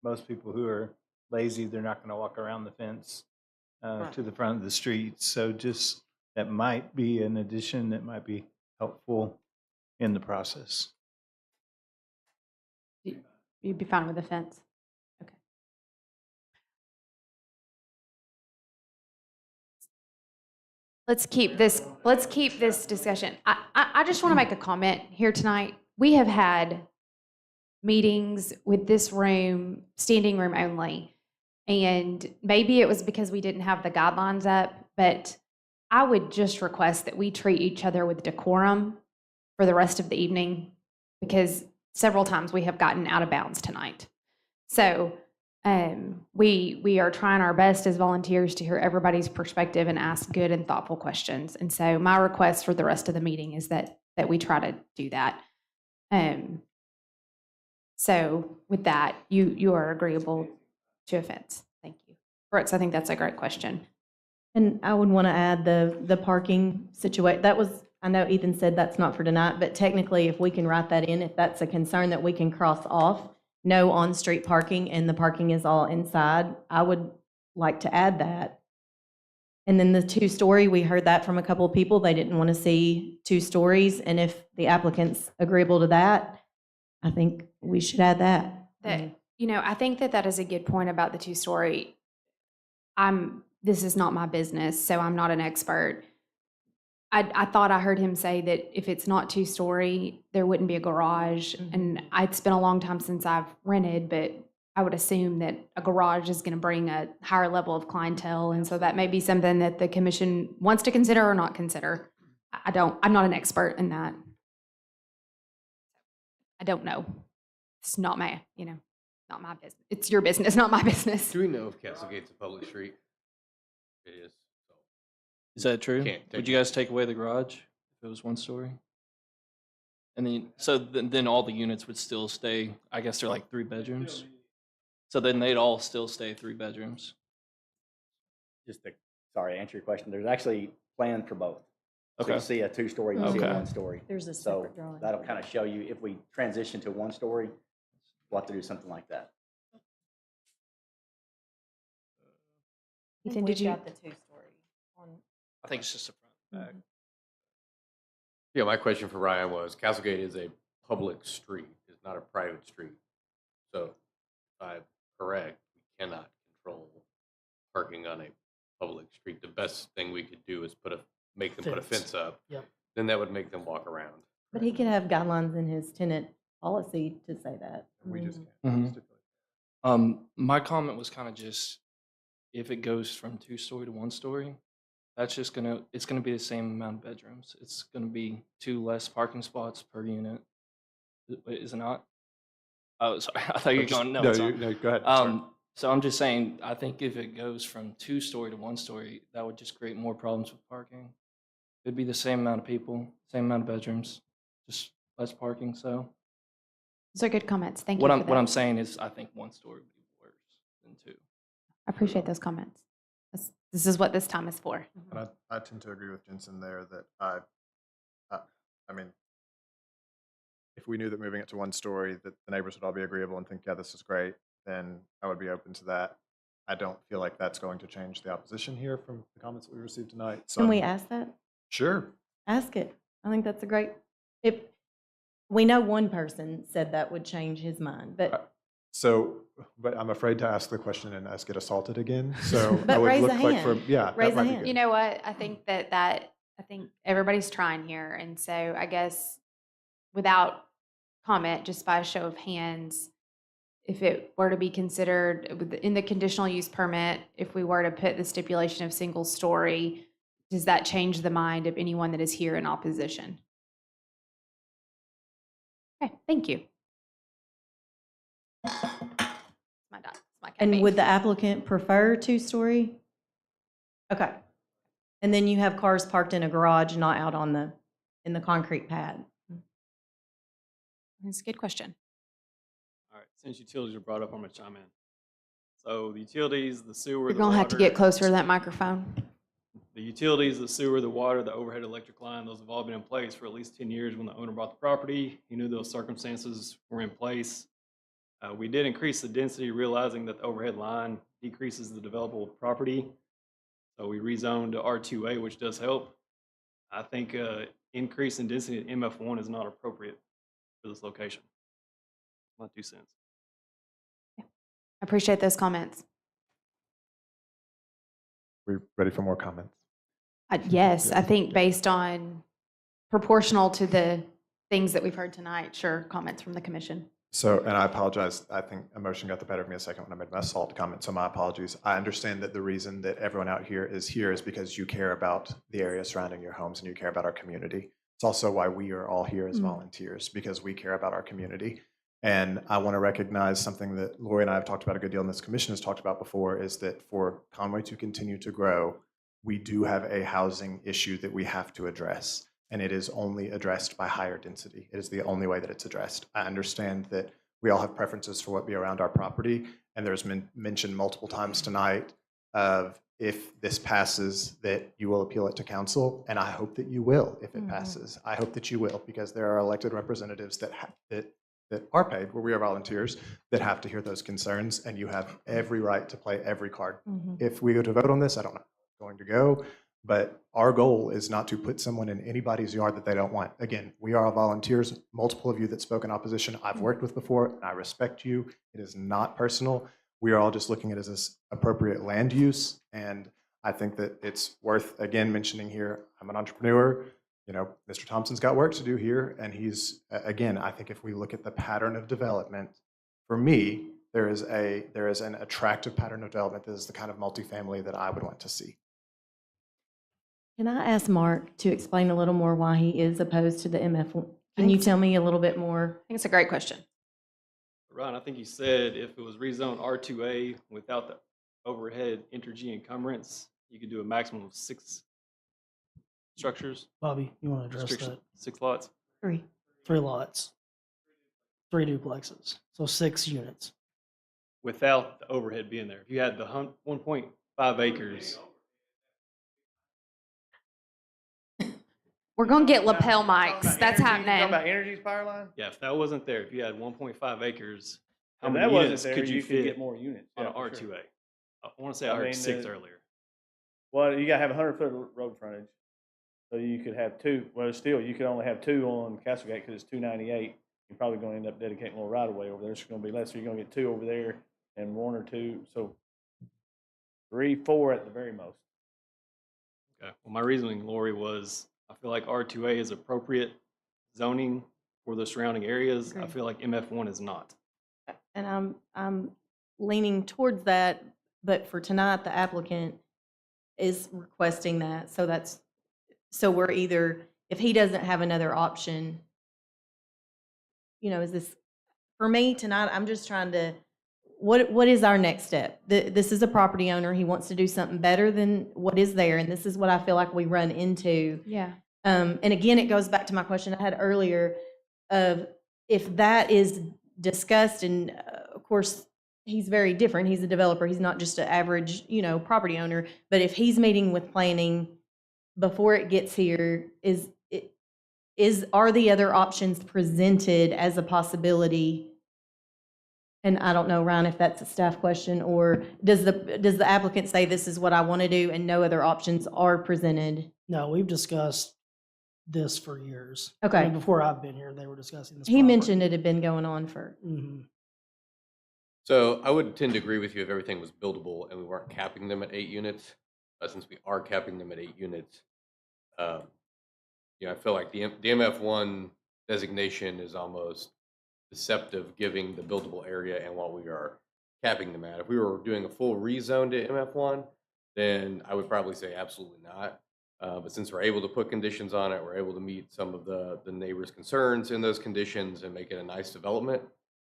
most people who are lazy, they're not going to walk around the fence to the front of the street. So just that might be an addition that might be helpful in the process. You'd be fine with the fence? Okay. Let's keep this discussion. I just want to make a comment here tonight. We have had meetings with this room, standing room only. And maybe it was because we didn't have the guidelines up, but I would just request that we treat each other with decorum for the rest of the evening, because several times we have gotten out of bounds tonight. So we are trying our best as volunteers to hear everybody's perspective and ask good and thoughtful questions. And so my request for the rest of the meeting is that we try to do that. So with that, you are agreeable to a fence. Thank you. Brooks, I think that's a great question. And I would want to add the parking situation. That was, I know Ethan said that's not for tonight, but technically if we can write that in, if that's a concern that we can cross off, no on-street parking and the parking is all inside, I would like to add that. And then the 2-story, we heard that from a couple of people. They didn't want to see 2 stories. And if the applicant's agreeable to that, I think we should add that. I think that is a good point about the 2-story. This is not my business, so I'm not an expert. I thought I heard him say that if it's not 2-story, there wouldn't be a garage. And it's been a long time since I've rented, but I would assume that a garage is going to bring a higher level of clientele. And so that may be something that the commission wants to consider or not consider. I'm not an expert in that. I don't know. It's not not my business. It's your business, not my business. Do we know if Castlegate's a public street? It is. So Is that true? Can't take Would you guys take away the garage if it was 1 story? And then all the units would still stay, I guess they're like 3 bedrooms. So then they'd all still stay 3 bedrooms. Just to, answer your question, there's actually planned for both. So Okay. you see a 2-story, you see a 1-story. There's a So separate drawing. that'll kind of show you if we transition to 1-story, we'll have to do something like that. Ethan, did you? Got the 2-story on. I think it's just a front and back. Yeah, my question for Ryan was, Castlegate is a public street, it's not a private street. So if I'm correct, we cannot control parking on a public street. The best thing we could do is make them put a fence up. Yep. Then that would make them walk around. But he could have guidelines in his tenant policy to say that. We just Mhm. can't. My comment was kind of just if it goes from 2-story to 1-story, it's gonna be the same amount of bedrooms. It's gonna be 2 less parking spots per unit. Is it not? Oh, sorry. I thought you were going, no, it's not. No, go ahead. Sorry. So I'm just saying, I think if it goes from 2-story to 1-story, that would just create more problems with parking. It'd be the same amount of people, same amount of bedrooms, just less parking. So Those are good comments. Thank you what for I'm that. what I'm saying is, I think 1-story would be worse than 2. I appreciate those comments. This is what this time is for. And I tend to agree with Jensen there that I mean, if we knew that moving it to 1-story, that the neighbors would all be agreeable and think, yeah, this is great, then I would be open to that. I don't feel like that's going to change the opposition here from the comments that we received tonight. So Can we ask that? Sure. Ask it. I think that's a great, if, we know one person said that would change his mind, but But I'm afraid to ask the question and us get assaulted again. So But I would raise look a like for hand. yeah, Raise that a might be hand. good. You know what? I think I think everybody's trying here. And so I guess without comment, just by a show of hands, if it were to be considered in the conditional use permit, if we were to put the stipulation of single story, does that change the mind of anyone that is here in opposition? Okay, thank you. My dot, my cat and baby. would the applicant prefer 2-story? Okay. And then you have cars parked in a garage, not out in the concrete pad. That's a good question. All right, since utilities are brought up, I'm gonna chime in. So the utilities, the sewer, You're the gonna have to water- get closer to that microphone. The utilities, the sewer, the water, the overhead electric line, those have all been in place for at least 10 years when the owner bought the property. He knew those circumstances were in place. We did increase the density, realizing that the overhead line decreases the developable property. So we rezoned to R2A, which does help. I think increase in density at MF1 is not appropriate for this location. My 2 cents. I appreciate those comments. We ready for more comments? Yes, Yeah. I think based on proportional to the things that we've heard tonight, sure, comments from the commission. So, and I apologize, I think emotion got the better of me a second when I made my assault comment, so my apologies. I understand that the reason that everyone out here is because you care about the area surrounding your homes and you care about our community. It's also why we are all here as volunteers, because we care about our community. And I want to recognize something that Lori and I have talked about a good deal, and this commission has talked about before, is that for Conway to continue to grow, we do have a housing issue that we have to address. And it is only addressed by higher density. It is the only way that it's addressed. I understand that we all have preferences for what be around our property, and there's been mentioned multiple times tonight of if this passes, that you will appeal it to council, and I hope that you will if it passes. I hope that you will, because there are elected representatives that are paid, where we are volunteers, that have to hear those concerns, and you have every right to play every card. If we go to vote on this, I don't know how it's going to go, but our goal is not to put someone in anybody's yard that they don't want. Again, we are all volunteers. Multiple of you that spoke in opposition I've worked with before, and I respect you. It is not personal. We are all just looking at it as appropriate land use, and I think that it's worth, again, mentioning here, I'm an entrepreneur. You know, Mr. Thompson's got work to do here, and he's, again, I think if we look at the pattern of development, for me, there is an attractive pattern of development that is the kind of multifamily that I would want to see. Can I ask Mark to explain a little more why he is opposed to the MF1? Can you tell me a little bit more? I think it's a great question. Ryan, I think you said if it was rezoned R2A without the overhead Entergy encumbrance, you could do a maximum of 6 structures. Bobby, you want to address Restriction, that? 6 lots. 3. 3 lots, 3 duplexes, so 6 units. Without the overhead being there. If you had the 1.5 acres. We're gonna get lapel mics. That's Talking happening. about Energy's power line? Yeah, if that wasn't there, if you had 1.5 acres, how If many that wasn't units there, could you you could fit get more units, on yeah, an for R2A? sure. I want to say I heard 6 earlier. Well, you gotta have 100-foot road frontage. So you could have two, well, still, you could only have two on Castlegate because it's 298. You're probably going to end up dedicating a little right of way over there. It's going to be less. So you're going to get two over there and one or two. So 3, 4 at the very most. Okay. Well, my reasoning, Lori, was I feel like R2A is appropriate zoning for the surrounding areas. I Agreed. feel like MF1 is not. And I'm leaning towards that, but for tonight, the applicant is requesting that. So we're either, if he doesn't have another option, is this, for me tonight, I'm just trying to, what is our next step? This is a property owner. He wants to do something better than what is there. And this is what I feel like we run into. Yeah. And again, it goes back to my question I had earlier of if that is discussed, and of course, he's very different. He's a developer. He's not just an average, property owner. But if he's meeting with planning before it gets here, are the other options presented as a possibility? And I don't know, Ryan, if that's a staff question, or does the applicant say this is what I want to do and no other options are presented? No, we've discussed this for years. Okay. I mean, before I've been here, they were discussing this. He mentioned it had been going on for. Mm-hmm. So I would tend to agree with you if everything was buildable and we weren't capping them at 8 units. Since we are capping them at 8 units, I feel like the MF1 designation is almost deceptive, giving the buildable area and what we are capping them at. If we were doing a full rezone to MF1, then I would probably say absolutely not. But since we're able to put conditions on it, we're able to meet some of the neighbors' concerns in those conditions and make it a nice development.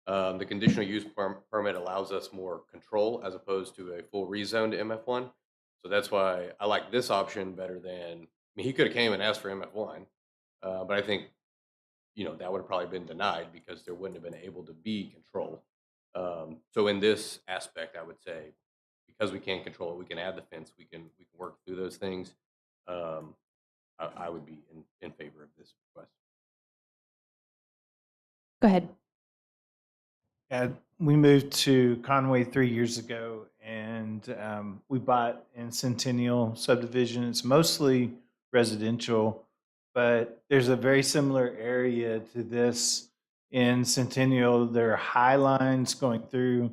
The conditional use permit allows us more control as opposed to a full rezone to MF1. So that's why I like this option better than, he could have came and asked for MF1, but I think, that would have probably been denied because there wouldn't have been able to be control. So in this aspect, I would say, because we can't control it, we can add the fence, we can work through those things. I would be in favor of this request. Go ahead. Yeah, we moved to Conway 3 years ago, and we bought in Centennial subdivision. It's mostly residential, but there's a very similar area to this in Centennial. There are high lines going through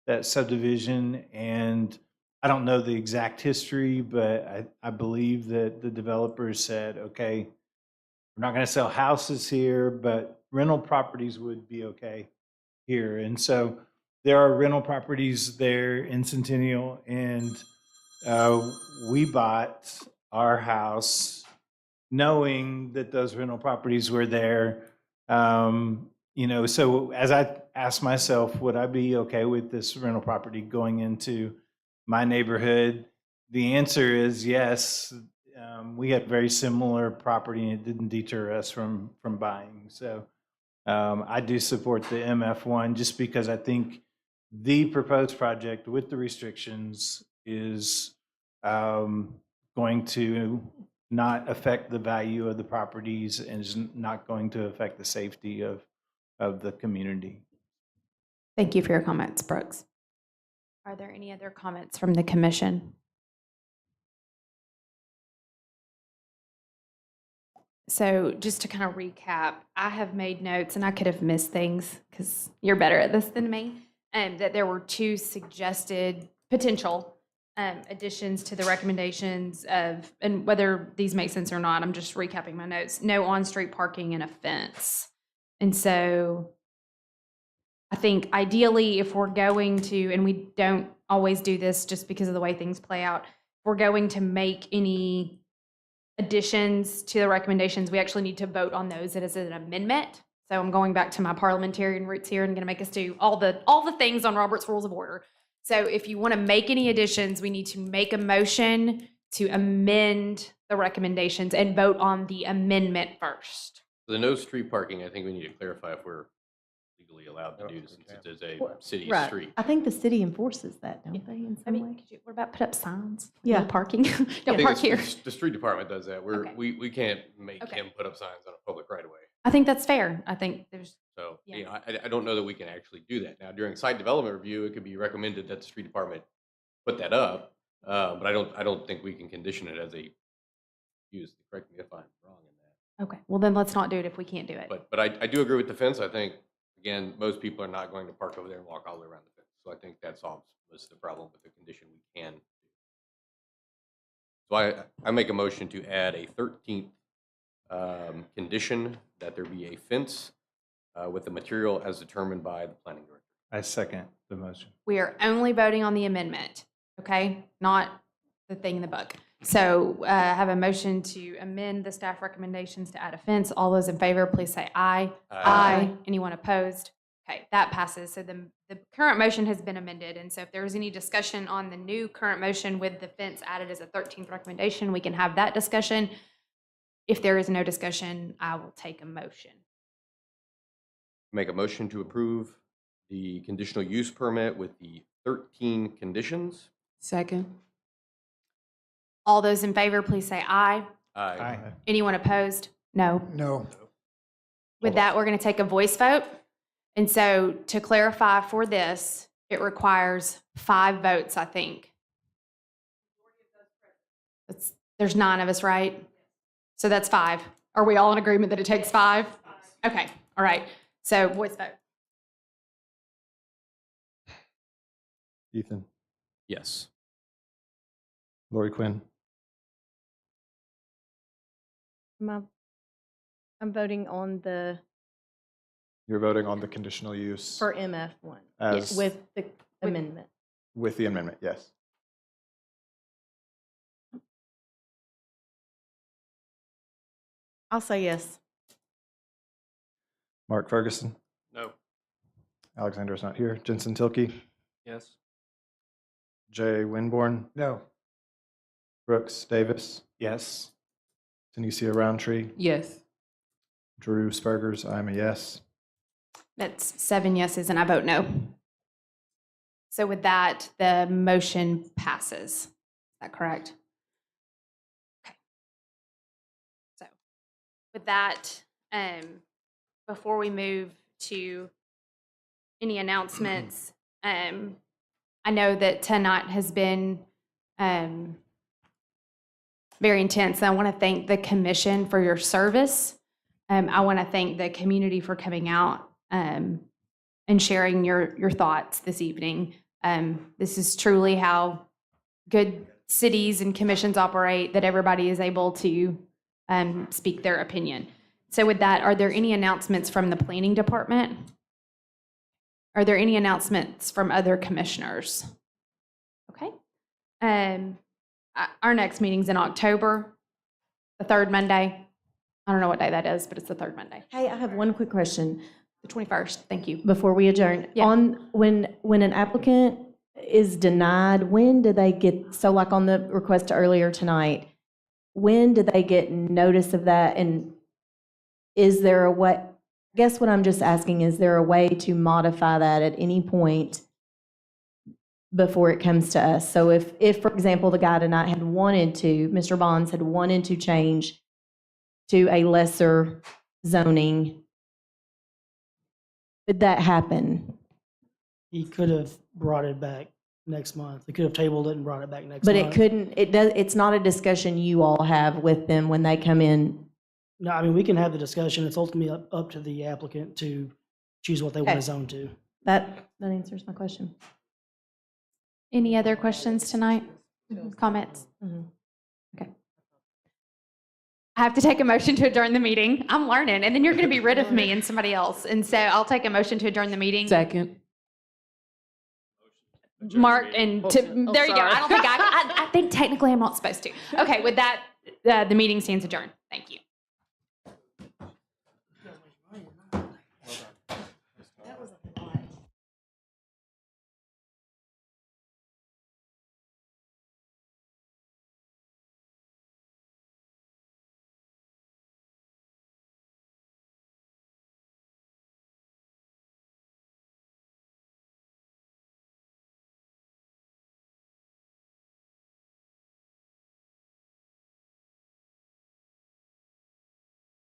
that subdivision, and I don't know the exact history, but I believe that the developers said, okay, we're not going to sell houses here, but rental properties would be okay here. And so there are rental properties there in Centennial, and we bought our house knowing that those rental properties were there. So as I asked myself, would I be okay with this rental property going into my neighborhood? The answer is yes. We had very similar property, and it didn't deter us from buying. So I do support the MF1 just because I think the proposed project with the restrictions is going to not affect the value of the properties and is not going to affect the safety of the community. Thank you for your comments, Brooks. Are there any other comments from the commission? So just to kind of recap, I have made notes, and I could have missed things because you're better at this than me, that there were 2 suggested potential additions to the recommendations of, and whether these make sense or not, I'm just recapping my notes, no on-street parking and a fence. And so I think ideally if we're going to, and we don't always do this just because of the way things play out, if we're going to make any additions to the recommendations, we actually need to vote on those as an amendment. So I'm going back to my parliamentarian roots here and going to make us do all the things on Robert's Rules of Order. So if you want to make any additions, we need to make a motion to amend the recommendations and vote on the amendment first. The no street parking, I think we need to clarify if we're legally allowed to do this since it is a city Right. street. I think the city enforces that, don't they, in some way? What about put up signs? Yeah. No parking. I Don't think park here. the street department does that. Okay. We can't make Okay. him put up signs on a public right of way. I think that's fair. I think there's. So, Yeah. I don't know that we can actually do that. Now, during site development review, it could be recommended that the street department put that up, but I don't think we can condition it as a use. Correct me if I'm wrong in that. Okay, well then let's not do it if we can't do it. But I do agree with the fence. I think, again, most people are not going to park over there and walk all the way around the fence. So I think that solves most of the problem with the condition we can do. So I make a motion to add a 13th condition that there be a fence with the material as determined by the planning director. I second the motion. We are only voting on the amendment, okay? Not the thing in the book. So I have a motion to amend the staff recommendations to add a fence. All those in favor, please say aye. Aye. Anyone opposed? Okay, that passes. So the current motion has been amended. And so if there is any discussion on the new current motion with the fence added as a 13th recommendation, we can have that discussion. If there is no discussion, I will take a motion. Make a motion to approve the conditional use permit with the 13 conditions. Second. All those in favor, please say aye. Aye. Anyone opposed? No. No. With that, we're going to take a voice vote. And so to clarify for this, it requires 5 votes, I think. There's 9 of us, right? So that's 5. Are we all in agreement that it takes 5? Okay, all right. So voice vote. Ethan, Yes. Lori Quinn, I'm voting on the, you're voting on the conditional use for MF1, As- with the amendment. with the amendment, yes. I'll say yes. Mark Ferguson, No. Alexander's not here. Jensen Tilke, Yes. Jay Winborn, No. Brooks Davis, Yes. Tanisha Roundtree, Yes. Drew Spurgers, I'm a yes. That's 7 yeses and I vote no. So with that, the motion passes. Is that correct? Okay. So with that, before we move to any announcements, I know that tonight has been very intense. I want to thank the commission for your service. I want to thank the community for coming out and sharing your thoughts this evening. This is truly how good cities and commissions operate, that everybody is able to speak their opinion. So with that, are there any announcements from the planning department? Are there any announcements from other commissioners? Okay. Our next meeting's in October, the 3rd Monday. I don't know what day that is, but it's the 3rd Monday. Hey, I have one quick question The 21st. Thank you. before we adjourn. Yeah. On when an applicant is denied, when do they get, so like on the request earlier tonight, when do they get notice of that? And is there a way, I guess what I'm just asking, is there a way to modify that at any point before it comes to us? So if, for example, the guy tonight had wanted to, Mr. Bonds had wanted to change to a lesser zoning, could that happen? He could have brought it back next month. He could have tabled it and brought it back next But month. it couldn't, it's not a discussion you all have with them when they come in. No, I mean, we can have the discussion. It's ultimately up to the applicant to choose what they want Okay. to zone to. That answers my question. Any other questions tonight? Comments? Mhm. Okay. I have to take a motion to adjourn the meeting. I'm learning, and then you're going to be rid of me and somebody else. And so I'll take a motion to adjourn the meeting. Second. Mark and there you go. sorry. I don't think I think technically I'm not supposed to. Okay, with that, the meeting stands adjourned. Thank you.